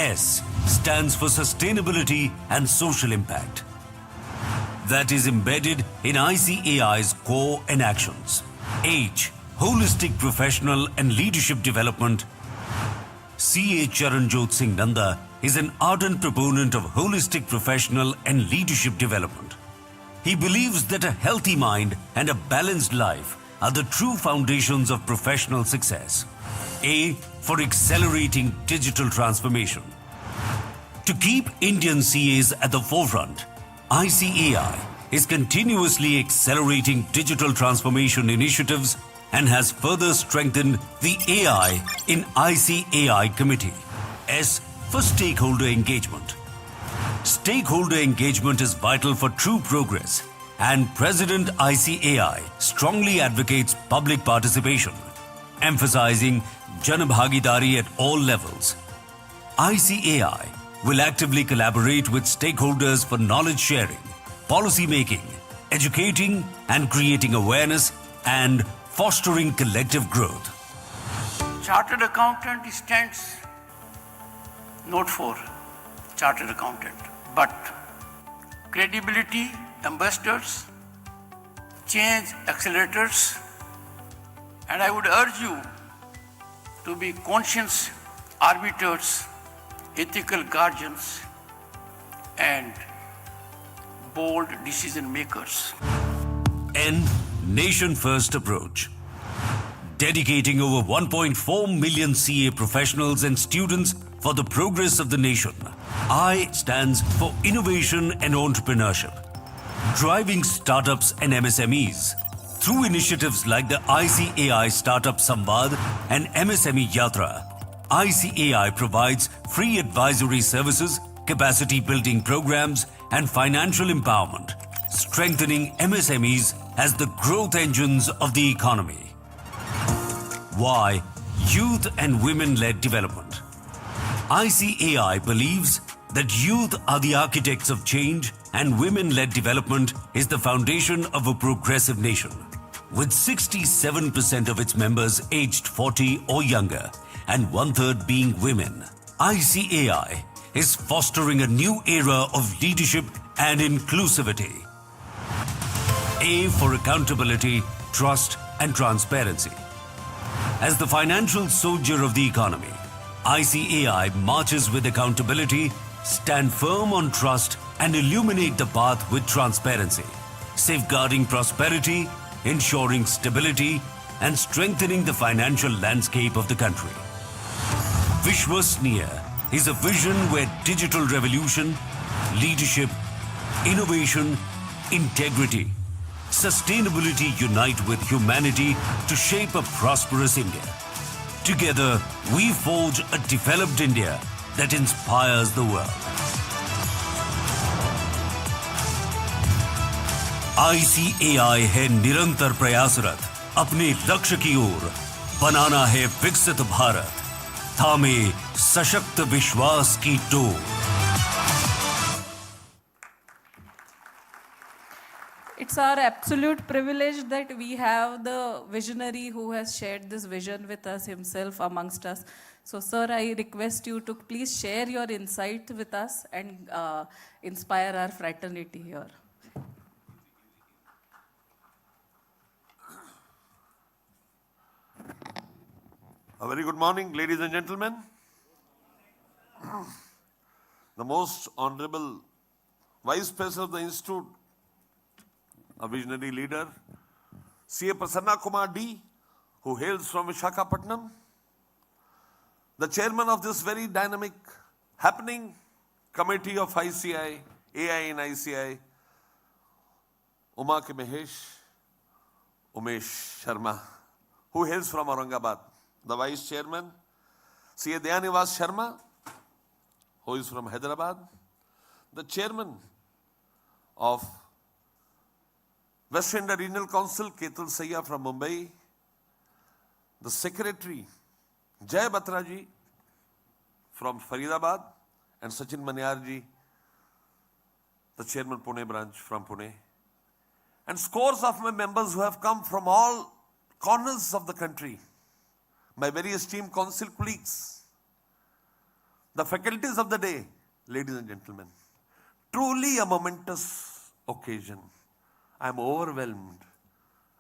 S stands for Sustainability and Social Impact. That is embedded in ICAI's core and actions. H, Holistic Professional and Leadership Development. CA Charanjot Singh Nanda is an ardent proponent of holistic professional and leadership development. He believes that a healthy mind and a balanced life are the true foundations of professional success. A, for accelerating digital transformation. To keep Indian CAs at the forefront, ICAI is continuously accelerating digital transformation initiatives and has further strengthened the AI in ICAI committee. S, for stakeholder engagement. Stakeholder engagement is vital for true progress, and President ICAI strongly advocates public participation, emphasizing Janabhagidari at all levels. ICAI will actively collaborate with stakeholders for knowledge sharing, policy making, educating and creating awareness, and fostering collective growth. Chartered accountant stands not for chartered accountant, but credibility ambassadors, change accelerators, and I would urge you to be conscious arbiters, ethical guardians, and bold decision makers. N, Nation First Approach. dedicating over 1.4 million CA professionals and students for the progress of the nation. I stands for innovation and entrepreneurship, driving startups and MSMEs. Through initiatives like the ICAI Startup Samvad and MSME Yatra, ICAI provides free advisory services, capacity building programs, and financial empowerment, strengthening MSMEs as the growth engines of the economy. Why? Youth and women-led development. ICAI believes that youth are the architects of change and women-led development is the foundation of a progressive nation. With 67% of its members aged 40 or younger and 1/3 being women, ICAI is fostering a new era of leadership and inclusivity. A for accountability, trust and transparency. As the financial soldier of the economy, ICAI marches with accountability, stand firm on trust and illuminate the path with transparency, safeguarding prosperity, ensuring stability and strengthening the financial landscape of the country. Vishwasniya is a vision where digital revolution, leadership, innovation, integrity, sustainability unite with humanity to shape a prosperous India. Together, we forge a developed India that inspires the world. ICAI है निरंतर प्रयासरत अपने लक्ष्य की ओर, बनाना है विकसित भारत, थामे सशक्त विश्वास की door. It's our absolute privilege that we have the visionary who has shared this vision with us himself amongst us. So, sir, I request you to please share your insight with us and inspire our fraternity here. A very good morning, ladies and gentlemen. The most honorable Vice President of the Institute, a visionary leader, CA Prasanna Kumar D, who hails from Visakhapatnam, the chairman of this very dynamic happening committee of ICAI, AI in ICAI, Uma Ke Umesh Sharma, who hails from Aurangabad, the vice chairman, CA Dayanivas Sharma, who is from Hyderabad, the chairman of West India Regional Council, Ketul Sayya from Mumbai, the secretary, Jay Batraji from Faridabad, and Sachin Manyarji, the chairman Pune branch from Pune, and scores of my members who have come from all corners of the country, my very esteemed council colleagues, the faculties of the day, ladies and gentlemen. Truly a momentous occasion. I am overwhelmed.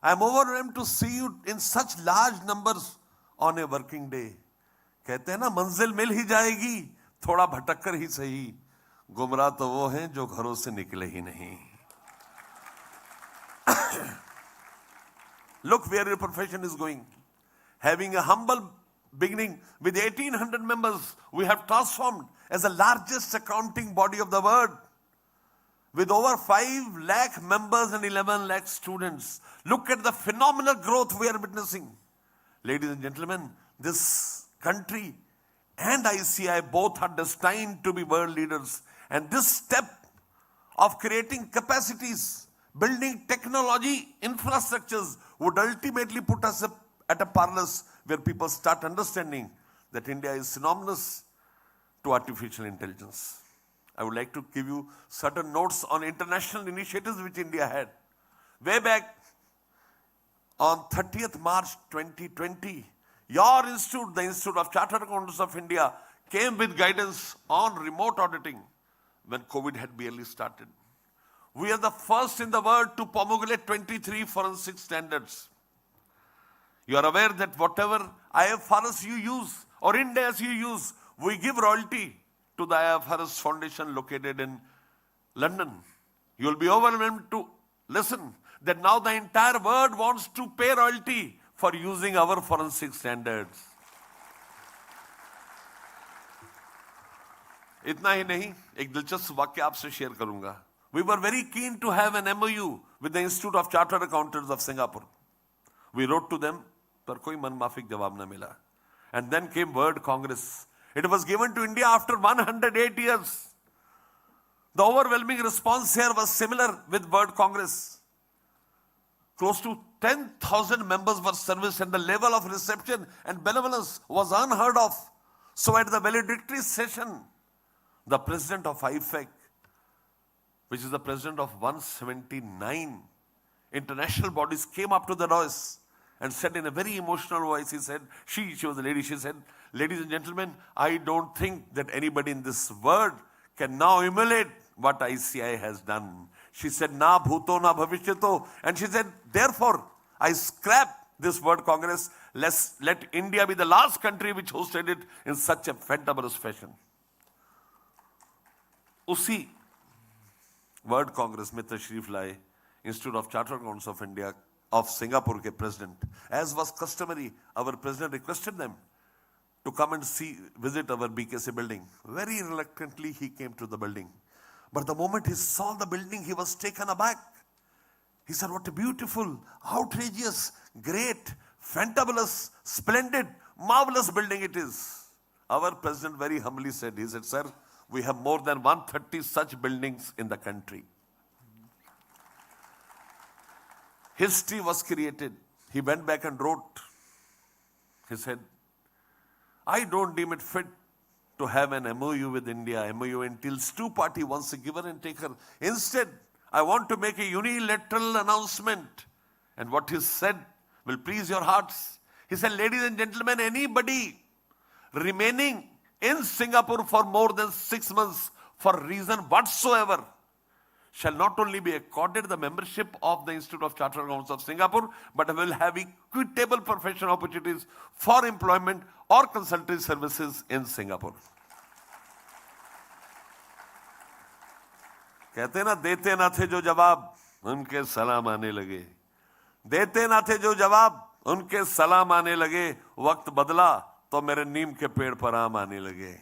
I am overwhelmed to see you in such large numbers on a working day. कहते हैं ना मंजिल मिल ही जाएगी, थोड़ा भटक कर ही सही, गुमराह तो वो हैं जो घरों से निकले ही नहीं. Look where your profession is going. Having a humble beginning with 1,800 members, we have transformed as the largest accounting body of the world. With over 5 lakh members and 11 lakh students. Look at the phenomenal growth we are witnessing. Ladies and gentlemen, this country and ICAI both are destined to be world leaders. And this step of creating capacities, building technology infrastructures would ultimately put us at a parlous where people start understanding that India is synonymous to artificial intelligence. I would like to give you certain notes on international initiatives which India had. Way back on 30th March 2020, your institute, the Institute of Chartered Accountants of India, came with guidance on remote auditing when COVID had barely started. We are the first in the world to promulgate 23 forensic standards. You are aware that whatever IFRS you use or Ind AS you use, we give royalty to the IFRS Foundation located in London. You will be overwhelmed to listen that now the entire world wants to pay royalty for using our forensic standards. इतना ही नहीं, एक दिलचस्प वाक्य आपसे share करूंगा. We were very keen to have an MOU with the Institute of Chartered Accountants of Singapore. We wrote to them, पर कोई मनमाफिक जवाब न मिला. And then came World Congress. It was given to India after 108 years. The overwhelming response here was similar with World Congress. Close to 10,000 members were serviced, and the level of reception and benevolence was unheard of. So at the valedictory session, the president of ICAI, which is the president of 179 international bodies, came up to the dais and said in a very emotional voice, he said, she was a lady, she said, ladies and gentlemen, I don't think that anybody in this world can now emulate what ICAI has done. She said, na bhuto na bhavishyato. And she said, therefore, I scrap this World Congress. Let India be the last country which hosted it in such a fantabulous fashion. उसी world Congress में तशरीफ लाए institute of chartered accountants of India of Singapore के president. As was customary, our president requested them to come and visit our BKC building. Very reluctantly, he came to the building. But the moment he saw the building, he was taken aback. He said, what a beautiful, outrageous, great, fantabulous, splendid, marvelous building it is. Our president very humbly said, he said, sir, we have more than 130 such buildings in the country. History was created. He went back and wrote. He said, I don't deem it fit to have an MOU with India. MOU entails two party, once a giver and taker. Instead, I want to make a unilateral announcement. And what he said will please your hearts. He said, ladies and gentlemen, anybody remaining in Singapore for more than 6 months for reason whatsoever shall not only be accorded the membership of the Institute of Chartered Accountants of Singapore, but will have equitable professional opportunities for employment or consultancy services in Singapore. कहते ना देते ना थे जो जवाब उनके सलाम आने लगे. देते ना थे जो जवाब उनके सलाम आने लगे. वक्त बदला तो मेरे नीम के पेड़ पर आम आने लगे.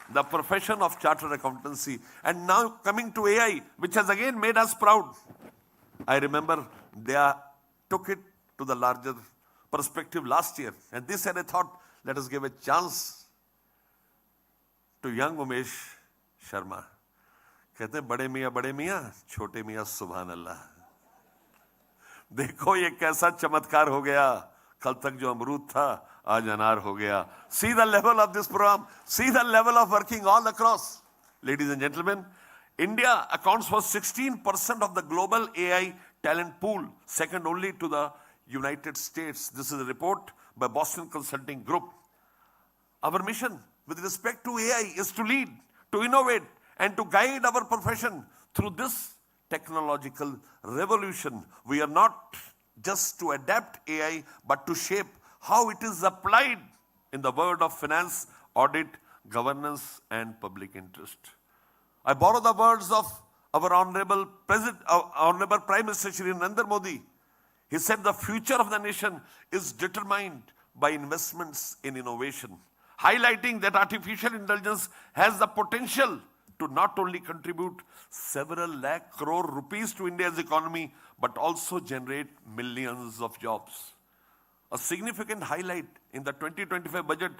The profession of chartered accountancy, and now coming to AI, which has again made us proud. I remember they took it to the larger perspective last year, and this year I thought, let us give a chance to young Umesh Sharma. कहते हैं बड़े मियाँ छोटे मियाँ सुभान अल्लाह. देखो ये कैसा चमत्कार हो गया. कल तक जो अमरूद था आज अनार हो गया. See the level of this program. See the level of working all across. Ladies and gentlemen, India accounts for 16% of the global AI talent pool, second only to the United States. This is a report by Boston Consulting Group. Our mission with respect to AI is to lead, to innovate, and to guide our profession through this technological revolution. We are not just to adapt AI, but to shape how it is applied in the world of finance, audit, governance, and public interest. I borrow the words of our Honorable Prime Minister Shri Narendra Modi. He said the future of the nation is determined by investments in innovation, highlighting that artificial intelligence has the potential to not only contribute several lakh crore rupees to India's economy, but also generate millions of jobs. A significant highlight in the 2025 budget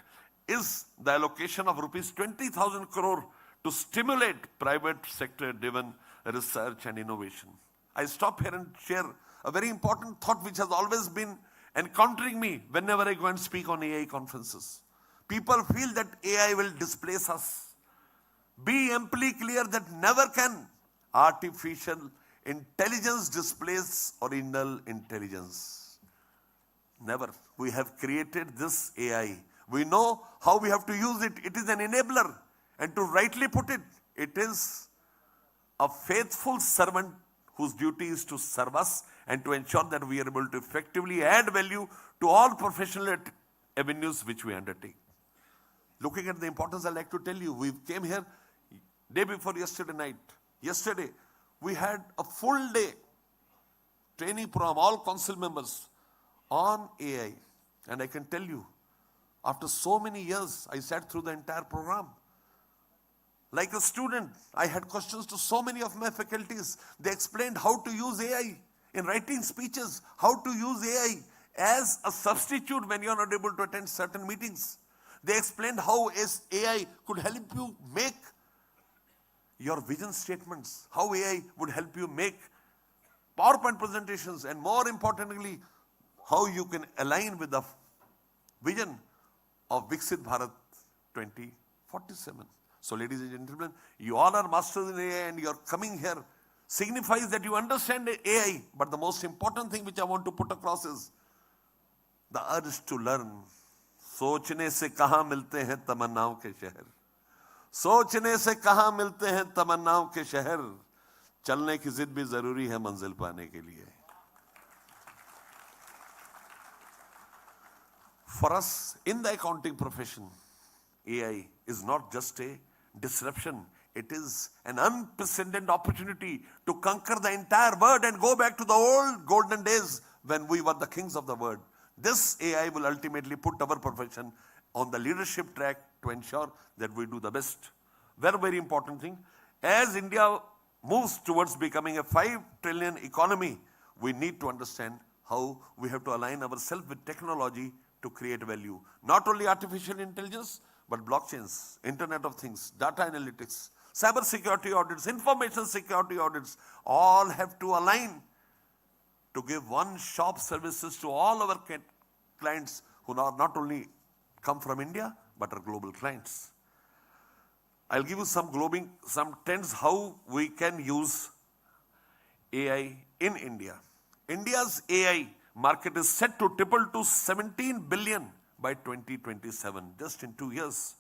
is the allocation of rupees 20,000 crore to stimulate private sector-driven research and innovation. I stop here and share a very important thought which has always been encountering me whenever I go and speak on AI conferences. People feel that AI will displace us. Be amply clear that never can artificial intelligence displace original intelligence. Never. We have created this AI. We know how we have to use it. It is an enabler. And to rightly put it, it is a faithful servant whose duty is to serve us and to ensure that we are able to effectively add value to all professional avenues which we undertake. Looking at the importance, I'd like to tell you, we came here day before yesterday night. Yesterday, we had a full day training program, all council members on AI. And I can tell you, after so many years, I sat through the entire program. Like a student, I had questions to so many of my faculties. They explained how to use AI in writing speeches, how to use AI as a substitute when you are not able to attend certain meetings. They explained how AI could help you make your vision statements, how AI would help you make PowerPoint presentations, and more importantly, how you can align with the vision of Viksit Bharat 2047. So ladies and gentlemen, you all are masters in AI and you're coming here signifies that you understand AI. But the most important thing which I want to put across is the urge to learn. सोचने से कहाँ मिलते हैं तमन्नाओं के शहर, सोचने से कहाँ मिलते हैं तमन्नाओं के शहर, चलने की जिद भी जरूरी है मंजिल पाने के लिए. For us in the accounting profession, AI is not just a disruption, it is an unprecedented opportunity to conquer the entire world and go back to the old golden days when we were the kings of the world. This AI will ultimately put our profession on the leadership track to ensure that we do the best. Very, very important thing. As India moves towards becoming a 5 trillion economy, we need to understand how we have to align ourselves with technology to create value. Not only artificial intelligence, but blockchains, Internet of Things, data analytics, cyber security audits, information security audits, all have to align to give one-shop services to all our clients who not only come from India, but are global clients. I'll give you some trends how we can use AI in India. India's AI market is set to triple to 17 billion by 2027, just in 2 years.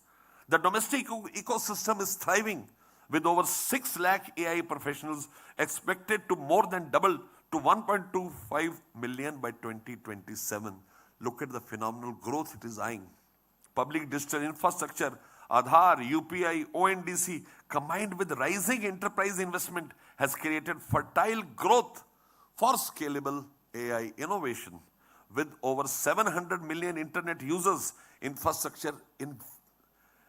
The domestic ecosystem is thriving with over 6 lakh AI professionals expected to more than double to 1.25 million by 2027. Look at the phenomenal growth it is eyeing. Public digital infrastructure, Aadhaar, UPI, ONDC, combined with rising enterprise investment, has created fertile growth for scalable AI innovation. With over 700 million internet users, infrastructure in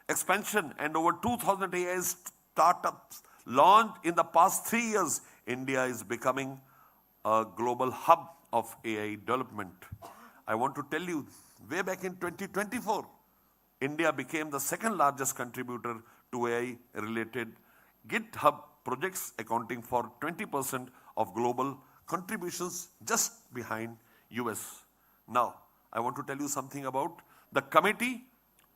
expansion, and over 2,000 AI startups launched in the past 3 years, India is becoming a global hub of AI development. I want to tell you, way back in 2024, India became the second largest contributor to AI-related GitHub projects, accounting for 20% of global contributions, just behind US. Now, I want to tell you something about the Committee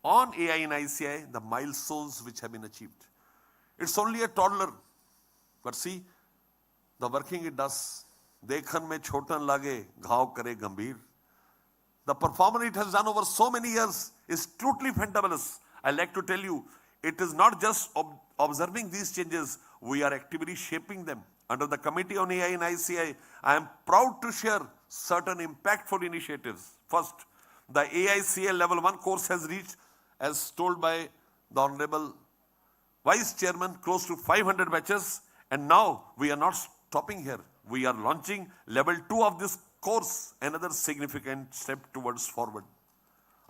on AI in ICAI, the milestones which have been achieved. It's only a toddler, but see the working it does. देखन में छोटन लागे घाव करे गंभीर. The performance it has done over so many years is totally fantabulous. I like to tell you, it is not just observing these changes, we are actively shaping them. Under the Committee on AI in ICAI, I am proud to share certain impactful initiatives. First, the AICA Level 1 course has reached, as told by the Honorable Vice Chairman, close to 500 batches, and now we are not stopping here. We are launching Level 2 of this course, another significant step towards forward.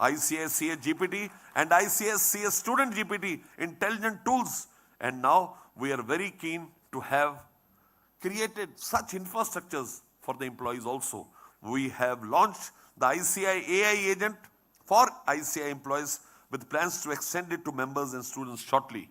ICAI GPT and ICAI Student GPT, intelligent tools, and now we are very keen to have created such infrastructures for the employees also. We have launched the ICAI AI agent for ICAI employees with plans to extend it to members and students shortly.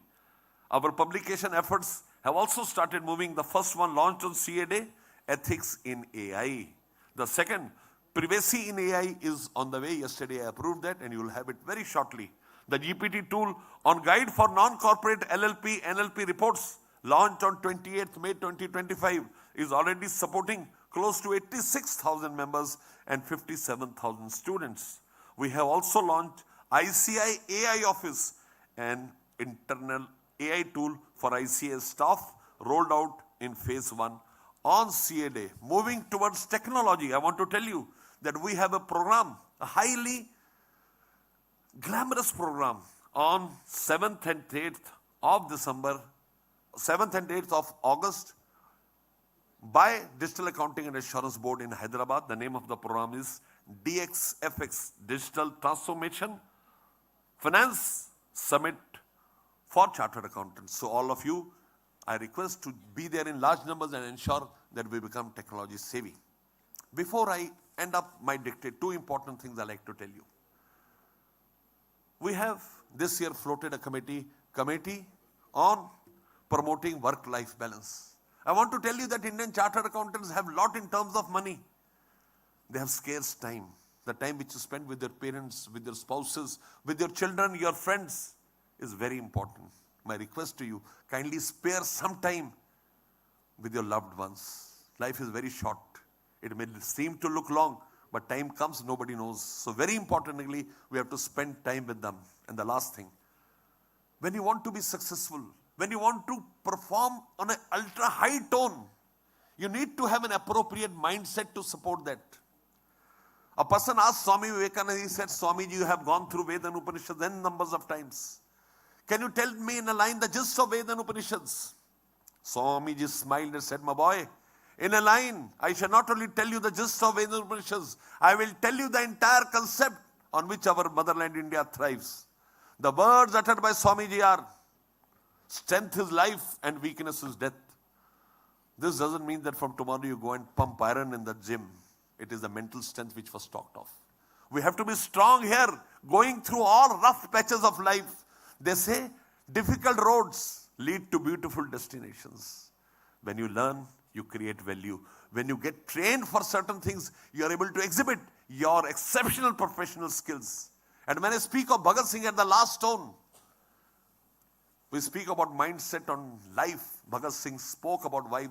Our publication efforts have also started moving. The first one launched on CA Day, Ethics in AI. The second, Privacy in AI, is on the way. Yesterday I approved that and you will have it very shortly. The GPT tool on Guide for Non-Corporate LLP NLP reports, launched on 28th May 2025, is already supporting close to 86,000 members and 57,000 students. We have also launched ICAI AI Office, an internal AI tool for ICAI staff, rolled out in phase 1 on CA Day. Moving towards technology, I want to tell you that we have a program, a highly glamorous program on 7th and 8th of December, 7th and 8th of August. by Digital Accounting and Assurance Board in Hyderabad. The name of the program is DXFX, Digital Transformation Finance Summit for Chartered Accountants. So all of you, I request to be there in large numbers and ensure that we become technology savvy. Before I end up my dictate, two important things I like to tell you. We have this year floated a committee on promoting work-life balance. I want to tell you that Indian Chartered Accountants have a lot in terms of money. They have scarce time. The time which you spend with your parents, with your spouses, with your children, your friends is very important. My request to you, kindly spare some time with your loved ones. Life is very short. It may seem to look long, but time comes, nobody knows. So very importantly, we have to spend time with them. And the last thing, when you want to be successful, when you want to perform on an ultra high tone, you need to have an appropriate mindset to support that. A person asked Swami Vivekananda, he said, Swamiji, you have gone through Veda and Upanishads n numbers of times. Can you tell me in a line the gist of Veda and Upanishads? Swamiji smiled and said, my boy, in a line, I shall not only tell you the gist of Veda and Upanishads, I will tell you the entire concept on which our motherland India thrives. The words uttered by Swamiji are, strength is life and weakness is death. This doesn't mean that from tomorrow you go and pump iron in the gym. It is the mental strength which was talked of. We have to be strong here, going through all rough patches of life. They say difficult roads lead to beautiful destinations. When you learn, you create value. When you get trained for certain things, you are able to exhibit your exceptional professional skills. And when I speak of Bhagat Singh at the last stone, we speak about mindset on life. Bhagat Singh spoke about why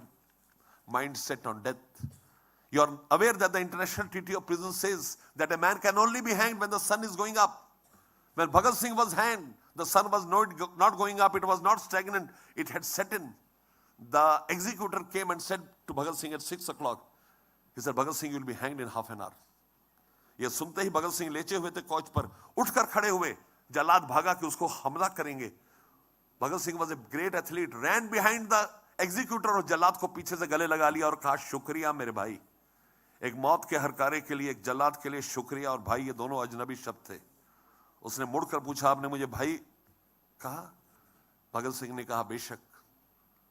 mindset on death. You are aware that the International Treaty of Prison says that a man can only be hanged when the sun is going up. When Bhagat Singh was hanged, the sun was not going up, it was not stagnant, it had set in. The executor came and said to Bhagat Singh at 6 o'clock, he said, Bhagat Singh, you will be hanged in half an hour. ये सुनते ही भगत सिंह लेचे हुए थे coach पर, उठकर खड़े हुए, जल्लाद भागा कि उसको हमला करेंगे. Bhagat Singh was a great athlete, ran behind the executor और जल्लाद को पीछे से गले लगा लिया और कहा, शुक्रिया मेरे भाई. एक मौत के हरकारे के लिए, एक जल्लाद के लिए शुक्रिया और भाई, ये दोनों अजनबी शब्द थे. उसने मुड़कर पूछा, आपने मुझे भाई कहा? भगत सिंह ने कहा, बेशक.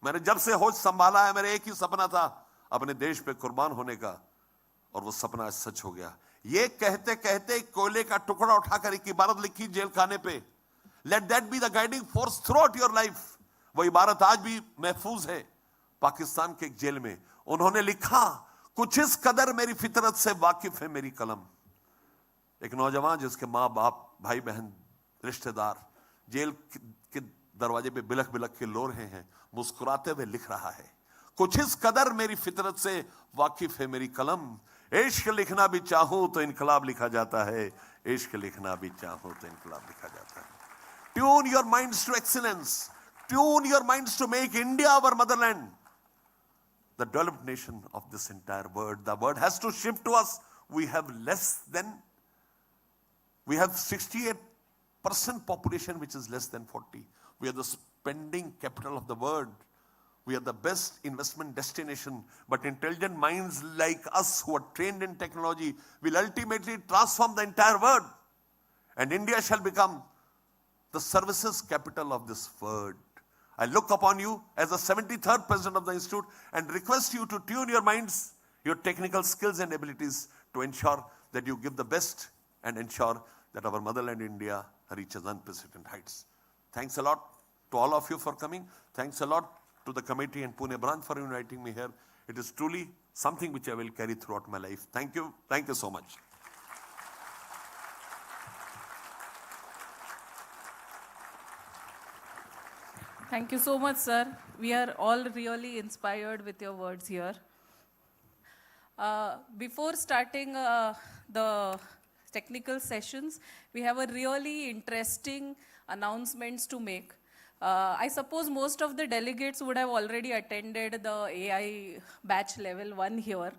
मैंने जब से होश संभाला है, मेरा एक ही सपना था, अपने देश पे कुर्बान होने का, और वो सपना आज सच हो गया. ये कहते कहते कोयले का टुकड़ा उठाकर एक इबारत लिखी जेल खाने पे, let that be the guiding force through out your life. वो इबारत आज भी महफूज है पाकिस्तान के एक जेल में. उन्होंने लिखा, कुछ इस कदर मेरी फितरत से वाकिफ है मेरी कलम. एक नौजवान जिसके माँ बाप, भाई बहन, रिश्तेदार जेल के दरवाजे पे बिलख बिलख के लो रहे हैं, मुस्कुराते हुए लिख रहा है, कुछ इस कदर मेरी फितरत से वाकिफ है मेरी कलम. इश्क लिखना भी चाहूं तो इनकलाब लिखा जाता है, इश्क लिखना भी चाहूं तो इनकलाब लिखा जाता है. Tune your minds to excellence. Tune your minds to make India our motherland, the developed nation of this entire world. The world has to shift to us. We have 68% population which is less than 40. We are the spending capital of the world. We are the best investment destination. But intelligent minds like us who are trained in technology will ultimately transform the entire world. And India shall become the services capital of this world. I look upon you as the 73rd president of the institute and request you to tune your minds, your technical skills and abilities to ensure that you give the best and ensure that our motherland India reaches unprecedented heights. Thanks a lot to all of you for coming. Thanks a lot to the committee and Pune branch for inviting me here. It is truly something which I will carry throughout my life. Thank you. Thank you so much. Thank you so much, sir. We are all really inspired with your words here. Before starting the technical sessions, we have a really interesting announcements to make. I suppose most of the delegates would have already attended the AI batch level 1 here.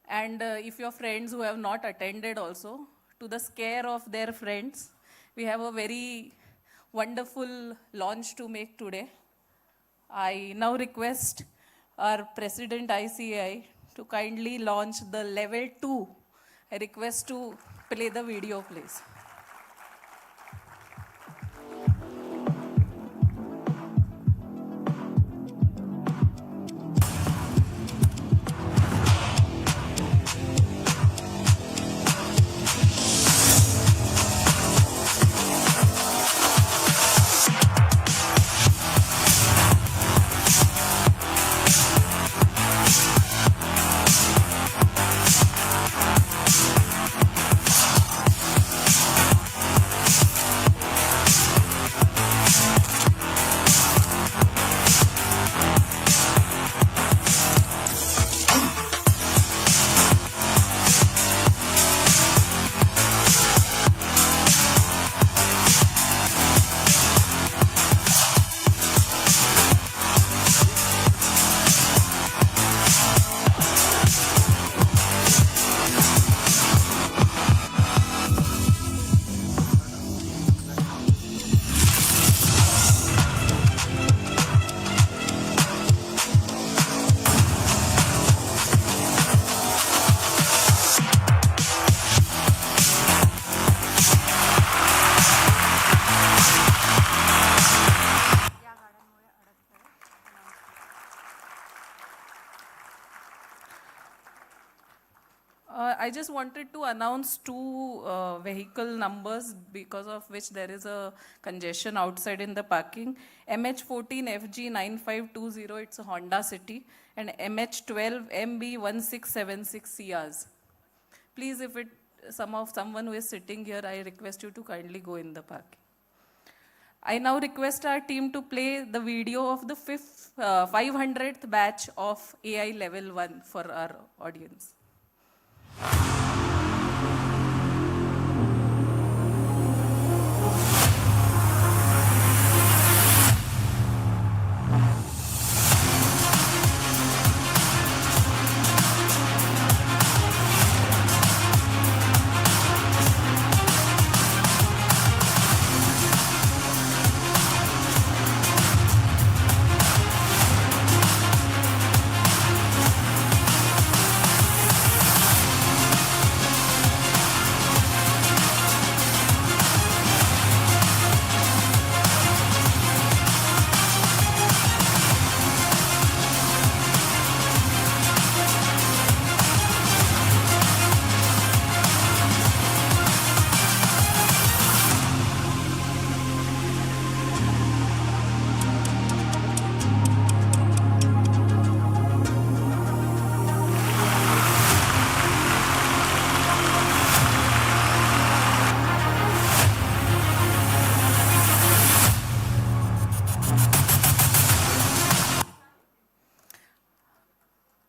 And if your friends who have not attended also, to the scare of their friends, we have a very wonderful launch to make today. I now request our President ICAI to kindly launch the level 2. I request to play the video, please. I just wanted to announce two vehicle numbers because of which there is a congestion outside in the parking. MH14FG9520, it's a Honda City, and MH12MB1676 Ciaz. Please, if someone who is sitting here, I request you to kindly go in the parking. I now request our team to play the video of the 500th batch of AI Level 1 for our audience.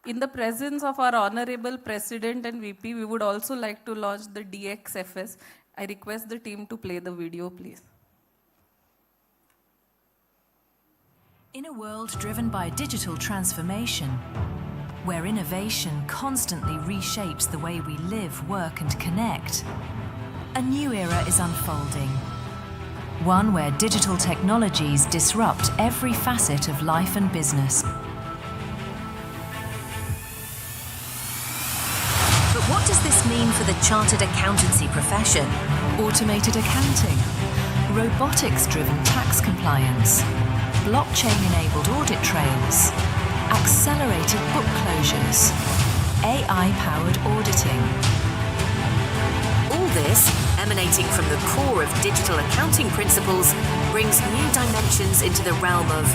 In the presence of our Honorable President and VP, we would also like to launch the DXFS. I request the team to play the video, please. In a world driven by digital transformation, where innovation constantly reshapes the way we live, work, and connect, a new era is unfolding. One where digital technologies disrupt every facet of life and business. But what does this mean for the chartered accountancy profession? Automated accounting, robotics-driven tax compliance, blockchain-enabled audit trails, accelerated book closures, AI-powered auditing. All this, emanating from the core of digital accounting principles, brings new dimensions into the realm of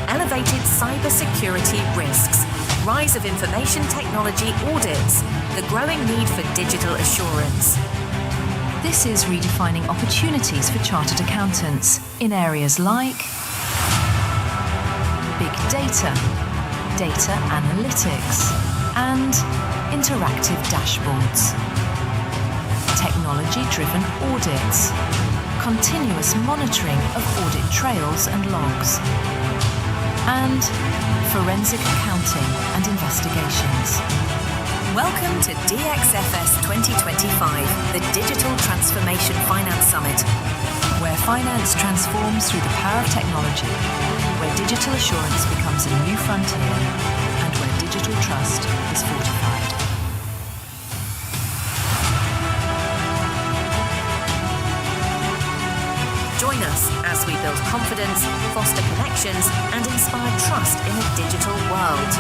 elevated cybersecurity risks, rise of information technology audits, the growing need for digital assurance. This is redefining opportunities for chartered accountants in areas like big data, data analytics, and interactive dashboards. Technology-driven audits, continuous monitoring of audit trails and logs, and forensic accounting and investigations. Welcome to DXFS 2025, the Digital Transformation Finance Summit, where finance transforms through the power of technology, where digital assurance becomes a new frontier, and digital trust is fortified. Join us as we build confidence, foster connections, and inspire trust in a digital world.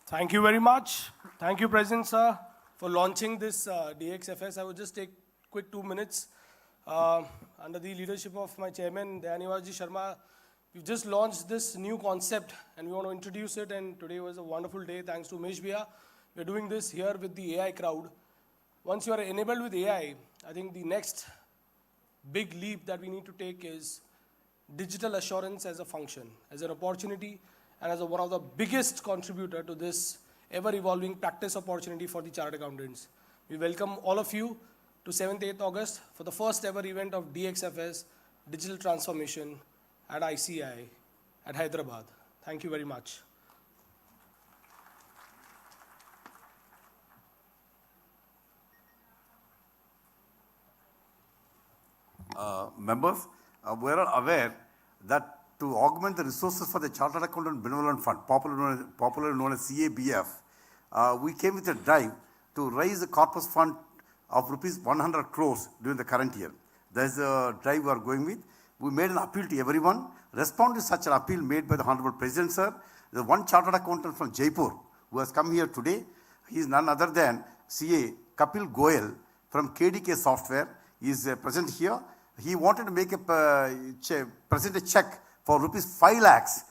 Thank you very much. Thank you, President Sir, for launching this DXFS. I will just take quick 2 minutes. Under the leadership of my chairman, Dayanivaji Sharma, we've just launched this new concept and we want to introduce it, and today was a wonderful day thanks to Umesh Bhaiya. We're doing this here with the AI crowd. Once you are enabled with AI, I think the next big leap that we need to take is digital assurance as a function, as an opportunity, and as one of the biggest contributor to this ever-evolving practice opportunity for the chartered accountants. We welcome all of you to 7th, 8th August for the first ever event of DXFS, Digital Transformation at ICAI at Hyderabad. Thank you very much. Members, we are aware that to augment the resources for the Chartered Accountant Benevolent Fund, popularly known as CABF, we came with a drive to raise a corpus fund of rupees 100 crores during the current year. That is the drive we are going with. We made an appeal to everyone. Respond to such an appeal made by the Honorable President, sir. The one Chartered Accountant from Jaipur who has come here today, he is none other than CA Kapil Goyal from KDK Software. He is present here. He wanted to make present a check for rupees 5 lakhs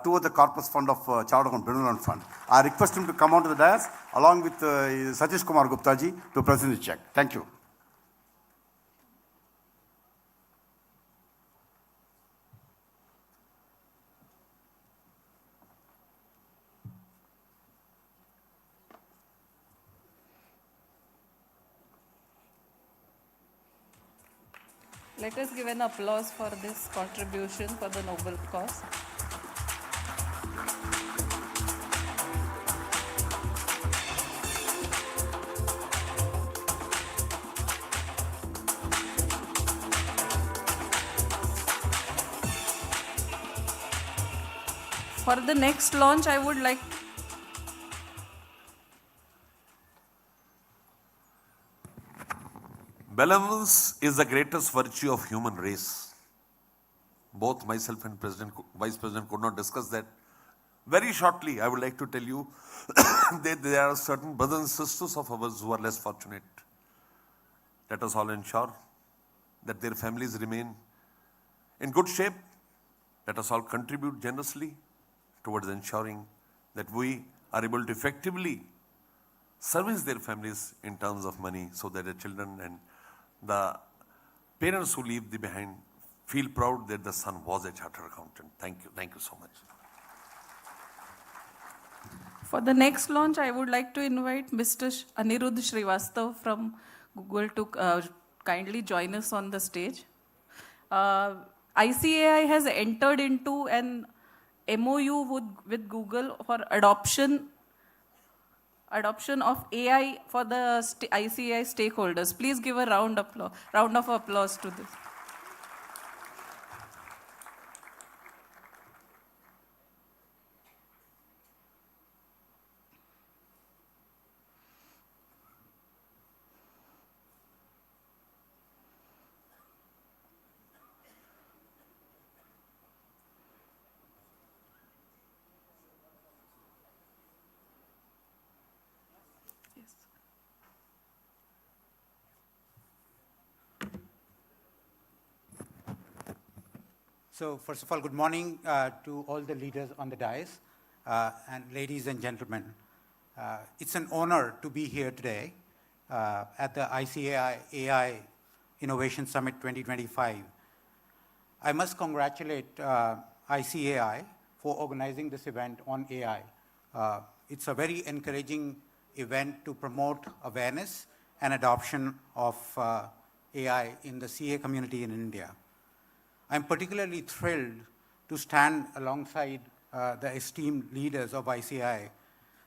toward the corpus fund of Chartered Accountant Benevolent Fund. I request him to come onto the dais along with Satish Kumar Gupta ji to present the check. Thank you. Let us give an applause for this contribution for the noble cause. For the next launch, I would like Benevolence is the greatest virtue of human race. Both myself and Vice President could not discuss that. Very shortly, I would like to tell you that there are certain brothers and sisters of ours who are less fortunate. Let us all ensure that their families remain in good shape. Let us all contribute generously towards ensuring that we are able to effectively service their families in terms of money so that the children and the parents who leave behind feel proud that the son was a chartered accountant. Thank you. Thank you so much. For the next launch, I would like to invite Mr. Anirudh Srivastav from Google to kindly join us on the stage. ICAI has entered into an MOU with Google for adoption of AI for the ICAI stakeholders. Please give a round of applause to this. So first of all, good morning to all the leaders on the dais and ladies and gentlemen. It's an honor to be here today at the ICAI AI Innovation Summit 2025. I must congratulate ICAI for organizing this event on AI. It's a very encouraging event to promote awareness and adoption of AI in the CA community in India. I'm particularly thrilled to stand alongside the esteemed leaders of ICAI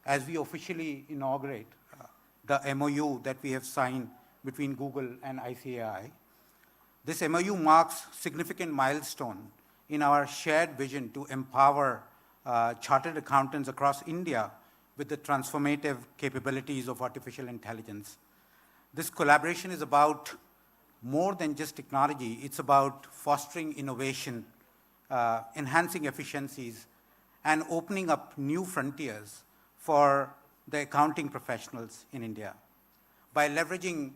as we officially inaugurate the MOU that we have signed between Google and ICAI. This MOU marks significant milestone in our shared vision to empower chartered accountants across India with the transformative capabilities of artificial intelligence. This collaboration is about more than just technology. It's about fostering innovation, enhancing efficiencies, and opening up new frontiers for the accounting professionals in India. By leveraging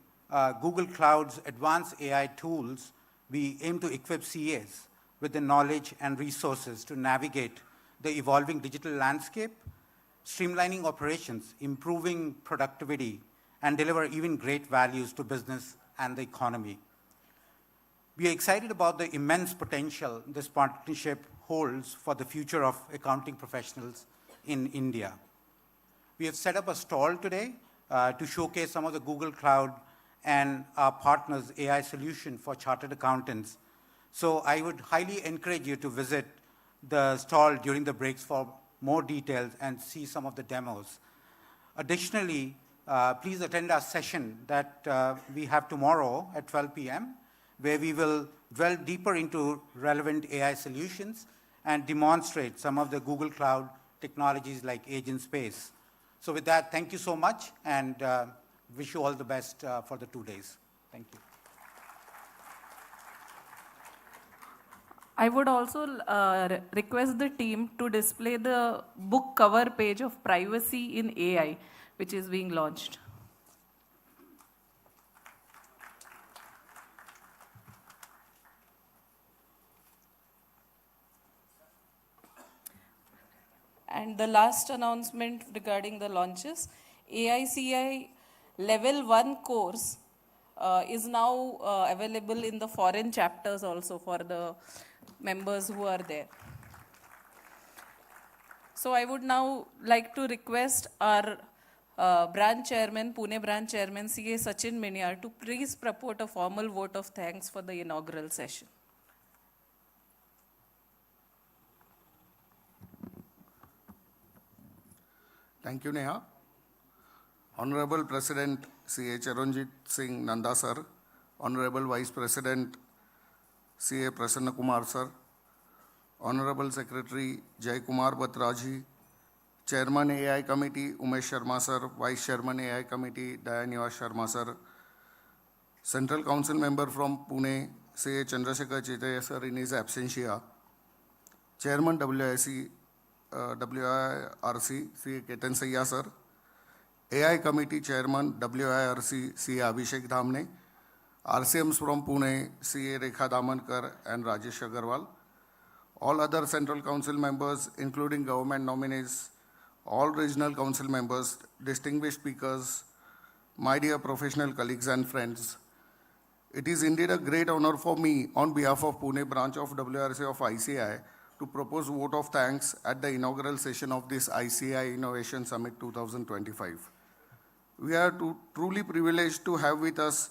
Google Cloud's advanced AI tools, we aim to equip CAs with the knowledge and resources to navigate the evolving digital landscape, streamlining operations, improving productivity, and deliver even great values to business and the economy. We are excited about the immense potential this partnership holds for the future of accounting professionals in India. We have set up a stall today to showcase some of the Google Cloud and our partners' AI solution for chartered accountants. So I would highly encourage you to visit the stall during the breaks for more details and see some of the demos. Additionally, please attend our session that we have tomorrow at 12 p.m., where we will delve deeper into relevant AI solutions and demonstrate some of the Google Cloud technologies like Agent Space. So with that, thank you so much, and wish you all the best for the 2 days. Thank you. I would also request the team to display the book cover page of Privacy in AI, which is being launched. And the last announcement regarding the launches, AICI Level 1 course is now available in the foreign chapters also for the members who are there. So I would now like to request our branch chairman, Pune branch chairman, CA Sachin Minyar, to please purport a formal vote of thanks for the inaugural session. Thank you, Neha. Honorable President CA Charanjit Singh Nanda sir, Honorable Vice President CA Prasanna Kumar sir, Honorable Secretary Jai Kumar Batraji, Chairman AI Committee Umesh Sharma sir, Vice Chairman AI Committee Dayanivas Sharma sir, Central Council Member from Pune CA Chandrasekhar Chitaya sir in his absentia, Chairman WIRC CA Ketan Sayya sir, AI Committee Chairman WIRC CA Abhishek Dhamne, RCMs from Pune CA Rekha Damankar and Rajesh Agarwal, all other Central Council members including government nominees, all regional council members, distinguished speakers, my dear professional colleagues and friends. It is indeed a great honor for me on behalf of Pune branch of WRC of ICAI to propose vote of thanks at the inaugural session of this ICAI Innovation Summit 2025. We are truly privileged to have with us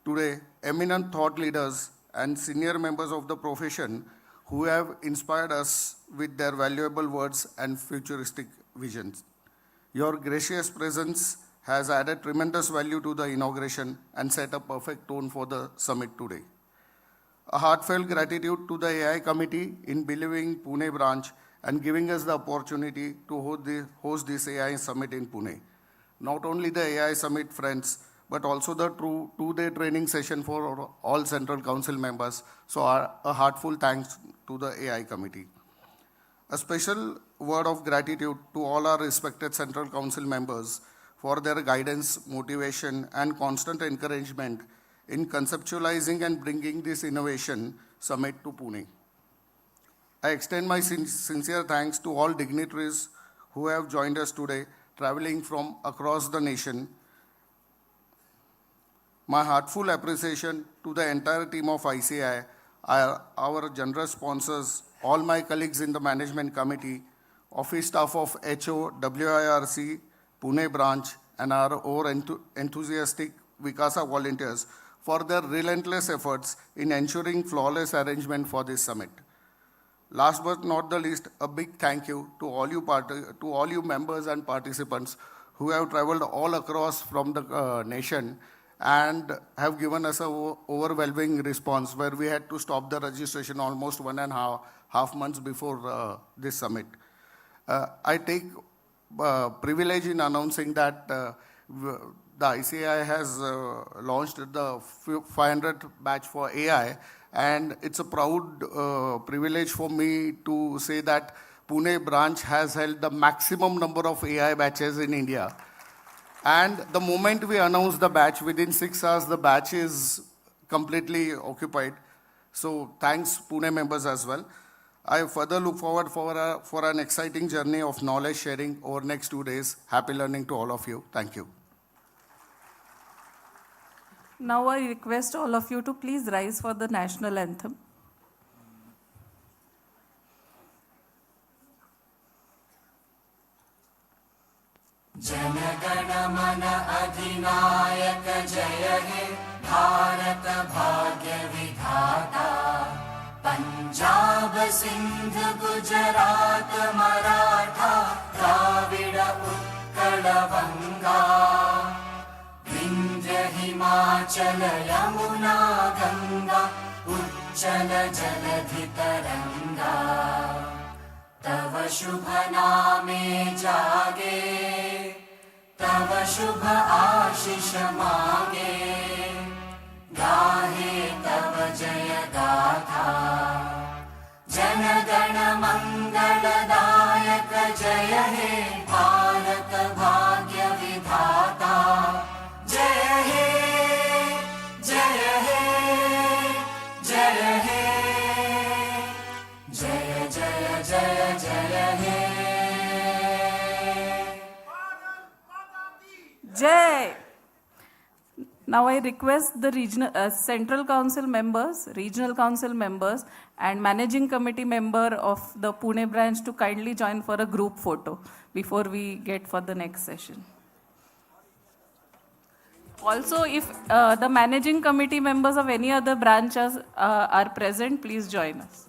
today eminent thought leaders and senior members of the profession who have inspired us with their valuable words and futuristic visions. Your gracious presence has added tremendous value to the inauguration and set a perfect tone for the summit today. A heartfelt gratitude to the AI committee in believing Pune branch and giving us the opportunity to host this AI summit in Pune. Not only the AI summit, friends, but also the two-day training session for all Central Council members. So a heartfelt thanks to the AI committee. A special word of gratitude to all our respected Central Council members for their guidance, motivation, and constant encouragement in conceptualizing and bringing this innovation summit to Pune. I extend my sincere thanks to all dignitaries who have joined us today, traveling from across the nation. My heartfelt appreciation to the entire team of ICAI, our generous sponsors, all my colleagues in the management committee, office staff of HO, WIRC, Pune branch, and our enthusiastic Vikasa volunteers for their relentless efforts in ensuring flawless arrangement for this summit. Last but not the least, a big thank you to all you members and participants who have traveled all across from the nation and have given us an overwhelming response where we had to stop the registration almost 1.5 months before this summit. I take privilege in announcing that the ICAI has launched the 500 batch for AI, and it's a proud privilege for me to say that Pune branch has held the maximum number of AI batches in India. And the moment we announce the batch, within 6 hours, the batch is completely occupied. So thanks, Pune members as well. I further look forward for an exciting journey of knowledge sharing over next 2 days. Happy learning to all of you. Thank you. Now I request all of you to please rise for the national anthem. जनगण मन अधिनायक जय हे भारत भाग्य विधाता पंजाब सिंध गुजरात मराठा द्राविड़ उत्कल बंगा विंध्य हिमाचल यमुना गंगा उच्चल जलधि तरंगा तव शुभ नामे जागे तव शुभ आशीष मागे गाहे तव जय गाथा जन गण मंगलदायक जय हे भारत भाग्य विधाता जय हे जय हे जय हे जय जय जय जय हे Jai! Now I request the Central Council members, Regional Council members and Managing Committee member of the Pune branch to kindly join for a group photo before we get for the next session. Also, if the Managing Committee members of any other branches are present, please join us.